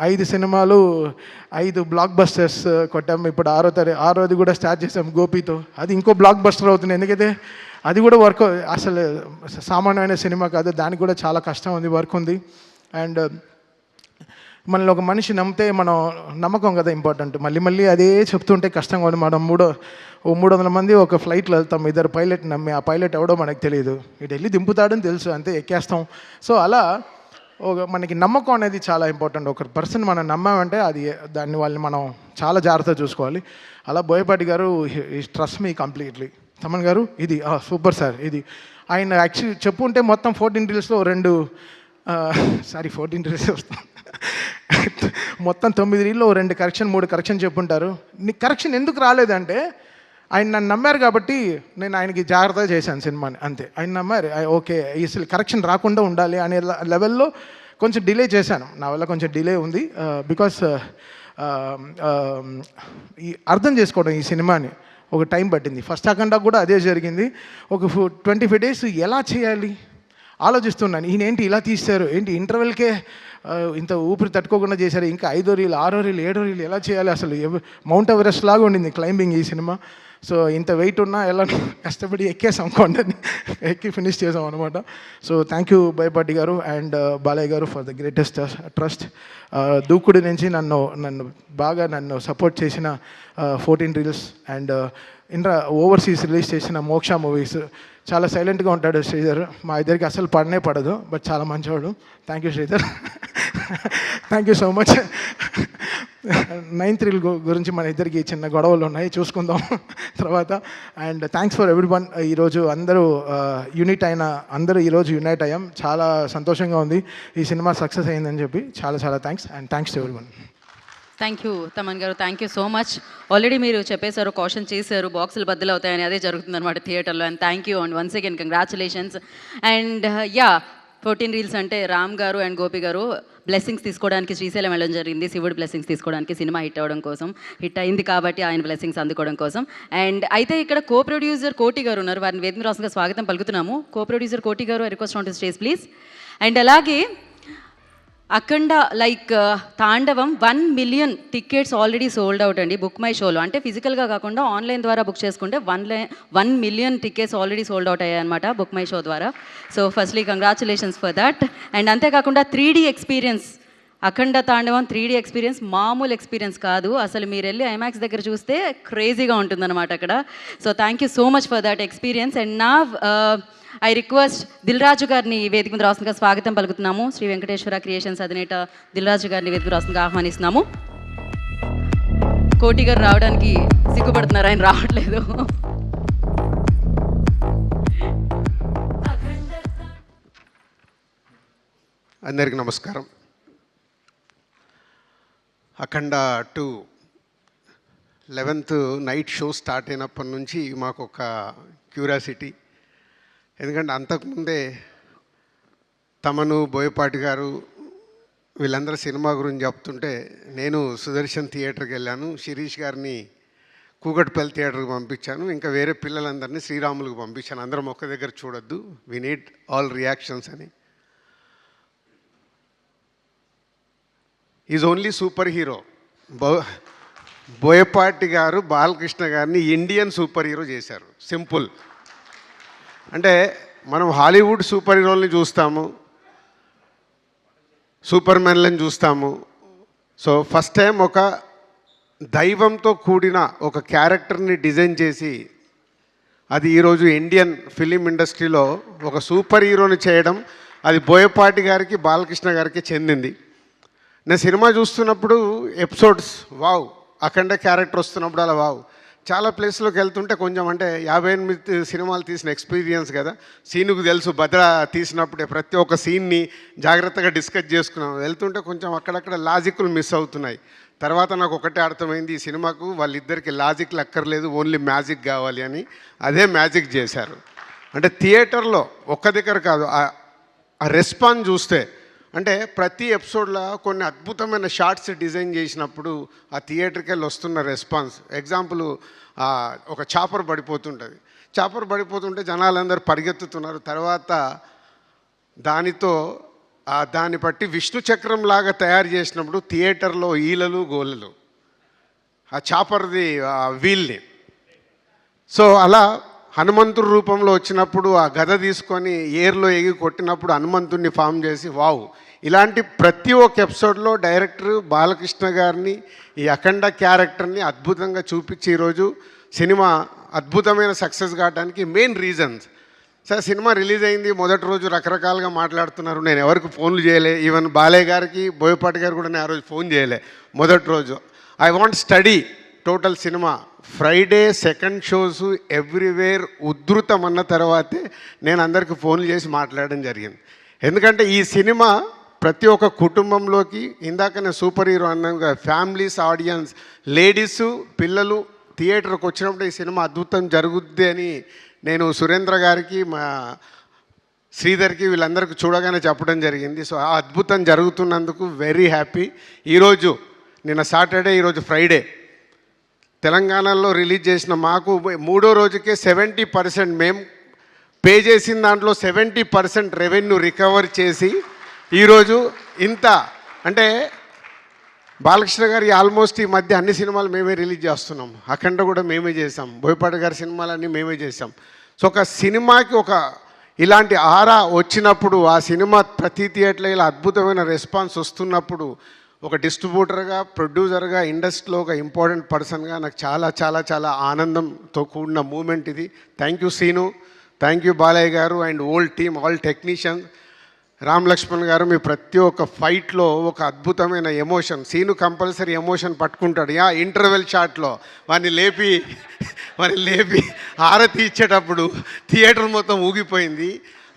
5 సినిమాలు, 5 బ్లాక్ బస్టర్స్ కొట్టాము. ఇప్పుడు 6ది కూడా స్టార్ట్ చేసాం గోపితో. అది ఇంకో బ్లాక్ బస్టర్ అవుతుంది, ఎందుకంటే అది కూడా వర్క్, అసలు సామాన్యమైన సినిమా కాదు, దానికి కూడా చాలా కష్టం ఉంది, వర్క్ ఉంది. అండ్ మనల్ని ఒక మనిషి నమ్మితే మనం నమ్మకం కదా ఇంపార్టెంట్. మళ్ళీ అదే చెప్తుంటే కష్టంగా ఉంది. మనం 300 మంది ఒక ఫ్లైట్లో వెళ్తాం, 2 పైలట్ నమ్మి, ఆ పైలట్ ఎవడో మనకు తెలియదు, ఇటు వెళ్ళి దింపుతాడని తెలుసు, అంతే ఎక్కేస్తాం. సో అలా మనకి నమ్మకం అనేది చాలా ఇంపార్టెంట్. ఒక పర్సన్ మనం నమ్మామంటే వాళ్ళని మనం చాలా జాగ్రత్తగా చూసుకోవాలి. అలా బోయపాటి గారు ట్రస్ట్ మీ కంప్లీట్లీ. తమన్ గారు ఇది సూపర్ సార్. ఇది ఆయన యాక్చువల్లీ చెప్పుంటే మొత్తం 14 రీల్స్లో 14 రీల్స్ వస్తాం, మొత్తం 9 రీల్లో 2 కరెక్షన్ 3 కరెక్షన్ చెప్పుంటారు. నీకు కరెక్షన్ ఎందుకు రాలేదంటే ఆయన నన్ను నమ్మారు కాబట్టి నేను ఆయనకి జాగ్రత్తగా చేశాను సినిమాని, అంతే. ఆయన నమ్మారు, ఓకే అసలు కరెక్షన్ రాకుండా ఉండాలి అనే లెవెల్లో కొంచెం డిలే చేశాను. నా వల్ల కొంచెం డిలే ఉంది, బికాస్ అర్థం చేసుకోవడం ఈ సినిమాని ఒక టైం పట్టింది. ఫస్ట్ అఖండ కూడా అదే జరిగింది. ఒక 25 days ఎలా చేయాలి ఆలోచిస్తున్నాను. ఈయనేంటి ఇలా తీశారు, ఏంటి ఇంటర్వెల్కే ఇంత ఊపిరి తట్టుకోకుండా చేశారు, ఇంకా 5వ రీల్ 6వ రీల్ 7వ రీల్ ఎలా చేయాలి, అసలు మౌంట్ ఎవరెస్ట్ లాగా ఉండింది క్లైంబింగ్ ఈ సినిమా. సో ఇంత వెయిట్ ఉన్నా ఎలా కష్టపడి ఎక్కేసాం, కొండని ఎక్కి ఫినిష్ చేసాం అనమాట. సో థ్యాంక్ యూ బోయపాటి గారు అండ్ బాలయ్య గారు ఫర్ ద గ్రేటెస్ట్ ట్రస్ట్. దూకుడు నుంచి నన్ను బాగా సపోర్ట్ చేసిన 14 రీల్స్ అండ్ ఓవర్సీస్ రిలీజ్ చేసిన మోక్ష మూవీస్. చాలా సైలెంట్గా ఉంటాడు శ్రీధర్, మా ఇద్దరికి అసలు పడదు, బట్ చాలా మంచివాడు. Thank you Sridhar, thank you so much. 9th reel గురించి మన ఇద్దరికి చిన్న గొడవలు ఉన్నాయి, చూసుకుందాం తర్వాత. And thanks for everyone. ఈరోజు అందరూ ఈరోజు యునైట్ అయ్యాం, చాలా సంతోషంగా ఉంది ఈ సినిమా సక్సెస్ అయిందని చెప్పి. చాలా thanks and thanks to everyone. Thank you Thaman గారు, thank you so much. Already మీరు చెప్పేశారు, కాషన్ చేశారు, బాక్సులు బద్దలు అవుతాయని, అదే జరుగుతుంది అనమాట థియేటర్లో. And thank you and once again congratulations. And 14 reels అంటే రామ్ గారు అండ్ గోపి గారు బ్లెస్సింగ్స్ తీసుకోవడానికి శ్రీశైలం వెళ్ళడం జరిగింది, శివుడు బ్లెస్సింగ్స్ తీసుకోవడానికి, సినిమా హిట్ అవ్వడం కోసం, హిట్ అయింది కాబట్టి ఆయన బ్లెస్సింగ్స్ అందుకోవడం కోసం. అండ్ అయితే ఇక్కడ కో ప్రొడ్యూసర్ కోటి గారు ఉన్నారు, వారిని వేదిక రాసుగా స్వాగతం పలుకుతున్నాము. కో ప్రొడ్యూసర్ కోటి గారు, I request on to stage please. And అలాగే అఖండ తాండవం 1 million tickets already sold out అండి బుక్ మై షోలో. అంటే ఫిజికల్గా కాకుండా ఆన్లైన్ ద్వారా బుక్ చేసుకుంటే 1 million tickets already sold out అయ్యాయి అనమాట బుక్ మై షో ద్వారా. So firstly congratulations for that. And అంతేకాకుండా 3D ఎక్స్పీరియన్స్, అఖండ తాండవం 3D ఎక్స్పీరియన్స్ మామూలు ఎక్స్పీరియన్స్ కాదు, అసలు మీరు వెళ్ళి ఐమాక్స్ దగ్గర చూస్తే క్రేజీగా ఉంటుందన్నమాట అక్కడ. So thank you so much for that experience. And నా ఐ రిక్వెస్ట్ దిల్రాజు గారిని వేదిక మీద రాస్తుందిగా స్వాగతం పలుకుతున్నాము. శ్రీ వెంకటేశ్వర క్రియేషన్స్ అధినేత దిల్రాజు గారిని వేదిక రాస్తుందిగా ఆహ్వానిస్తున్నాము. కోటి గారు రావడానికి సిగ్గుపడుతున్నారు, ఆయన రావట్లేదు. అందరికీ నమస్కారం. అఖండ 2 11th నైట్ షో స్టార్ట్ అయినప్పటి నుంచి మాకు ఒక క్యూరియాసిటీ. ఎందుకంటే అంతకుముందే తమను, బోయపాటి గారు వీళ్ళందరూ సినిమా గురించి చెప్తుంటే నేను సుదర్శన్ థియేటర్కి వెళ్ళాను, శిరీష్ గారిని కూకట్పల్లి థియేటర్కి పంపించాను, ఇంకా వేరే పిల్లలందరినీ శ్రీరాములకు పంపించాను. అందరం ఒక్క దగ్గర చూడొద్దు, వి నీడ్ ఆల్ రియాక్షన్స్ అని. Is only super hero. Boyapati గారు బాలకృష్ణ గారిని ఇండియన్ సూపర్ హీరో చేశారు. సింపుల్. అంటే మనం హాలీవుడ్ సూపర్ హీరోల్ని చూస్తాము, సూపర్ మ్యాన్లను చూస్తాము. సో ఫస్ట్ టైం ఒక దైవంతో కూడిన ఒక క్యారెక్టర్ని డిజైన్ చేసి అది ఈరోజు ఇండియన్ ఫిలిం ఇండస్ట్రీలో ఒక సూపర్ హీరోని చేయడం అది బోయపాటి గారికి బాలకృష్ణ గారికి చెందింది. నేను సినిమా చూస్తున్నప్పుడు ఎపిసోడ్స్ వావ్, అఖండ క్యారెక్టర్ వస్తున్నప్పుడు అలా వావ్. చాలా ప్లేస్లోకి వెళ్తుంటే కొంచెం అంటే 58 సినిమాలు తీసిన ఎక్స్పీరియన్స్ కదా, సీనుకు తెలుసు భద్ర తీసినప్పుడే ప్రతి ఒక్క సీన్ని జాగ్రత్తగా డిస్కస్ చేసుకున్నాం. వెళ్తుంటే కొంచెం అక్కడక్కడ లాజిక్లు మిస్ అవుతున్నాయి. తర్వాత నాకు ఒకటే అర్థమైంది, ఈ సినిమాకు వాళ్ళిద్దరికి లాజిక్లు అక్కర్లేదు, ఓన్లీ మ్యాజిక్ కావాలి అని. అదే మ్యాజిక్ చేశారు. అంటే థియేటర్లో ఒక్క దగ్గర కాదు, ఆ రెస్పాన్స్ చూస్తే అంటే ప్రతి ఎపిసోడ్లో కొన్ని అద్భుతమైన షార్ట్స్ డిజైన్ చేసినప్పుడు ఆ థియేటర్కి వెళ్ళి వస్తున్న రెస్పాన్స్. ఎగ్జాంపుల్, ఒక చాపర్ పడిపోతుంటుంది. చాపర్ పడిపోతుంటే జనాలందరూ పరిగెత్తుతున్నారు. తర్వాత దాన్ని బట్టి విష్ణు చక్రం లాగా తయారు చేసినప్పుడు థియేటర్లో ఈలలు గోలలు ఆ చాపర్ది వీల్ని. సో అలా హనుమంతుడి రూపంలో వచ్చినప్పుడు ఆ గద తీసుకొని ఏర్లో ఎగి కొట్టినప్పుడు హనుమంతుడిని ఫామ్ చేసి వావ్. ఇలాంటి ప్రతి ఒక్క ఎపిసోడ్లో డైరెక్టర్ బాలకృష్ణ గారిని ఈ అఖండ క్యారెక్టర్ని అద్భుతంగా చూపించి ఈరోజు సినిమా అద్భుతమైన సక్సెస్ కావడానికి main reasons. Sir cinema release అయింది మొదటి రోజు రకరకాలుగా మాట్లాడుతున్నారు. నేను ఎవరికి ఫోన్లు చేయలే, ఈవెన్ బాలయ్య గారికి బోయపాటి గారు కూడా నేను ఆ రోజు ఫోన్ చేయలే మొదటి రోజు. I want study total cinema. Friday second shows everywhere ఉధృతం అన్న తర్వాతే నేను అందరికీ ఫోన్లు చేసి మాట్లాడడం జరిగింది. ఎందుకంటే ఈ సినిమా ప్రతి ఒక్క కుటుంబంలోకి, ఇందాక నేను సూపర్ హీరో అన్నాగా, ఫ్యామిలీస్, ఆడియన్స్, లేడీసు, పిల్లలు థియేటర్కి వచ్చినప్పుడు ఈ సినిమా అద్భుతం జరుగుద్ది అని నేను సురేంద్ర గారికి, మా శ్రీధర్కి, వీళ్ళందరికీ చూడగానే చెప్పడం జరిగింది. సో ఆ అద్భుతం జరుగుతున్నందుకు వెరీ హ్యాపీ. ఈరోజు నిన్న సాటర్డే, ఈరోజు ఫ్రైడే, తెలంగాణలో రిలీజ్ చేసిన మాకు మూడో రోజుకే 70% మేము పే చేసిన దాంట్లో 70% రెవెన్యూ రికవర్ చేసి ఈరోజు ఇంత అంటే బాలకృష్ణ గారి ఆల్మోస్ట్ ఈ మధ్య అన్ని సినిమాలు మేమే రిలీజ్ చేస్తున్నాం. అఖండ కూడా మేమే చేసాం, బోయపాటి గారి సినిమాలన్నీ మేమే చేసాం. సో ఒక సినిమాకి ఒక ఇలాంటి ఆరా వచ్చినప్పుడు, ఆ సినిమా ప్రతి థియేటర్లో ఇలా అద్భుతమైన రెస్పాన్స్ వస్తున్నప్పుడు, ఒక డిస్ట్రిబ్యూటర్గా, ప్రొడ్యూసర్గా, ఇండస్ట్రీలో ఒక ఇంపార్టెంట్ పర్సన్గా నాకు చాలా చాలా చాలా ఆనందంతో కూడిన మూమెంట్ ఇది. Thank you Seenu, thank you Balayya గారు and all team, all technicians. Ram Laxman గారు, మీ ప్రతి ఒక్క ఫైట్లో ఒక అద్భుతమైన ఎమోషన్. సీను కంపల్సరీ ఎమోషన్ పట్టుకుంటాడు. ఇంటర్వెల్ షాట్లో వాడిని లేపి హారతి ఇచ్చేటప్పుడు థియేటర్ మొత్తం ఊగిపోయింది.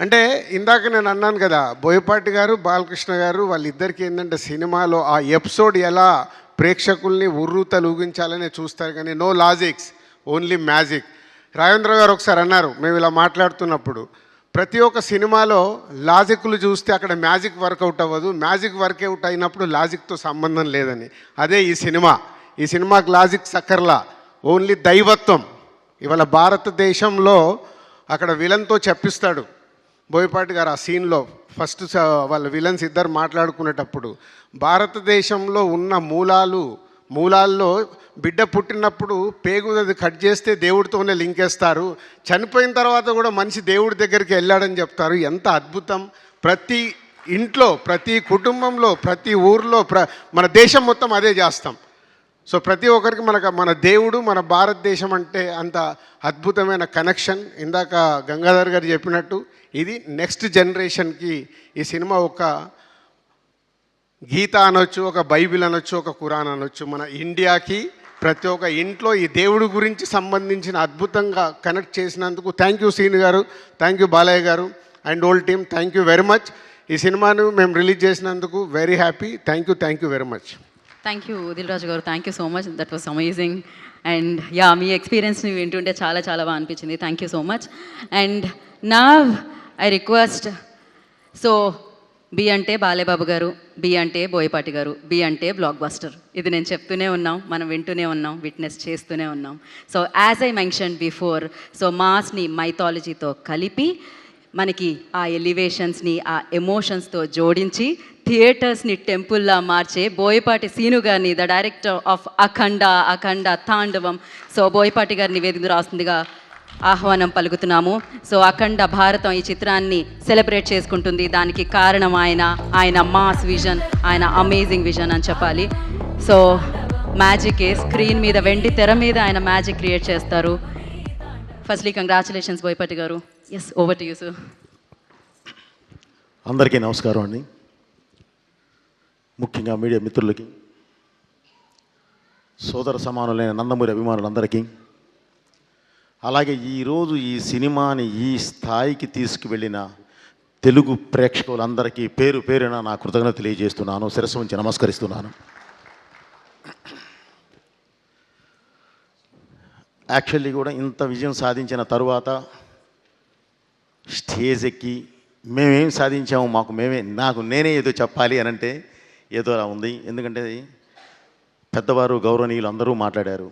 అంటే ఇందాక నేను అన్నాను కదా, బోయపాటి గారు, బాలకృష్ణ గారు వాళ్ళిద్దరికీ ఏంటంటే సినిమాలో ఆ ఎపిసోడ్ ఎలా ప్రేక్షకుల్ని ఉర్రూతలూగించాలనే చూస్తారు, కానీ no logics, only magic. Rajendra గారు ఒకసారి అన్నారు, మేము ఇలా మాట్లాడుతున్నప్పుడు, ప్రతి ఒక్క సినిమాలో లాజిక్లు చూస్తే అక్కడ మ్యాజిక్ వర్కౌట్ అవ్వదు, మ్యాజిక్ వర్కౌట్ అయినప్పుడు లాజిక్తో సంబంధం లేదని. అదే ఈ సినిమాకి లాజిక్ సక్కర్లా, ఓన్లీ దైవత్వం. ఇవాళ భారతదేశంలో అక్కడ విలన్తో చెప్పిస్తాడు బోయపాటి గారు ఆ సీన్లో. ఫస్ట్ వాళ్ళ విలన్స్ ఇద్దరు మాట్లాడుకునేటప్పుడు భారతదేశంలో ఉన్న మూలాల్లో బిడ్డ పుట్టినప్పుడు పేగుది కట్ చేస్తే దేవుడితోనే లింకేస్తారు, చనిపోయిన తర్వాత కూడా మనిషి దేవుడి దగ్గరికి వెళ్ళాడని చెప్తారు. ఎంత అద్భుతం! ప్రతి ఇంట్లో, ప్రతి కుటుంబంలో, ప్రతి ఊర్లో, మన దేశం మొత్తం అదే చేస్తాం. సో ప్రతి ఒక్కరికి మన దేవుడు, మన భారతదేశం అంటే అంత అద్భుతమైన కనెక్షన్. ఇందాక గంగాధర్ గారు చెప్పినట్టు ఇది నెక్స్ట్ జనరేషన్కి ఈ సినిమా ఒక గీత అనొచ్చు, ఒక బైబిల్ అనొచ్చు, ఒక ఖురాన్ అనొచ్చు. మన ఇండియాకి ప్రతి ఒక్క ఇంట్లో ఈ దేవుడి గురించి సంబంధించిన అద్భుతంగా కనెక్ట్ చేసినందుకు థ్యాంక్ యూ సీను గారు, థ్యాంక్ యూ బాలయ్య గారు and all team, thank you very much. ఈ సినిమాను మేము రిలీజ్ చేసినందుకు very happy. Thank you very much. Thank you Dil Raju గారు, thank you so much, that was amazing. And మీ ఎక్స్పీరియన్స్ని వింటుంటే చాలా చాలా బాగా అనిపించింది. Thank you so much. And నా ఐ రిక్వెస్ట్, సో బి అంటే బాలేబాబు గారు, బి అంటే బోయపాటి గారు, బి అంటే బ్లాక్ బస్టర్. ఇది నేను చెప్తూనే ఉన్నాం, మనం వింటూనే ఉన్నాం, విట్నెస్ చేస్తూనే ఉన్నాం. So as I mention before, so మాస్ని మైథాలజీతో కలిపి మనకి ఆ ఎలివేషన్స్ని, ఆ ఎమోషన్స్తో జోడించి థియేటర్స్ని టెంపుల్లా మార్చే బోయపాటి సీను గారిని, ద డైరెక్టర్ ఆఫ్ అఖండ తాండవం, సో బోయపాటి గారిని వేదిక రాస్తుందిగా ఆహ్వానం పలుకుతున్నాము. సో అఖండ భారతం ఈ చిత్రాన్ని సెలబ్రేట్ చేసుకుంటుంది. దానికి కారణం ఆయన మాస్ విజన్, ఆయన అమేజింగ్ విజన్ అని చెప్పాలి. సో మ్యాజికే. స్క్రీన్ మీద, వెండి తెర మీద ఆయన మ్యాజిక్ క్రియేట్ చేస్తారు. ఫస్ట్లీ కంగ్రాచులేషన్స్ బోయపాటి గారు. Yes, over to you sir. అందరికీ నమస్కారం అండి. ముఖ్యంగా మీడియా మిత్రులకి, సోదర సమానులైన నందమూరి అభిమానులందరికీ, అలాగే ఈరోజు ఈ సినిమాని ఈ స్థాయికి తీసుకువెళ్ళిన తెలుగు ప్రేక్షకులందరికీ పేరు పేరున నా కృతజ్ఞత తెలియజేస్తున్నాను, శిరస్సు ఉంచి నమస్కరిస్తున్నాను. యాక్చువల్లీ కూడా ఇంత విజయం సాధించిన తరువాత స్టేజ్ ఎక్కి మేమేం సాధించాము, నాకు నేనే ఏదో చెప్పాలి అని అంటే ఏదోలా ఉంది. ఎందుకంటే పెద్దవారు గౌరవనీయులు అందరూ మాట్లాడారు.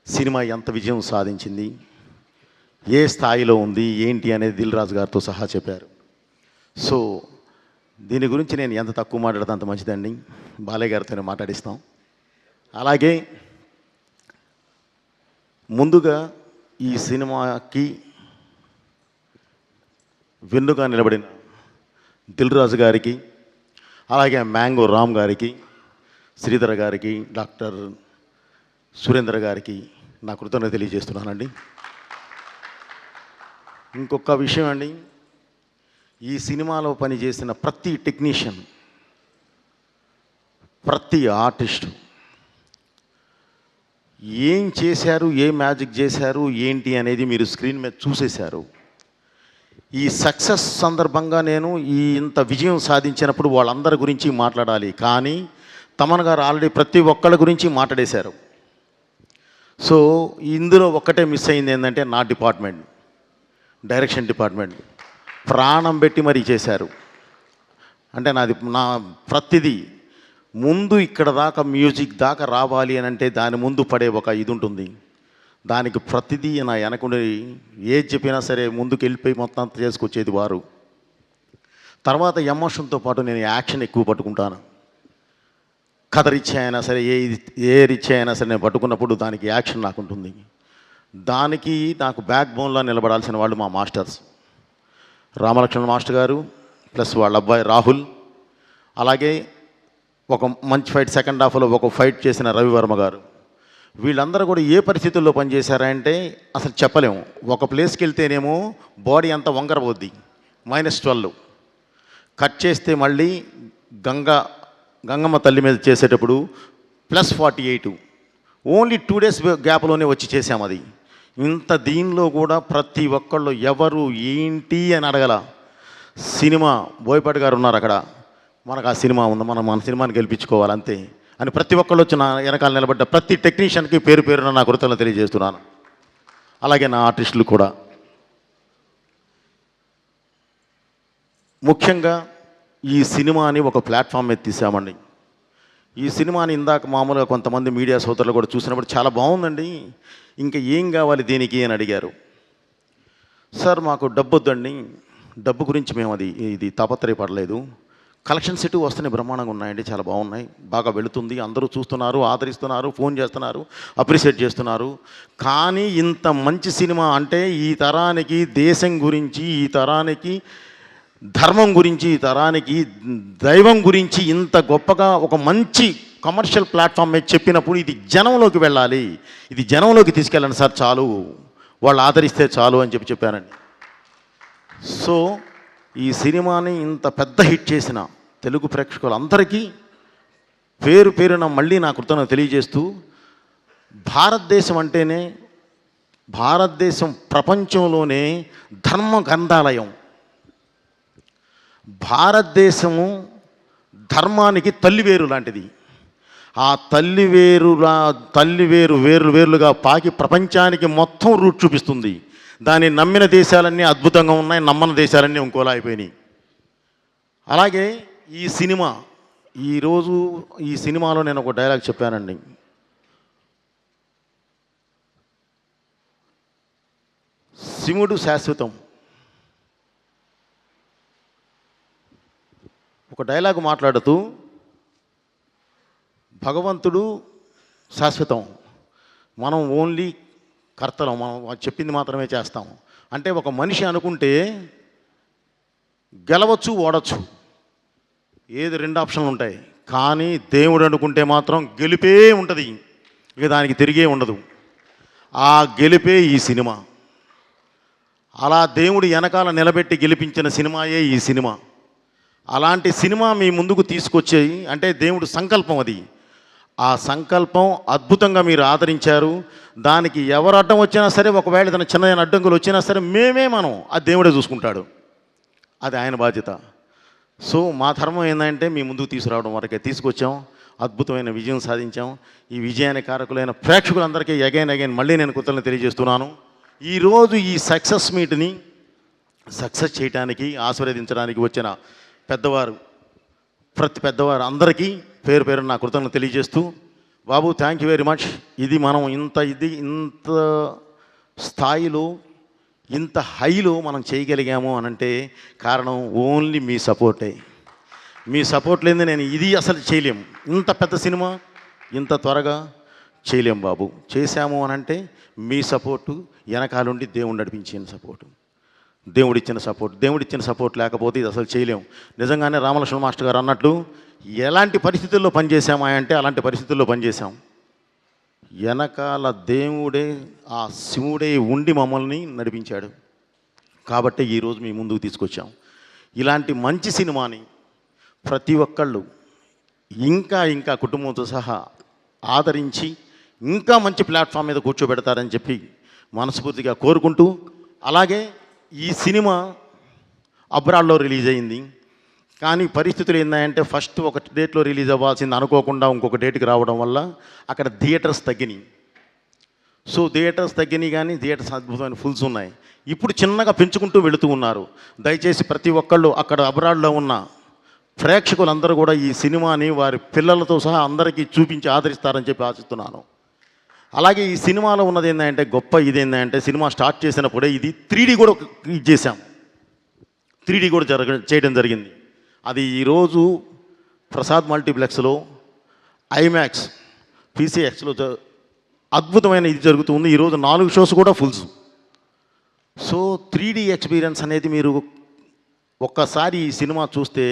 సినిమా ఎంత విజయం సాధించింది, ఏ స్థాయిలో ఉంది, ఏంటి అనేది దిల్ రాజు గారితో సహా చెప్పారు. సో దీని గురించి నేను ఎంత తక్కువ మాట్లాడితే అంత మంచిదండి. బాలయ్య గారితోనే మాట్లాడిస్తాం. అలాగే ముందుగా ఈ సినిమాకి వెన్నుగా నిలబడిన దిల్ రాజు గారికి, అలాగే మ్యాంగో రామ్ గారికి, శ్రీధర్ గారికి, డాక్టర్ సురేంద్ర గారికి నా కృతజ్ఞత తెలియజేస్తున్నానండి. ఇంకొక విషయం అండి, ఈ సినిమాలో పనిచేసిన ప్రతి టెక్నీషియన్, ప్రతి ఆర్టిస్టు ఏం చేశారు, ఏ మ్యాజిక్ చేశారు, ఏంటి అనేది మీరు స్క్రీన్ మీద చూసేశారు. ఈ సక్సెస్ సందర్భంగా నేను ఇంత విజయం సాధించినప్పుడు వాళ్ళందరి గురించి మాట్లాడాలి, కానీ తమన్ గారు ఆల్రెడీ ప్రతి ఒక్కళ్ళ గురించి మాట్లాడేశారు. సో ఇందులో ఒక్కటే మిస్ అయింది ఏంటంటే నా డిపార్ట్మెంట్, డైరెక్షన్ డిపార్ట్మెంట్ ప్రాణం పెట్టి మరీ చేశారు. అంటే నా ప్రతిదీ ముందు ఇక్కడ దాకా మ్యూజిక్ దాకా రావాలి అని అంటే దాని ముందు పడే ఒక ఇది ఉంటుంది. దానికి ప్రతిదీ నా వెనకుండి ఏది చెప్పినా సరే ముందుకు వెళ్ళిపోయి మొత్తం అంతా చేసుకొచ్చేది వారు. తర్వాత ఎమోషన్తో పాటు నేను యాక్షన్ ఎక్కువ పట్టుకుంటాను. కథ రిచ్ అయినా సరే, ఏ రిచ్ అయినా సరే నేను పట్టుకున్నప్పుడు దానికి యాక్షన్ నాకు ఉంటుంది. దానికి నాకు బ్యాక్ బోన్లో నిలబడాల్సిన వాళ్ళు మా మాస్టర్స్ రామలక్ష్మణ్ మాస్టర్ గారు, ప్లస్ వాళ్ళ అబ్బాయి రాహుల్, అలాగే ఒక మంచి ఫైట్ సెకండ్ హాఫ్లో ఒక ఫైట్ చేసిన రవివర్మ గారు. వీళ్ళందరూ కూడా ఏ పరిస్థితుల్లో పనిచేశారంటే అసలు చెప్పలేము. ఒక ప్లేస్కి వెళ్తేనేమో బాడీ అంతా వంకరపోద్ది, -12 కట్ చేస్తే మళ్ళీ గంగమ్మ తల్లి మీద చేసేటప్పుడు +48, ఓన్లీ 2 days గ్యాప్లోనే వచ్చి చేసాం అది. ఇంత దీనిలో కూడా ప్రతి ఒక్కళ్ళు ఎవరు ఏంటి అని అడగల. సినిమా బోయపాటి గారు ఉన్నారు అక్కడ, మనకు ఆ సినిమా ఉంది, మన సినిమాని గెలిపించుకోవాలి అంతే అని ప్రతి ఒక్కళ్ళు వచ్చి నా వెనకాల నిలబడ్డ ప్రతి టెక్నీషియన్కి పేరు పేరున నా కృతజ్ఞతలు తెలియజేస్తున్నాను. అలాగే నా ఆర్టిస్టులు కూడా. ముఖ్యంగా ఈ సినిమాని ఒక ప్లాట్ఫామ్ మీద తీసామండి. ఈ సినిమాని ఇందాక మామూలుగా కొంతమంది మీడియా సోదరులు కూడా చూసినప్పుడు చాలా బాగుందండి, ఇంకా ఏం కావాలి దీనికి అని అడిగారు. సార్ మాకు డబ్బు వద్దండి, డబ్బు గురించి మేము ఇది తాపత్రయపడలేదు. కలెక్షన్స్ ఎటు వస్తున్నాయి, బ్రహ్మాండంగా ఉన్నాయండి, చాలా బాగున్నాయి, బాగా వెళుతుంది, అందరూ చూస్తున్నారు, ఆదరిస్తున్నారు, ఫోన్ చేస్తున్నారు, అప్రిషియేట్ చేస్తున్నారు. కానీ ఇంత మంచి సినిమా అంటే ఈ తరానికి దేశం గురించి, ఈ తరానికి ధర్మం గురించి, ఈ తరానికి దైవం గురించి ఇంత గొప్పగా ఒక మంచి కమర్షియల్ ప్లాట్ఫామ్ మీద చెప్పినప్పుడు ఇది జనంలోకి వెళ్ళాలి, ఇది జనంలోకి తీసుకెళ్ళండి సార్, చాలు వాళ్ళు ఆదరిస్తే చాలు అని చెప్పానండి. సో ఈ సినిమాని ఇంత పెద్ద హిట్ చేసిన తెలుగు ప్రేక్షకులందరికీ పేరు పేరున మళ్ళీ నా కృతజ్ఞతలు తెలియజేస్తూ, భారతదేశం ప్రపంచంలోనే ధర్మ గ్రంథాలయం. భారతదేశము ధర్మానికి తల్లివేరు లాంటిది. ఆ తల్లివేరు వేరుగా పాకి ప్రపంచానికి మొత్తం రూట్ చూపిస్తుంది. దాన్ని నమ్మిన దేశాలన్నీ అద్భుతంగా ఉన్నాయి, నమ్మని దేశాలన్నీ ఇంకోలా అయిపోయినాయి. అలాగే ఈ సినిమాలో నేను ఒక డైలాగ్ చెప్పానండి. శివుడు శాశ్వతం. ఒక డైలాగ్ మాట్లాడుతూ భగవంతుడు శాశ్వతం, మనం ఓన్లీ కర్తలం, మనం చెప్పింది మాత్రమే చేస్తాం. అంటే ఒక మనిషి అనుకుంటే గెలవచ్చు, ఓడచ్చు, ఏది 2 ఆప్షన్లు ఉంటాయి. కానీ దేవుడు అనుకుంటే మాత్రం గెలిపే ఉంటుంది, ఇక దానికి తిరిగే ఉండదు. ఆ గెలిపే ఈ సినిమా. అలా దేవుడు వెనకాల నిలబెట్టి గెలిపించిన సినిమాయే ఈ సినిమా. అలాంటి సినిమా మీ ముందుకు తీసుకొచ్చేయి అంటే దేవుడు సంకల్పం అది. ఆ సంకల్పం అద్భుతంగా మీరు ఆదరించారు. దానికి ఎవరు అడ్డం వచ్చినా సరే, ఒకవేళ తన చిన్న అడ్డంకులు వచ్చినా సరే మనం ఆ దేవుడే చూసుకుంటాడు. అది ఆయన బాధ్యత. సో మా ధర్మం ఏంటంటే మీ ముందుకు తీసుకురావడం వరకే తీసుకొచ్చాం. అద్భుతమైన విజయం సాధించాం. ఈ విజయానికి కారకులైన ప్రేక్షకులందరికీ అగైన్ మళ్ళీ నేను కృతజ్ఞతలు తెలియజేస్తున్నాను. ఈరోజు ఈ సక్సెస్ మీట్ని సక్సెస్ చేయడానికి ఆశీర్వదించడానికి వచ్చిన పెద్దవారు, ప్రతి పెద్దవారు అందరికీ పేరు పేరు నా కృతజ్ఞతలు తెలియజేస్తూ, బాబు థ్యాంక్ యూ వెరీ మచ్. ఇది మనం ఇంత స్థాయిలో ఇంత హైలో మనం చేయగలిగాము అనంటే కారణం ఓన్లీ మీ సపోర్టే. మీ సపోర్ట్ లేని నేను ఇది అసలు చేయలేము. ఇంత పెద్ద సినిమా ఇంత త్వరగా చేయలేం బాబు. చేశాము అనంటే మీ సపోర్టు, వెనకాలండి దేవుడు నడిపించిన సపోర్టు, దేవుడిచ్చిన సపోర్ట్ లేకపోతే ఇది అసలు చేయలేము. నిజంగానే రామలక్ష్మణ మాస్టర్ గారు అన్నట్లు ఎలాంటి పరిస్థితుల్లో పనిచేసామా అంటే అలాంటి పరిస్థితుల్లో పనిచేసాం. వెనకాల దేవుడే, ఆ శివుడే ఉండి మమ్మల్ని నడిపించాడు. కాబట్టి ఈరోజు మీ ముందుకు తీసుకొచ్చాం. ఇలాంటి మంచి సినిమాని ప్రతి ఒక్కళ్ళు ఇంకా కుటుంబంతో సహా ఆదరించి ఇంకా మంచి ప్లాట్ఫామ్ మీద కూర్చోబెడతారని చెప్పి మనస్ఫూర్తిగా కోరుకుంటూ, అలాగే ఈ సినిమా అబ్రాడ్లో రిలీజ్ అయింది. కానీ పరిస్థితులు ఏంటంటే ఫస్ట్ ఒక డేట్లో రిలీజ్ అవ్వాల్సింది అనుకోకుండా ఇంకొక డేట్కి రావడం వల్ల అక్కడ థియేటర్స్ తగ్గినాయి. సో థియేటర్స్ తగ్గినాయి, కానీ థియేటర్స్ అద్భుతమైన ఫుల్స్ ఉన్నాయి. ఇప్పుడు చిన్నగా పెంచుకుంటూ వెళుతూ ఉన్నారు. దయచేసి ప్రతి ఒక్కళ్ళు అక్కడ అబ్రాడ్లో ఉన్న ప్రేక్షకులందరూ కూడా ఈ సినిమాని వారి పిల్లలతో సహా అందరికీ చూపించి ఆదరిస్తారని చెప్పి ఆశిస్తున్నాను. అలాగే ఈ సినిమాలో ఉన్నది ఏంటంటే గొప్ప ఇదేంటంటే సినిమా స్టార్ట్ చేసినప్పుడే ఇది 3D కూడా ఇది చేశాం. 3D కూడా చేయడం జరిగింది. అది ఈరోజు ప్రసాద్ మల్టీప్లెక్స్లో, ఐమాక్స్, PCXలో అద్భుతమైన ఇది జరుగుతుంది. ఈరోజు 4 షోస్ కూడా ఫుల్స్. సో 3D ఎక్స్పీరియన్స్ అనేది మీరు ఒక్కసారి ఈ సినిమా చూస్తే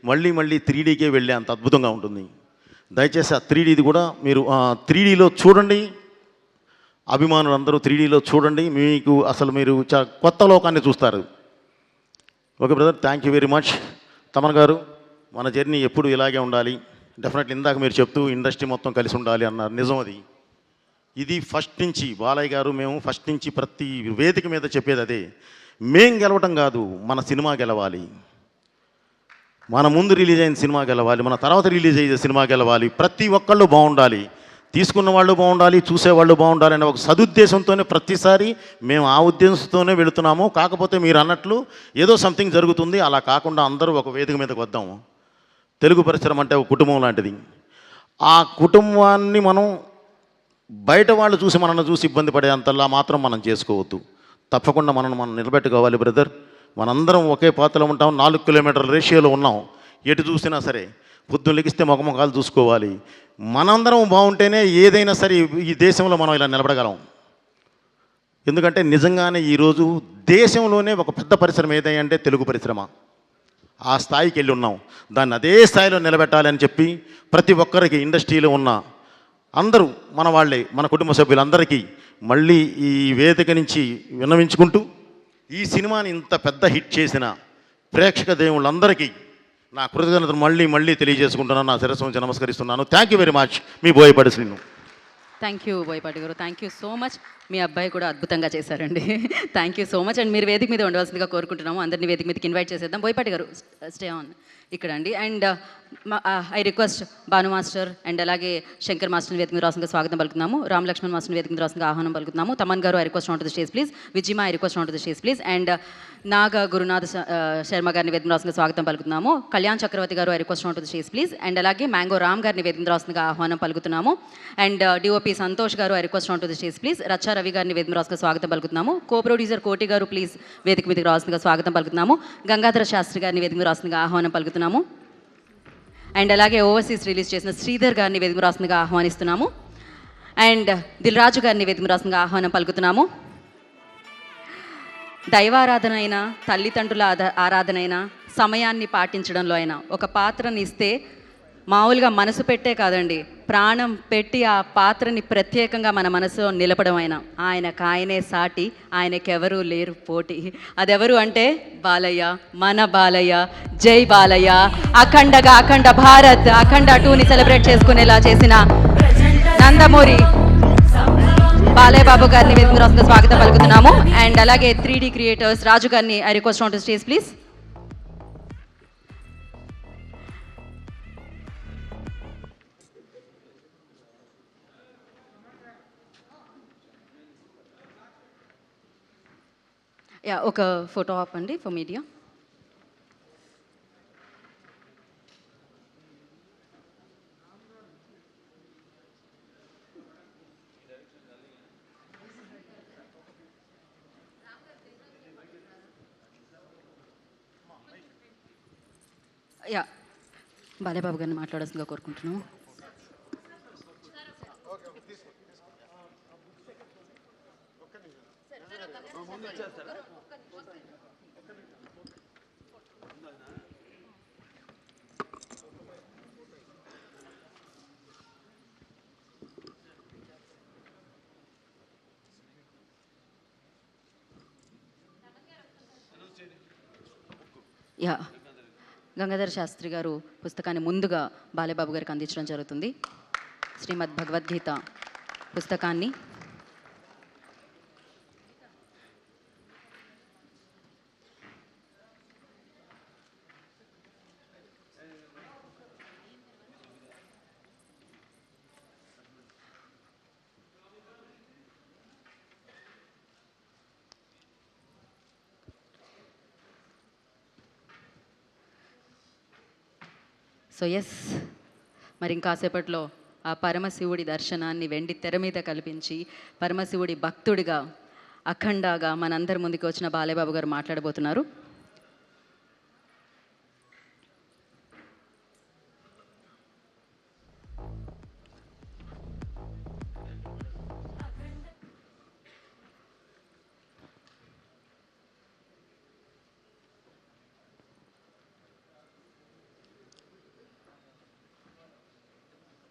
మళ్ళీ 3Dకే వెళ్ళే అంత అద్భుతంగా ఉంటుంది. దయచేసి ఆ 3Dది కూడా మీరు 3Dలో చూడండి. అభిమానులు అందరూ 3Dలో చూడండి. మీకు అసలు మీరు కొత్త లోకాన్ని చూస్తారు. Okay brother, thank you very much. Thaman గారు, మన జర్నీ ఎప్పుడు ఇలాగే ఉండాలి. డెఫినెట్లీ ఇందాక మీరు చెప్తూ ఇండస్ట్రీ మొత్తం కలిసి ఉండాలి అన్నారు. నిజం అది. ఇది ఫస్ట్ నుంచి బాలయ్య గారు మేము ఫస్ట్ నుంచి ప్రతి వేదిక మీద చెప్పేది అదే. మేం గెలవటం కాదు, మన సినిమా గెలవాలి. మన ముందు రిలీజ్ అయిన సినిమా గెలవాలి, మన తర్వాత రిలీజ్ అయ్యే సినిమా గెలవాలి. ప్రతి ఒక్కళ్ళు బాగుండాలి, తీసుకున్న వాళ్ళు బాగుండాలి, చూసేవాళ్ళు బాగుండాలి అనే ఒక సదుద్దేశంతోనే ప్రతిసారి మేము ఆ ఉద్దేశంతోనే వెళుతున్నాము. కాకపోతే మీరు అన్నట్లు ఏదో సంథింగ్ జరుగుతుంది. అలా కాకుండా అందరూ ఒక వేదిక మీదకి వద్దాము. తెలుగు పరిశ్రమ అంటే ఒక కుటుంబం లాంటిది. ఆ కుటుంబాన్ని మనం బయట వాళ్ళు చూసి మనల్ని చూసి ఇబ్బంది పడేంతలా మాత్రం మనం చేసుకోవద్దు. తప్పకుండా మనం నిలబెట్టుకోవాలి బ్రదర్. మనందరం ఒకే పాత్రలో ఉంటాం. 4 కిలోమీటర్ల రేషియోలో ఉన్నాం. ఎటు చూసినా సరే పొద్దున్న లెగిస్తే ముఖముఖాలు చూసుకోవాలి. మనందరం బాగుంటేనే ఏదైనా సరే ఈ దేశంలో మనం ఇలా నిలబడగలం. ఎందుకంటే నిజంగానే ఈరోజు దేశంలోనే ఒక పెద్ద పరిశ్రమ ఏదంటే తెలుగు పరిశ్రమ. ఆ స్థాయికి వెళ్ళి ఉన్నాం. దాన్ని అదే స్థాయిలో నిలబెట్టాలని చెప్పి ప్రతి ఒక్కరికి ఇండస్ట్రీలో ఉన్న అందరూ మన వాళ్ళే, మన కుటుంబ సభ్యులందరికీ మళ్ళీ ఈ వేదిక నుంచి విన్నవించుకుంటూ, ఈ సినిమాని ఇంత పెద్ద హిట్ చేసిన ప్రేక్షక దేవుళ్ళందరికీ నా కృతజ్ఞతలు మళ్ళీ తెలియజేసుకుంటున్నాను. నా శిరస్సు నుంచి నమస్కరిస్తున్నాను. Thank you very much. Me Boyapati Srinu. Thank you Boyapati గారు, థ్యాంక్ యూ సో మచ్. మీ అబ్బాయి కూడా అద్భుతంగా చేశారండి. Thank you so much. And మీరు వేదిక మీద ఉండవలసిందిగా కోరుకుంటున్నాము. అందరినీ వేదిక మీదకి ఇన్వైట్ చేసేద్దాం. బోయపాటి గారు స్టే ఆన్ ఇక్కడ అండి. And I request Bhanu master and అలాగే శంకర్ మాస్టర్ని వేదిక మీద రాసిందిగా స్వాగతం పలుకుతున్నాము. రామ్ లక్ష్మణ్ మాస్టర్ని వేదిక మీద రాసిందిగా ఆహ్వానం పలుకుతున్నాము. తమన్ గారు I request on to the stage please. విజిమా I request on to the stage please. And Naga Gurunath Sharma గారిని వేదిక మీద రాసిందిగా స్వాగతం పలుకుతున్నాము. కళ్యాణ్ చక్రవర్తి గారు I request on to the stage please. And అలాగే మ్యాంగో రామ్ గారిని వేదిక మీద రాసిందిగా ఆహ్వానం పలుకుతున్నాము. అండ్ డిఓపి సంతోష్ గారు I request on to the stage please. Raccha Ravi గారిని వేదిక మీద రాసిందిగా స్వాగతం పలుకుతున్నాము. కో ప్రొడ్యూసర్ కోటి గారు ప్లీజ్ వేదిక మీదకి రాసిందిగా స్వాగతం పలుకుతున్నాము. గంగాధర శాస్త్రి గారిని వేదిక మీద రాసిందిగా ఆహ్వానం పలుకుతున్నాము. అండ్ అలాగే ఓవర్సీస్ రిలీజ్ చేసిన శ్రీధర్ గారిని వేదిక రాసిందిగా ఆహ్వానిస్తున్నాము. అండ్ దిల్ రాజు గారిని వేదిక రాసిందిగా ఆహ్వానం పలుకుతున్నాము. దైవారాధన అయినా, తల్లిదండ్రుల ఆరాధన అయినా, సమయాన్ని పాటించడంలో అయినా ఒక పాత్రని ఇస్తే మామూలుగా మనసు పెట్టే కాదండి, ప్రాణం పెట్టి ఆ పాత్రని ప్రత్యేకంగా మన మనసులో నిలపడం ఆయనకు ఆయనే సాటి, ఆయనకెవరూ లేరు పోటీ. అదెవరు అంటే బాలయ్య, మన బాలయ్య. జై బాలయ్య. అఖండగా అఖండ భారత్, అఖండ 2ని సెలబ్రేట్ చేసుకునేలా చేసిన నందమూరి బాలయ్య బాబు గారిని వేదిక స్వాగతం పలుకుతున్నాము. అండ్ అలాగే 3D క్రియేటర్స్ రాజు గారిని I request on to stage please. Yeah, ఒక ఫోటో ఆపండి for media. Yeah, Balayya Babu గారిని మాట్లాడాల్సిందిగా కోరుకుంటున్నాము. యా, గంగాధర శాస్త్రి గారు పుస్తకాన్ని ముందుగా బాలయ్యబాబు గారికి అందించడం జరుగుతుంది. శ్రీమద్ భగవద్గీత పుస్తకాన్ని మరి ఇంకాసేపట్లో ఆ పరమశివుడి దర్శనాన్ని వెండి తెర మీద కల్పించి పరమశివుడి భక్తుడిగా అఖండగా మనందరి ముందుకు వచ్చిన బాలయ్య బాబు గారు మాట్లాడబోతున్నారు.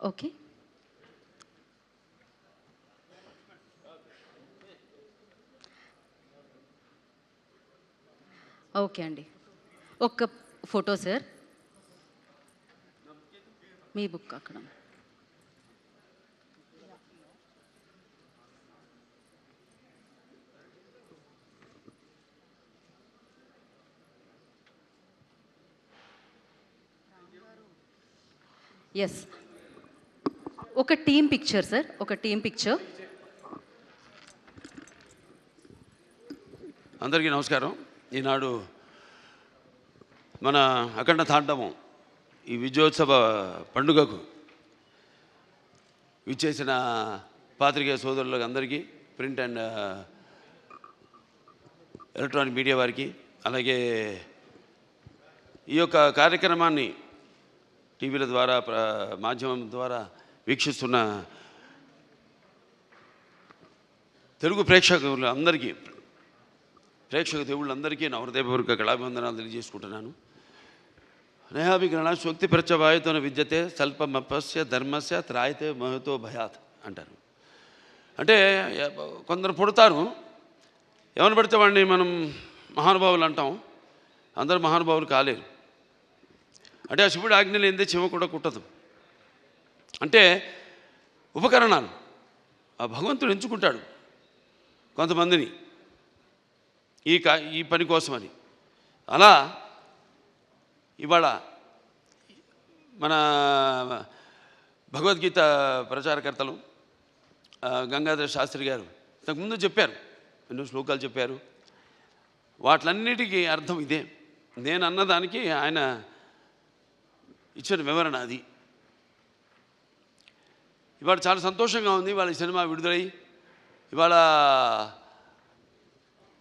ఓకే, ఓకే అండి. ఒక్క ఫోటో సార్, మీ బుక్ అక్కడ. ఎస్, ఒక టీమ్ పిక్చర్ సార్, ఒక టీమ్ పిక్చర్. అందరికీ నమస్కారం. ఈనాడు మన అఖండ తాండవం ఈ విజయోత్సవ పండుగకు విచ్చేసిన పాత్రికేయ సోదరులకు అందరికీ, ప్రింట్ అండ్ ఎలక్ట్రానిక్ మీడియా వారికి, అలాగే ఈ యొక్క కార్యక్రమాన్ని టీవీల ద్వారా మాధ్యమం ద్వారా వీక్షిస్తున్న తెలుగు ప్రేక్షకులందరికీ, ప్రేక్షక దేవుళ్ళందరికీ నా హృదయపూర్వక కళాభివందనాలు తెలియజేసుకుంటున్నాను. నేహాభిగ్రహణ శక్తి ప్రత్యవాయుతోన విద్యతే స్వల్పమపస్య ధర్మస్య త్రాయతే మహతో భయాత్ అంటారు. అంటే కొందరు పుడతారు, ఎవరు పడితే వాడిని మనం మహానుభావులు అంటాం. అందరూ మహానుభావులు కాలేరు. అంటే ఆ శివుడు ఆజ్ఞ లేనిదే చీమ కూడా కుట్టదు. అంటే ఉపకరణాలు ఆ భగవంతుడు ఎంచుకుంటాడు కొంతమందిని ఈ పని కోసమని. అలా ఇవాళ మన భగవద్గీత ప్రచారకర్తలు గంగాధర శాస్త్రి గారు ఇంతకుముందు చెప్పారు, ఎన్నో శ్లోకాలు చెప్పారు. వాటిలన్నిటికీ అర్థం ఇదే. నేను అన్నదానికి ఆయన ఇచ్చిన వివరణ అది. ఇవాళ చాలా సంతోషంగా ఉంది. ఇవాళ ఈ సినిమా విడుదలై ఇవాళ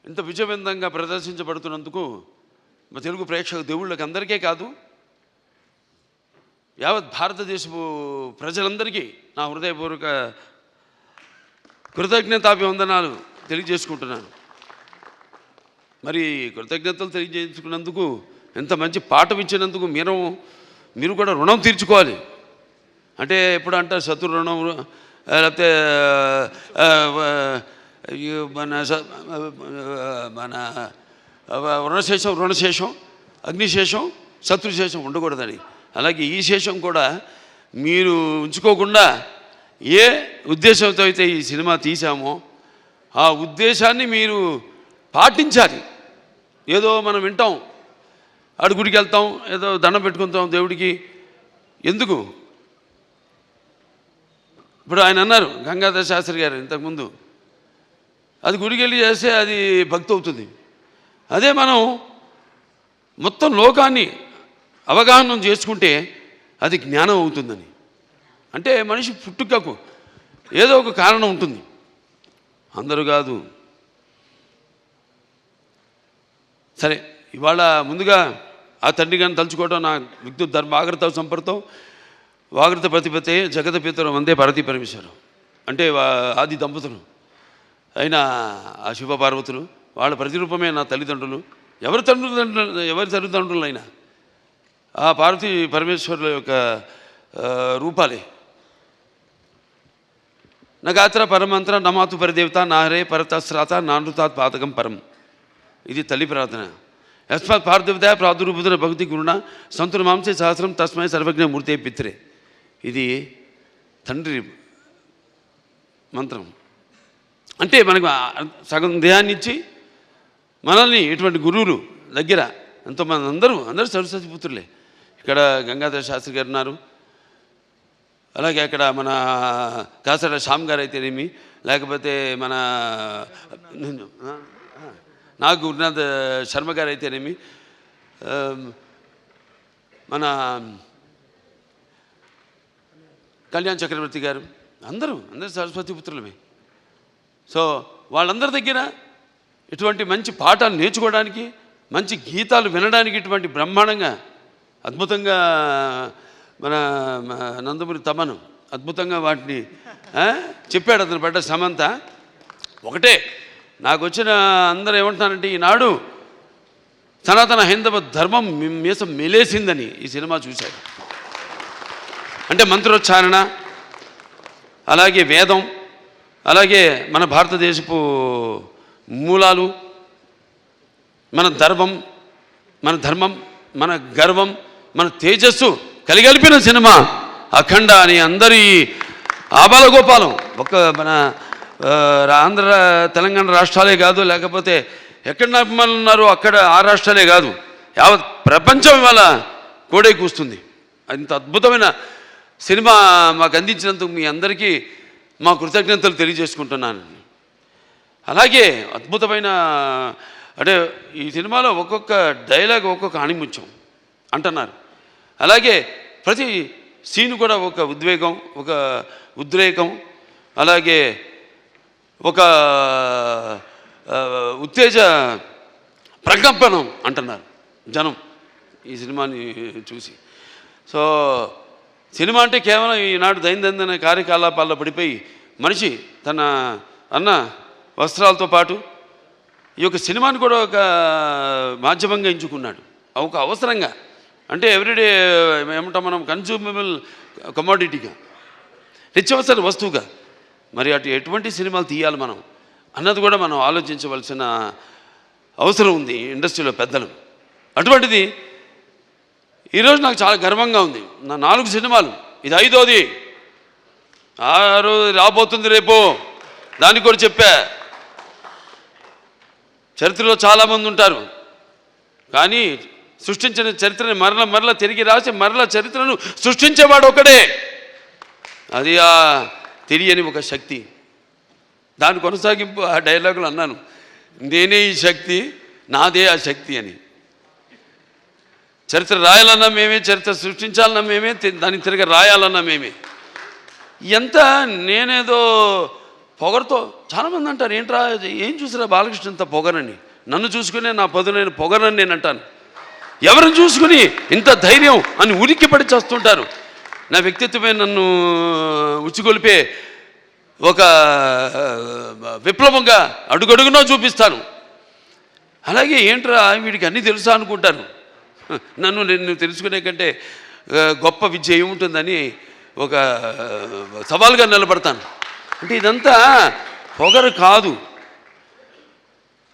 ఇంత విజయవంతంగా ప్రదర్శించబడుతున్నందుకు మా తెలుగు ప్రేక్షక దేవుళ్ళకి అందరికీ కాదు, యావత్ భారతదేశపు ప్రజలందరికీ నా హృదయపూర్వక కృతజ్ఞతాభివందనాలు తెలియజేసుకుంటున్నాను. మరి కృతజ్ఞతలు తెలియజేసుకున్నందుకు, ఎంత మంచి పాఠం ఇచ్చినందుకు మీరు కూడా రుణం తీర్చుకోవాలి. అంటే ఎప్పుడు అంటారు శత్రు రుణం, లేకపోతే మన రుణశేషం అగ్నిశేషం శత్రుశేషం ఉండకూడదని. అలాగే ఈ శేషం కూడా మీరు ఉంచుకోకుండా ఏ ఉద్దేశంతో అయితే ఈ సినిమా తీసామో ఆ ఉద్దేశాన్ని మీరు పాటించాలి. ఏదో మనం వింటాం, గుడికి వెళ్తాం, ఏదో దండం పెట్టుకుంటాం దేవుడికి, ఎందుకు? ఇప్పుడు ఆయన అన్నారు గంగాధర శాస్త్రి గారు ఇంతకుముందు, అది గుడికి వెళ్ళి చేస్తే అది భక్తి అవుతుంది. అదే మనం మొత్తం లోకాన్ని అవగాహన చేసుకుంటే అది జ్ఞానం అవుతుందని. అంటే మనిషి పుట్టుకకు ఏదో ఒక కారణం ఉంటుంది, అందరూ కాదు. సరే, ఇవాళ ముందుగా ఆ తండ్రి గారిని తలుచుకోవడం నా విద్యుత్ ధర్మ ఆగ్రత సంపర్తం వాగ్రత ప్రతిపతే జగత పితరం వందే పార్వతీ పరమేశ్వరం. అంటే ఆది దంపతులు అయిన ఆ శివ పార్వతులు, వాళ్ళ ప్రతిరూపమే నా తల్లిదండ్రులు. ఎవరి తల్లిదండ్రులైనా ఆ పార్వతీ పరమేశ్వరుల యొక్క రూపాలే. నగాత్ర పరమంత్ర నమాతు పరిదేవత నాహరే పరతశ్రాత నానృతాత్ పాతకం పరం. ఇది తల్లి ప్రార్థన. యస్మాత్ పార్థివత ప్రాదుర్భుతుల భక్తి గురుణ సంతుల మాంసే సహస్రం తస్మై సర్వజ్ఞ మూర్తే పిత్రే. ఇది తండ్రి మంత్రం. అంటే మనకు సగం దేహాన్ని ఇచ్చి మనల్ని ఇటువంటి గురువులు దగ్గర ఎంతోమంది అందరూ సరస్వతి పుత్రులే. ఇక్కడ గంగాధర శాస్త్రి గారు ఉన్నారు, అలాగే అక్కడ మన కాసర శ్యామ్ గారు అయితేనేమి, లేకపోతే మన నాగ్ గురునాథ్ శర్మ గారు అయితేనేమి, మన కళ్యాణ్ చక్రవర్తి గారు, అందరూ సరస్వతి పుత్రులమే. సో వాళ్ళందరి దగ్గర ఇటువంటి మంచి పాఠాలు నేర్చుకోవడానికి, మంచి గీతాలు వినడానికి ఇటువంటి బ్రహ్మాండంగా అద్భుతంగా మన నందమూరి తమను అద్భుతంగా వాటిని చెప్పాడు. అతను పడ్డ శ్రమంత ఒకటే. నాకు వచ్చిన అందరూ ఏమంటున్నారంటే, ఈనాడు సనాతన హైందవ ధర్మం మీసం మెలేసిందని ఈ సినిమా చూశాడు. అంటే మంత్రోచ్చారణ, అలాగే వేదం, అలాగే మన భారతదేశపు మూలాలు, మన ధర్మం, మన గర్వం, మన తేజస్సు కలిగలిపిన సినిమా అఖండ అని అందరి ఆబాలగోపాలం. మన ఆంధ్ర తెలంగాణ రాష్ట్రాలే కాదు, లేకపోతే ఎక్కడ అభిమానులు ఉన్నారో అక్కడ ఆ రాష్ట్రాలే కాదు, యావత్ ప్రపంచం ఇవాళ కోడై కూస్తుంది. అంత అద్భుతమైన సినిమా మాకు అందించినందుకు మీ అందరికీ మా కృతజ్ఞతలు తెలియజేసుకుంటున్నాను. అలాగే అద్భుతమైన, అంటే ఈ సినిమాలో ఒక్కొక్క డైలాగ్ ఒక్కొక్క ఆణిముత్యం అంటున్నారు. అలాగే ప్రతి సీన్ కూడా ఒక ఉద్వేగం, ఒక ఉద్రేకం, అలాగే ఒక ఉత్తేజ ప్రకంపనం అంటున్నారు జనం ఈ సినిమాని చూసి. సో సినిమా అంటే కేవలం ఈనాడు దైనందిన కార్యకలాపాల్లో పడిపోయి మనిషి తన అన్న వస్త్రాలతో పాటు ఈ యొక్క సినిమాని కూడా ఒక మాధ్యమంగా ఎంచుకున్నాడు, ఒక అవసరంగా. అంటే ఎవ్రీడే ఏమంటాం మనం, కన్జ్యూమబుల్ కమోడిటీగా, నిత్యవసర వస్తువుగా. మరి ఎటువంటి సినిమాలు తీయాలి మనం అన్నది కూడా మనం ఆలోచించవలసిన అవసరం ఉంది ఇండస్ట్రీలో పెద్దలు. అటువంటిది ఈరోజు నాకు చాలా గర్వంగా ఉంది. నా 4 సినిమాలు, ఇది 5వది, 6 రాబోతుంది రేపు. దానికి కూడా చెప్పా, చరిత్రలో చాలామంది ఉంటారు, కానీ సృష్టించిన చరిత్రని మరల తిరిగి రాసి మరల చరిత్రను సృష్టించేవాడు ఒకడే. అది ఆ తెలియని ఒక శక్తి. దాని కొనసాగింపు ఆ డైలాగులు అన్నాను, నేనే ఈ శక్తి, నాదే ఆ శక్తి అని. చరిత్ర రాయాలన్నా మేమే, చరిత్ర సృష్టించాలన్నా మేమే, దాన్ని తిరిగి రాయాలన్నా మేమే. ఎంత నేనేదో పొగరుతో, చాలామంది అంటారు ఏంట్రా ఏం చూసిరా బాలకృష్ణ ఇంత పొగరని. నన్ను చూసుకునే నా పదునైన పొగరని నేను అంటాను. ఎవరిని చూసుకుని ఇంత ధైర్యం అని ఉలిక్కిపడి చేస్తుంటారు. నా వ్యక్తిత్వమే నన్ను ఉచ్చిగొలిపే ఒక విప్లవంగా అడుగడుగునా చూపిస్తాను. అలాగే ఏంట్రా వీడికి అన్నీ తెలుసా అనుకుంటాను. నన్ను తెలుసుకునే కంటే గొప్ప విద్య ఏముంటుందని ఒక సవాల్గా నిలబడతాను. అంటే ఇదంతా పొగరు కాదు,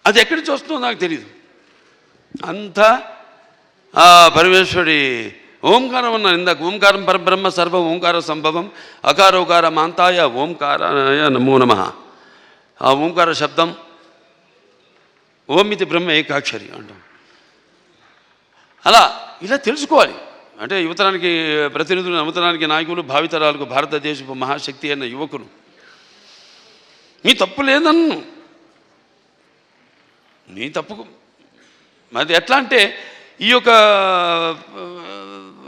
అది ఎక్కడి నుంచి వస్తుందో నాకు తెలియదు. అంతా పరమేశ్వరుడి ఓంకారం అన్నాను ఇందాక. ఓంకారం పరబ్రహ్మ సర్వ ఓంకార సంభవం అకారోకార మాంతాయ ఓంకారాయ నమో నమః. ఆ ఓంకార శబ్దం ఓమితి బ్రహ్మ ఏకాక్షరి అంటాం. అలా ఇలా తెలుసుకోవాలి. అంటే యువతరానికి ప్రతినిధులు, నవతరానికి నాయకులు, భావితరాలకు భారతదేశపు మహాశక్తి అయిన యువకులు, మీ తప్పు లేదన్ను, నీ తప్పుకు అది ఎట్లా అంటే ఈ యొక్క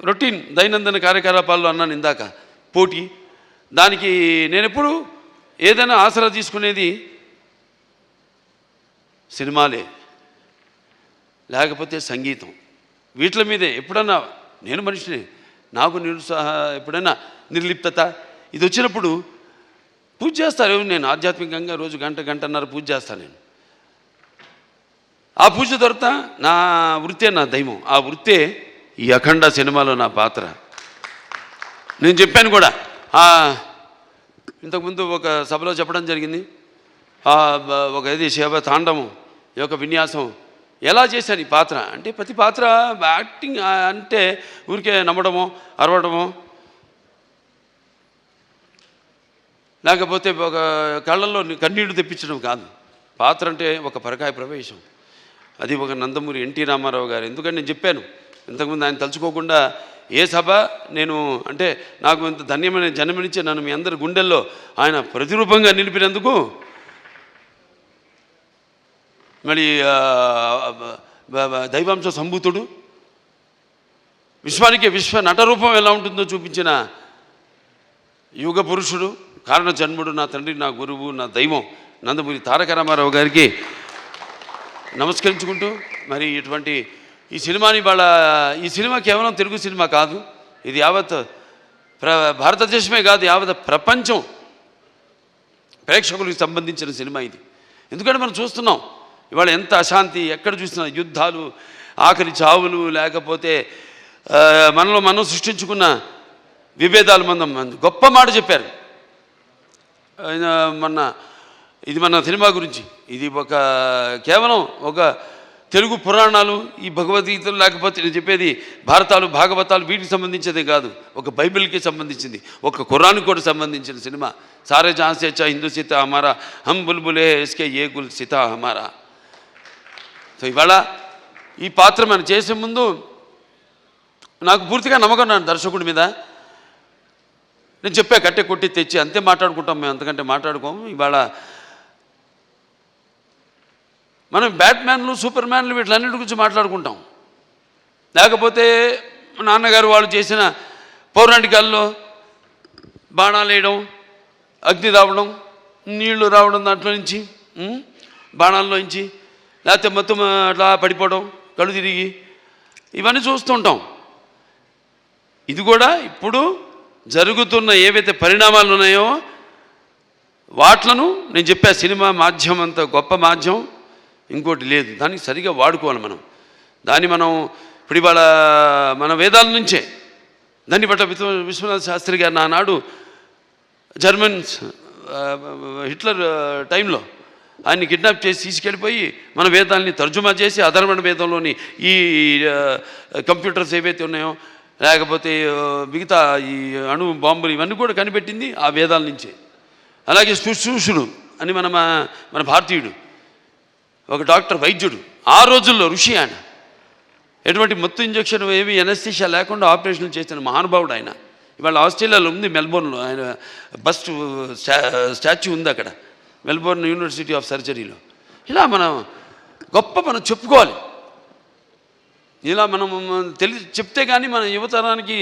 రొటీన్ దైనందిన కార్యకలాపాల్లో అన్నాను ఇందాక, పోటీ, దానికి నేను ఎప్పుడు ఏదైనా ఆసరా తీసుకునేది సినిమాలే, లేకపోతే సంగీతం, వీటి మీదే. ఎప్పుడన్నా నేను మనిషిని, నాకు ఎప్పుడైనా నిర్లిప్తత ఇది వచ్చినప్పుడు పూజ చేస్తారు. నేను ఆధ్యాత్మికంగా రోజు గంటన్నర పూజ చేస్తాను. నేను ఆ పూజ తర్వాత నా వృత్తే నా దైవం. ఆ వృత్తే ఈ అఖండ సినిమాలో నా పాత్ర. నేను చెప్పాను కూడా, ఇంతకుముందు ఒక సభలో చెప్పడం జరిగింది. ఒక ఇది శివ తాండవం ఈ యొక్క విన్యాసం ఎలా చేశాను ఈ పాత్ర అంటే, ప్రతి పాత్ర యాక్టింగ్ అంటే ఊరికే నమ్మడమో అరవడమో, లేకపోతే ఒక కళ్ళల్లో కన్నీళ్లు తెప్పించడం కాదు. పాత్ర అంటే ఒక పరకాయ ప్రవేశం. అది ఒక నందమూరి ఎన్టీ రామారావు గారు. ఎందుకంటే నేను చెప్పాను ఇంతకుముందు, ఆయన తలుచుకోకుండా ఏ సభ నేను అంటే నాకు ఇంత ధన్యమైన జన్మనిచ్చే నన్ను మీ అందరి గుండెల్లో ఆయన ప్రతిరూపంగా నిలిపినందుకు, మరి దైవాంశ సంభూతుడు, విశ్వానికి విశ్వ నటరూపం ఎలా ఉంటుందో చూపించిన యుగ పురుషుడు, కారణ జన్ముడు, నా తండ్రి, నా గురువు, నా దైవం నందమూరి తారక రామారావు గారికి నమస్కరించుకుంటూ, మరి ఇటువంటి ఈ సినిమాని ఈ సినిమా కేవలం తెలుగు సినిమా కాదు, ఇది యావత్ భారతదేశమే కాదు, యావత్ ప్రపంచం ప్రేక్షకులకు సంబంధించిన సినిమా ఇది. ఎందుకంటే మనం చూస్తున్నాం ఇవాళ ఎంత అశాంతి, ఎక్కడ చూసినా యుద్ధాలు, ఆఖరి చావులు, లేకపోతే మనలో మనం సృష్టించుకున్న విభేదాలు. గొప్ప మాట చెప్పారు ఇది మన సినిమా గురించి. ఇది కేవలం ఒక తెలుగు పురాణాలు, ఈ భగవద్గీతలు, లేకపోతే నేను చెప్పేది భారతాలు, భాగవతాలు, వీటికి సంబంధించేదే కాదు, ఒక బైబిల్కి సంబంధించింది, ఒక ఖురాన్కి కూడా సంబంధించిన సినిమా. సారే జహాన్ సే అచ్చా హిందూ సీతా హమారా, హమ్ బుల్బులే ఇస్కే ఏ గుల్ సీతా హమారా. సో ఇవాళ ఈ పాత్ర మనం చేసే ముందు నాకు పూర్తిగా నమ్మకం నా దర్శకుడి మీద. నేను చెప్పా కట్టె కొట్టి తెచ్చి అంతే మాట్లాడుకుంటాం మేము, అంతకంటే మాట్లాడుకోము. ఇవాళ మనం బ్యాట్మ్యాన్లు, సూపర్ మ్యాన్లు, వీటిలన్నిటి గురించి మాట్లాడుకుంటాం. లేకపోతే నాన్నగారు వాళ్ళు చేసిన పౌరాణికాల్లో బాణాలు వేయడం, అగ్ని రావడం, నీళ్లు రావడం, దాంట్లో నుంచి బాణాల్లో నుంచి, లేకపోతే మొత్తం అట్లా పడిపోవడం, కళ్ళు తిరిగి, ఇవన్నీ చూస్తుంటాం. ఇది కూడా ఇప్పుడు జరుగుతున్న ఏవైతే పరిణామాలు ఉన్నాయో వాట్లను నేను చెప్పా. సినిమా మాధ్యమం అంత గొప్ప మాధ్యమం ఇంకోటి లేదు, దానికి సరిగా వాడుకోవాలి మనం. దాన్ని మనం ఇప్పుడు ఇవాళ మన వేదాల నుంచే దాన్ని బట్ట విశ్వనాథ శాస్త్రి గారు నానాడు జర్మన్స్ హిట్లర్ టైంలో ఆయన్ని కిడ్నాప్ చేసి తీసుకెళ్ళిపోయి మన వేదాలని తర్జుమా చేసి అధర్వణ వేదంలోని ఈ కంప్యూటర్స్ ఏవైతే ఉన్నాయో, లేకపోతే మిగతా ఈ అణు బాంబులు, ఇవన్నీ కూడా కనిపెట్టింది ఆ వేదాల నుంచే. అలాగే శుశ్రూషుడు అని మన భారతీయుడు ఒక డాక్టర్, వైద్యుడు, ఆ రోజుల్లో ఋషి ఆయన. ఎటువంటి మత్తు ఇంజక్షన్ ఏవి ఎనస్థీషియా లేకుండా ఆపరేషన్లు చేసిన మహానుభావుడు ఆయన. ఇవాళ ఆస్ట్రేలియాలో ఉంది, మెల్బోర్న్లో ఆయన బస్ట్ స్టాచ్యూ ఉంది అక్కడ, మెల్బోర్న్ యూనివర్సిటీ ఆఫ్ సర్జరీలో. ఇలా మనం చెప్పుకోవాలి. ఇలా మనం చెప్తే కానీ మన యువతరానికి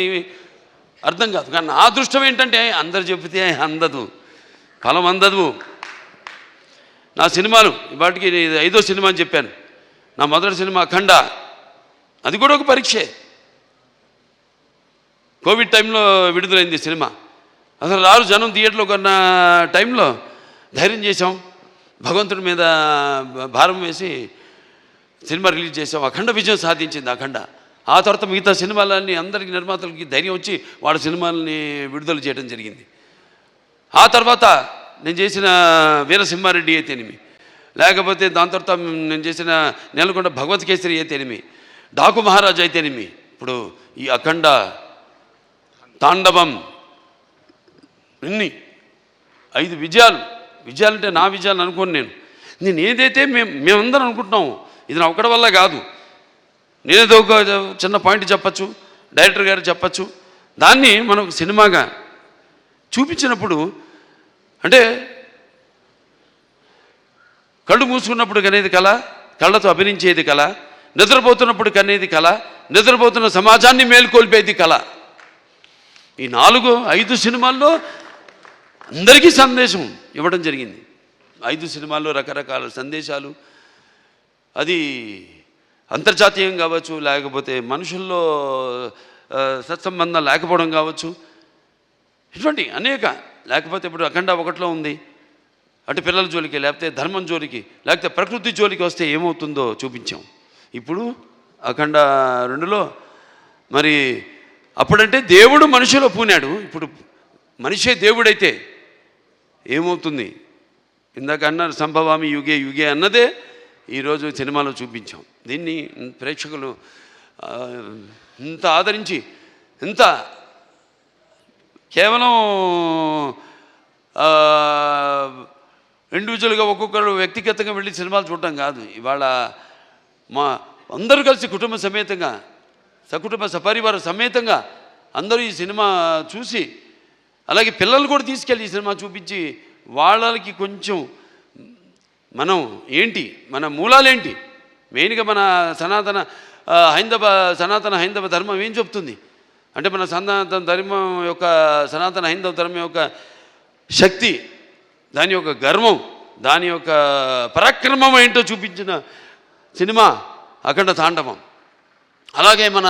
అర్థం కాదు. కానీ నా అదృష్టం ఏంటంటే అందరు చెప్తే అందదు, ఫలం అందదు. నా సినిమాలు వాటికి 5వ సినిమా అని చెప్పాను. నా మొదటి సినిమా అఖండ, అది కూడా ఒక పరీక్షే. కోవిడ్ టైంలో విడుదలైంది సినిమా. అసలు రారు జనం థియేటర్లో కొన్న టైంలో ధైర్యం చేసాం, భగవంతుడి మీద భారం వేసి సినిమా రిలీజ్ చేసాం. అఖండ విజయం సాధించింది అఖండ. ఆ తర్వాత మిగతా సినిమాలన్నీ అందరికీ నిర్మాతలకి ధైర్యం వచ్చి వాళ్ళ సినిమాలని విడుదల చేయడం జరిగింది. ఆ తర్వాత నేను చేసిన వీరసింహారెడ్డి అయితేనేమి, లేకపోతే దాని తర్వాత నేను చేసిన నెలకొండ భగవత్ కేసరి అయితేనేమి, డాకు మహారాజ్ అయితేనేమి, ఇప్పుడు ఈ అఖండ, తాండవం, ఇన్ని 5 విజయాలంటే నా విజయాలు అనుకోను. నేను ఏదైతే మేమందరం అనుకుంటున్నాము ఇది నా ఒక్కడి వల్ల కాదు. నేనేదో ఒక చిన్న పాయింట్ చెప్పచ్చు, డైరెక్టర్ గారు చెప్పచ్చు, దాన్ని మనం సినిమాగా చూపించినప్పుడు అంటే కళ్ళు మూసుకున్నప్పుడు కనేది కళ, కళ్ళతో అభినయించేది కళ, నిద్రపోతున్నప్పుడు కనేది కళ, నిద్రపోతున్న సమాజాన్ని మేల్కొల్పేది కళ. ఈ 4-5 సినిమాల్లో అందరికీ సందేశం ఇవ్వడం జరిగింది. 5 సినిమాల్లో రకరకాల సందేశాలు, అది అంతర్జాతీయం కావచ్చు, లేకపోతే మనుషుల్లో సత్సంబంధం లేకపోవడం కావచ్చు, ఇటువంటి అనేక, లేకపోతే ఇప్పుడు అఖండ 1లో ఉంది, అటు పిల్లల జోలికి, లేకపోతే ధర్మం జోలికి, లేకపోతే ప్రకృతి జోలికి వస్తే ఏమవుతుందో చూపించాం. ఇప్పుడు అఖండ 2లో మరి అప్పుడంటే దేవుడు మనిషిలో పూనాడు, ఇప్పుడు మనిషే దేవుడైతే ఏమవుతుంది? ఇందాక అన్నారు సంభవామి యుగే యుగే అన్నదే ఈరోజు సినిమాలో చూపించాం. దీన్ని ప్రేక్షకులు ఇంత ఆదరించి, ఇంత కేవలం ఇండివిజువల్గా ఒక్కొక్కరు వ్యక్తిగతంగా వెళ్ళి సినిమాలు చూడటం కాదు. ఇవాళ మా అందరూ కలిసి కుటుంబ సమేతంగా, సకుటుంబ సపరివార సమేతంగా అందరూ ఈ సినిమా చూసి, అలాగే పిల్లలు కూడా తీసుకెళ్ళి ఈ సినిమా చూపించి వాళ్ళకి కొంచెం మనం ఏంటి, మన మూలాలేంటి, మెయిన్గా మన సనాతన హైందవ ధర్మం ఏం చెప్తుంది అంటే, మన సనాతన ధర్మం యొక్క, సనాతన హైందవ ధర్మం యొక్క శక్తి, దాని యొక్క గర్వం, దాని యొక్క పరాక్రమం ఏంటో చూపించిన సినిమా అఖండ తాండవం. అలాగే మన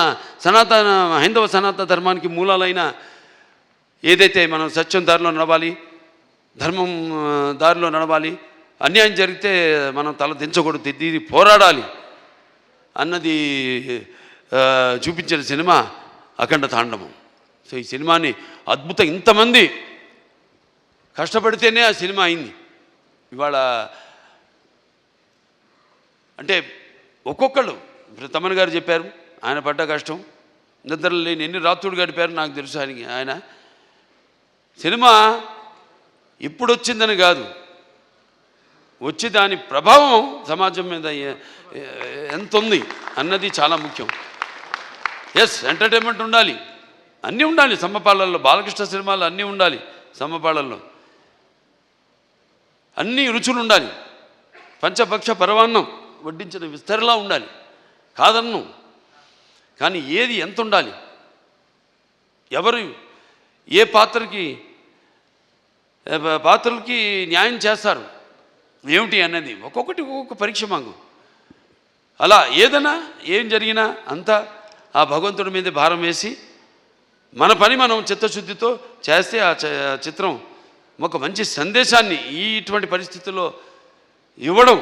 హైందవ సనాతన ధర్మానికి మూలాలైన ఏదైతే మనం సత్యం దారిలో నడవాలి, ధర్మం దారిలో నడవాలి, అన్యాయం జరిగితే మనం తల దించకూడదు, తిరిగి పోరాడాలి అన్నది చూపించిన సినిమా అఖండ తాండవం. సో ఈ సినిమాని అద్భుతం, ఇంతమంది కష్టపడితేనే ఆ సినిమా అయింది. ఇవాళ అంటే ఒక్కొక్కళ్ళు, ఇప్పుడు తమన్ గారు చెప్పారు, ఆయన పడ్డ కష్టం, నిద్ర లేని ఎన్ని రాత్రులు గడిపారు నాకు తెలుసు. ఆయన సినిమా ఇప్పుడు వచ్చిందని కాదు, వచ్చి దాని ప్రభావం సమాజం మీద ఎంత ఉంది అన్నది చాలా ముఖ్యం. ఎస్, ఎంటర్టైన్మెంట్ ఉండాలి, అన్నీ ఉండాలి సమ్మపాళ్ళల్లో, బాలకృష్ణ సినిమాలు అన్నీ ఉండాలి సమ్మపాళ్ళల్లో, అన్ని రుచులు ఉండాలి, పంచపక్ష పరవాన్నం వడ్డించిన విస్తరలా ఉండాలి, కాదన్ను. కానీ ఏది ఎంత ఉండాలి, ఎవరు ఏ పాత్రలకి న్యాయం చేస్తారు ఏమిటి అన్నది ఒక్కొక్కటి ఒక్కొక్క పరీక్ష మాకు. అలా ఏదైనా ఏం జరిగినా అంతా ఆ భగవంతుడి మీద భారం వేసి మన పని మనం చిత్తశుద్ధితో చేస్తే ఆ చిత్రం ఒక మంచి సందేశాన్ని ఇటువంటి పరిస్థితుల్లో ఇవ్వడం,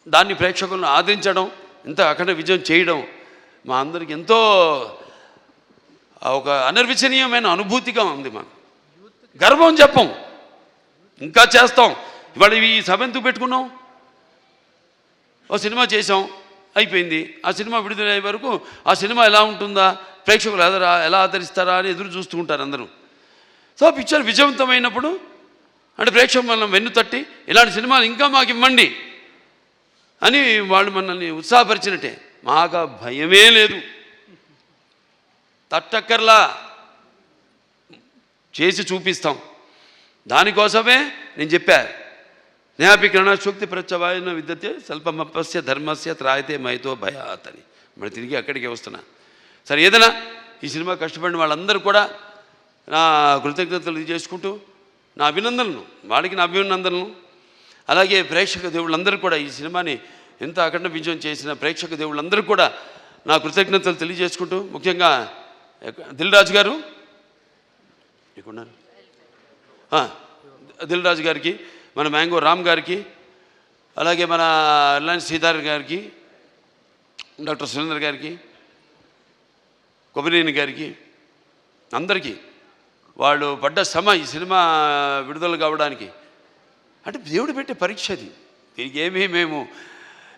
దాన్ని ప్రేక్షకులను ఆదరించడం, ఇంత అఖండ విజయం చేయడం మా అందరికి ఎంతో ఒక అనిర్వచనీయమైన అనుభూతిగా ఉంది. మాకు గర్వం చెప్పం, ఇంకా చేస్తాం. ఇవాళ ఈ సభ ఎందుకు పెట్టుకున్నాం? ఓ సినిమా చేసాం, అయిపోయింది. ఆ సినిమా విడుదలయ్యే వరకు ఆ సినిమా ఎలా ఉంటుందా, ప్రేక్షకులు ఎలా ఆదరిస్తారా అని ఎదురు చూస్తూ ఉంటారు అందరూ. సో పిక్చర్ విజయవంతమైనప్పుడు అంటే ప్రేక్షకులు మనం వెన్ను తట్టి ఇలాంటి సినిమాలు ఇంకా మాకు ఇవ్వండి అని వాళ్ళు మనల్ని ఉత్సాహపరిచినట్టే. మాకు భయమే లేదు, తట్టక్కర్లా, చేసి చూపిస్తాం. దానికోసమే నేను చెప్పా, న్యాపికరణ శక్తి ప్రత్యవాయన విద్యతే స్వల్పమపస్య ధర్మస్య త్రాయతే మహితో భయాత్ అని మరి తిరిగి అక్కడికే వస్తున్నా. సరే, ఏదైనా ఈ సినిమా కష్టపడిన వాళ్ళందరూ కూడా నా కృతజ్ఞతలు చేసుకుంటూ నా అభినందనలు, వాళ్ళకి నా అభినందనలు, అలాగే ప్రేక్షక దేవుళ్ళందరూ కూడా ఈ సినిమాని ఎంత అఖండ విజయం చేసిన ప్రేక్షక దేవుళ్ళందరూ కూడా నా కృతజ్ఞతలు తెలియజేసుకుంటూ, ముఖ్యంగా దిల్ రాజు గారు, దిల్ రాజు గారికి, మన మ్యాంగో రామ్ గారికి, అలాగే మన రిలయన్స్ సీతార్ గారికి, డాక్టర్ సురేందర్ గారికి, కొబ్బరినేని గారికి, అందరికీ వాళ్ళు పడ్డ శ్రమ ఈ సినిమా విడుదల కావడానికి. అంటే దేవుడు పెట్టే పరీక్ష అది. దీనికి ఏమీ మేము,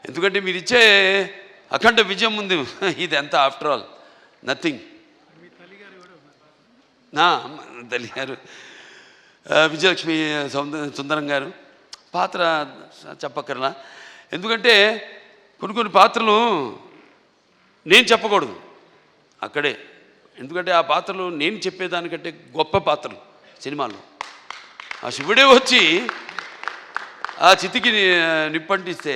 ఎందుకంటే మీరు ఇచ్చే అఖండ విజయం ముందు ఇది ఎంత ఆఫ్టర్ ఆల్ నథింగ్. నా తల్లి గారు విజయలక్ష్మి సుందరం గారు పాత్ర చెప్పక్కర్లా, ఎందుకంటే కొన్ని పాత్రలు నేను చెప్పకూడదు అక్కడే, ఎందుకంటే ఆ పాత్రలు నేను చెప్పేదానికంటే గొప్ప పాత్రలు సినిమాల్లో. ఆ శివుడే వచ్చి ఆ చితికి నిప్పంటిస్తే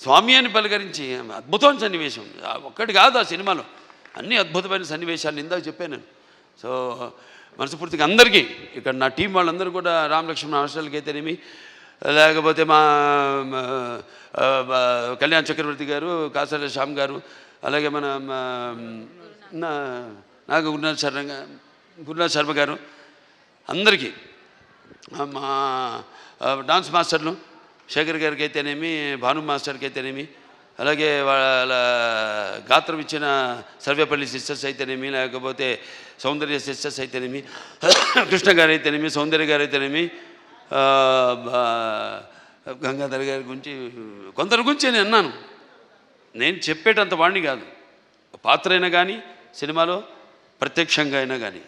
స్వామి అని పలకరించి అద్భుతమైన సన్నివేశం ఒక్కటి కాదు ఆ సినిమాలో, అన్ని అద్భుతమైన సన్నివేశాలు ఇందాక చెప్పాను. సో మనస్ఫూర్తిగా అందరికీ ఇక్కడ నా టీం వాళ్ళందరూ కూడా రామలక్ష్మణ హాస్టల్కి అయితేనేమి, లేకపోతే మా కళ్యాణ్ చక్రవర్తి గారు, కాసాల శ్యామ్ గారు, అలాగే మన నాగ గురునాథ్ శర్మ గారు, అందరికీ మా డాన్స్ మాస్టర్లు శేఖర్ గారికి అయితేనేమి, భాను మాస్టర్కి అయితేనేమి, అలాగే వాళ్ళ గాత్రం ఇచ్చిన సర్వేపల్లి సిస్టర్స్ అయితేనేమి, లేకపోతే సౌందర్య సిస్టర్స్ అయితేనేమి, కృష్ణ గారు అయితేనేమి, సౌందర్య గారు అయితేనేమి, గంగాధర్ గారి గురించి కొందరి గురించి నేను అన్నాను. నేను చెప్పేటంత వాడిని కాదు, పాత్ర అయినా కానీ సినిమాలో ప్రత్యక్షంగా అయినా కానీ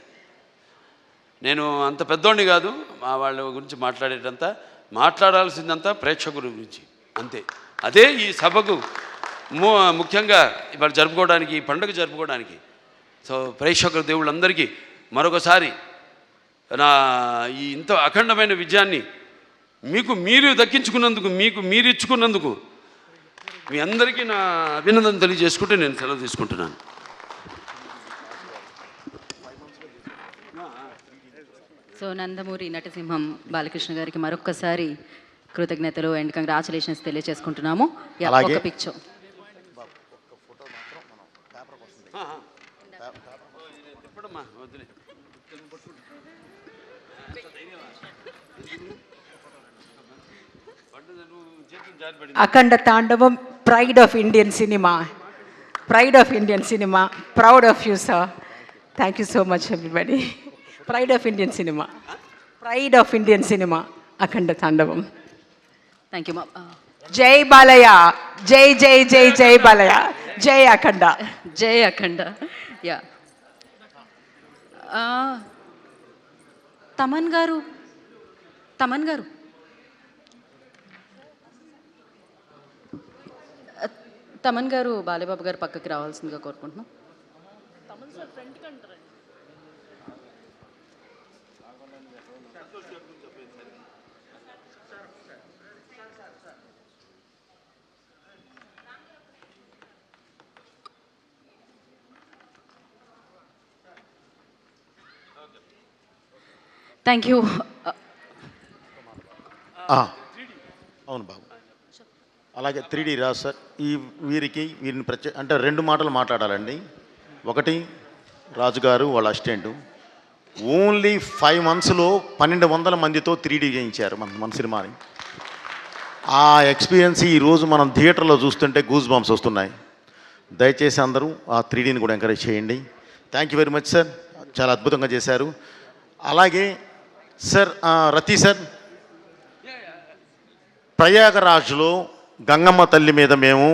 నేను అంత పెద్దోడిని కాదు. మా వాళ్ళ గురించి మాట్లాడాల్సిందంతా ప్రేక్షకుల గురించి అంతే. అదే ఈ సభకు ముఖ్యంగా ఇవాళ జరుపుకోవడానికి, ఈ పండుగ జరుపుకోవడానికి. సో ప్రేక్షకుల దేవుళ్ళందరికీ మరొకసారి నా ఈ ఇంత అఖండమైన విజయాన్ని మీకు మీరు దక్కించుకున్నందుకు, మీకు మీరు ఇచ్చుకున్నందుకు మీ అందరికీ నా అభినందన తెలియజేసుకుంటూ నేను సెలవు తీసుకుంటున్నాను. సో నందమూరి నటసింహం బాలకృష్ణ గారికి మరొక్కసారి కృతజ్ఞతలు అండ్ కంగ్రాచులేషన్స్ తెలియజేసుకుంటున్నాము. ఒక పిక్చర్ అఖండ తాండవం, pride of Indian cinema, pride of Indian cinema, proud of you sir. Thank you so much everybody. Pride of Indian cinema, pride of Indian cinema, Akhanda తాండవం. Thank you. జై బాలయ్య, జై జై జై జై బాలయ్య, జై అఖండ, జై అఖండ. యా తమన్ గారు తమన్ గారు బాలయ్యబాబు గారు పక్కకి రావాల్సిందిగా కోరుకుంటున్నాం. Thank you. అవును బాబు, అలాగే 3D రాజు సార్. వీరిని అంటే 2 మాటలు మాట్లాడాలండి. ఒకటి రాజుగారు వాళ్ళ అసిస్టెంటు ఓన్లీ 5 monthsలో 1200 మందితో 3D చేయించారు మన సినిమాని. ఆ ఎక్స్పీరియన్స్ ఈరోజు మనం థియేటర్లో చూస్తుంటే గూస్ బంప్స్ వస్తున్నాయి. దయచేసి అందరూ ఆ 3Dని కూడా ఎంకరేజ్ చేయండి. Thank you very much sir, చాలా అద్భుతంగా చేశారు. అలాగే సార్ రతి సార్, ప్రయాగరాజ్లో గంగమ్మ తల్లి మీద మేము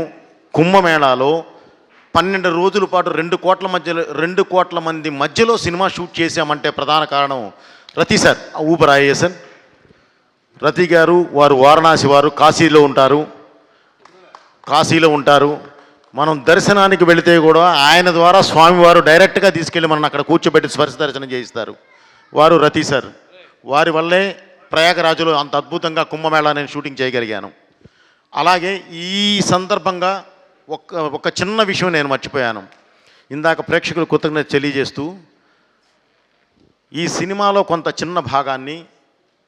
కుంభమేళాలో 12 రోజుల పాటు 2 కోట్ల మంది మధ్యలో సినిమా షూట్ చేశామంటే ప్రధాన కారణం రతి సార్, ఊబర్ ఐఏఎస్. రతి గారు వారు వారణాసి వారు, కాశీలో ఉంటారు. మనం దర్శనానికి వెళితే కూడా ఆయన ద్వారా స్వామివారు డైరెక్ట్గా తీసుకెళ్ళి మనం అక్కడ కూర్చోబెట్టి స్పర్శ దర్శనం చేయిస్తారు. వారు రతి సార్, వారి వల్లే ప్రయాగరాజులో అంత అద్భుతంగా కుంభమేళా నేను షూటింగ్ చేయగలిగాను. అలాగే ఈ సందర్భంగా ఒక చిన్న విషయం నేను మర్చిపోయాను. ఇందాక ప్రేక్షకులు కృతజ్ఞత తెలియజేస్తూ ఈ సినిమాలో కొంత చిన్న భాగాన్ని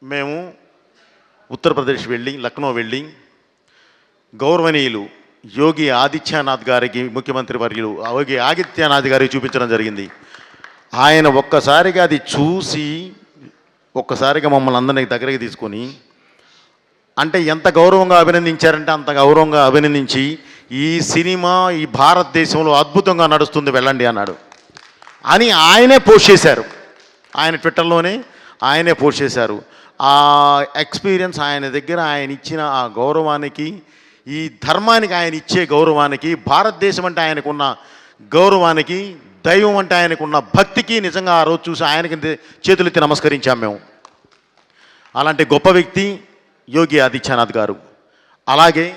మేము ఉత్తరప్రదేశ్ వెళ్ళి, లక్నో వెళ్ళి గౌరవనీయులు యోగి ఆదిత్యనాథ్ గారికి, ముఖ్యమంత్రి వర్యులు యోగి ఆదిత్యనాథ్ గారికి చూపించడం జరిగింది. ఆయన ఒక్కసారిగా అది చూసి ఒక్కసారిగా మమ్మల్ని అందరినీ దగ్గరికి తీసుకొని, అంటే ఎంత గౌరవంగా అభినందించారంటే అంత గౌరవంగా అభినందించి ఈ సినిమా ఈ భారతదేశంలో అద్భుతంగా నడుస్తుంది, వెళ్ళండి అన్నాడు అని ఆయనే పోస్ట్ చేశారు. ఆయన ట్విట్టర్లోనే ఆయనే పోస్ట్ చేశారు. ఆ ఎక్స్పీరియన్స్ ఆయన దగ్గర ఆయన ఇచ్చిన ఆ గౌరవానికి, ఈ ధర్మానికి ఆయన ఇచ్చే గౌరవానికి, భారతదేశం అంటే ఆయనకున్న గౌరవానికి, దైవం అంటే ఆయనకున్న భక్తికి నిజంగా ఆ రోజు చూసి ఆయనకి చేతులెత్తి నమస్కరించాం మేము. అలాంటి గొప్ప వ్యక్తి యోగి ఆదిత్యనాథ్ గారు. అలాగే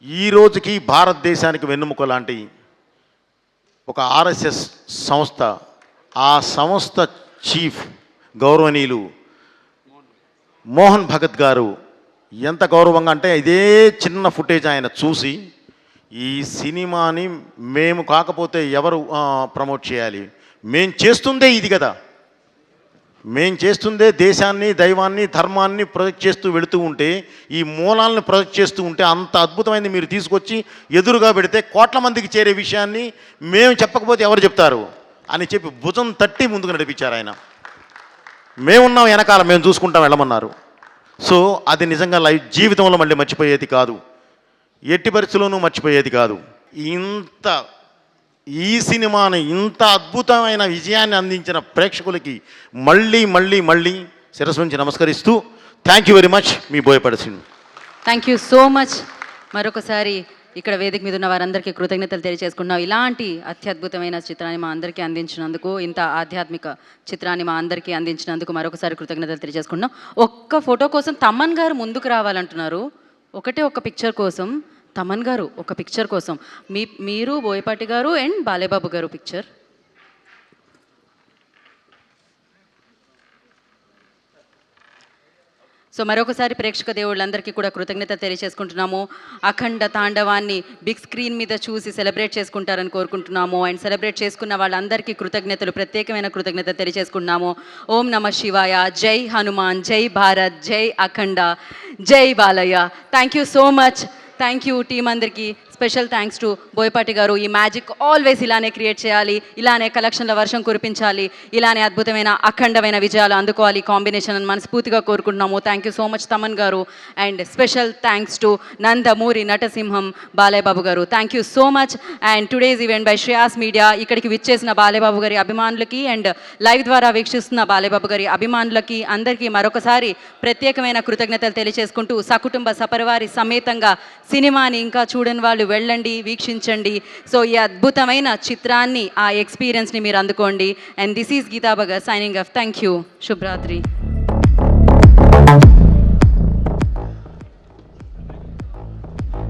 ఈ రోజుకి భారతదేశానికి వెన్నెముక లాంటి ఒక ఆర్ఎస్ఎస్ సంస్థ, ఆ సంస్థ చీఫ్ గౌరవనీయులు మోహన్ భగత్ గారు ఎంత గౌరవంగా అంటే, ఇదే చిన్న ఫుటేజ్ ఆయన చూసి ఈ సినిమాని మేము కాకపోతే ఎవరు ప్రమోట్ చేయాలి, మేము చేస్తుందే ఇది కదా, మేము చేస్తుందే దేశాన్ని, దైవాన్ని, ధర్మాన్ని ప్రొజెక్ట్ చేస్తూ వెళుతూ ఉంటే, ఈ మూలాలను ప్రొజెక్ట్ చేస్తూ ఉంటే అంత అద్భుతమైనది మీరు తీసుకొచ్చి ఎదురుగా పెడితే కోట్ల మందికి చేరే విషయాన్ని మేము చెప్పకపోతే ఎవరు చెప్తారు అని చెప్పి భుజం తట్టి ముందుకు నడిపించారు ఆయన. మేమున్నాం వెనకాల, మేము చూసుకుంటాం వెళ్ళమన్నారు. సో అది నిజంగా లైఫ్ జీవితంలో మళ్ళీ మర్చిపోయేది కాదు, ఎట్టి పరిస్థితుల్లోనూ మర్చిపోయేది కాదు. ఈ సినిమాని ఇంత అద్భుతమైన విజయాన్ని అందించిన ప్రేక్షకులకి మళ్ళీ మళ్ళీ మళ్ళీ శిరస్సు నుంచి నమస్కరిస్తూ thank you very much, me Boyapati Srinu. Thank you so much. మరొకసారి ఇక్కడ వేదిక మీద ఉన్న వారందరికీ కృతజ్ఞతలు తెలియజేసుకుంటున్నాం. ఇలాంటి అత్యద్భుతమైన చిత్రాన్ని మా అందరికీ అందించినందుకు, ఇంత ఆధ్యాత్మిక చిత్రాన్ని మా అందరికీ అందించినందుకు మరొకసారి కృతజ్ఞతలు తెలియజేసుకుంటున్నాం. ఒక్క ఫోటో కోసం తమన్ గారు ముందుకు రావాలంటున్నారు. ఒక పిక్చర్ కోసం తమన్ గారు, ఒక పిక్చర్ కోసం మీరు, బోయపాటి గారు అండ్ బాలేబాబు గారు పిక్చర్. సో మరొకసారి ప్రేక్షక దేవుళ్ళందరికీ కూడా కృతజ్ఞత తెలియజేసుకుంటున్నాము. అఖండ తాండవాన్ని బిగ్ స్క్రీన్ మీద చూసి సెలబ్రేట్ చేసుకుంటారని కోరుకుంటున్నాము. అండ్ సెలబ్రేట్ చేసుకున్న వాళ్ళందరికీ కృతజ్ఞతలు, ప్రత్యేకమైన కృతజ్ఞత తెలియజేసుకుంటున్నాము. ఓం నమ శివాయ, జై హనుమాన్, జై భారత్, జై అఖండ, జై Balayya. Thank you so much. Thank you team అందరికీ. స్పెషల్ థ్యాంక్స్ టు బోయపాటి గారు. ఈ మ్యాజిక్ ఆల్వేస్ ఇలానే క్రియేట్ చేయాలి, ఇలానే కలెక్షన్ల వర్షం కురిపించాలి, ఇలానే అద్భుతమైన అఖండమైన విజయాలు అందుకోవాలి కాంబినేషన్ అని మనస్ఫూర్తిగా కోరుకుంటున్నాము. Thank you so much Thaman గారు. And special thanks to Nandamuri నటసింహం బాలేబాబు గారు. Thank you so much. And today's event by Shreyas media. ఇక్కడికి విచ్చేసిన బాలేబాబు గారి అభిమానులకి అండ్ లైవ్ ద్వారా వీక్షిస్తున్న బాలేబాబు గారి అభిమానులకి అందరికీ మరొకసారి ప్రత్యేకమైన కృతజ్ఞతలు తెలియజేసుకుంటూ, సకుటుంబ సపరివారి సమేతంగా సినిమాని ఇంకా చూడని వాళ్ళు వెళ్ళండి, వీక్షించండి. సో ఈ అద్భుతమైన చిత్రాన్ని, ఆ ఎక్స్పీరియన్స్ని మీరు అందుకోండి. And this is Geetha Bhagat signing off. Thank you. శుభరాత్రి.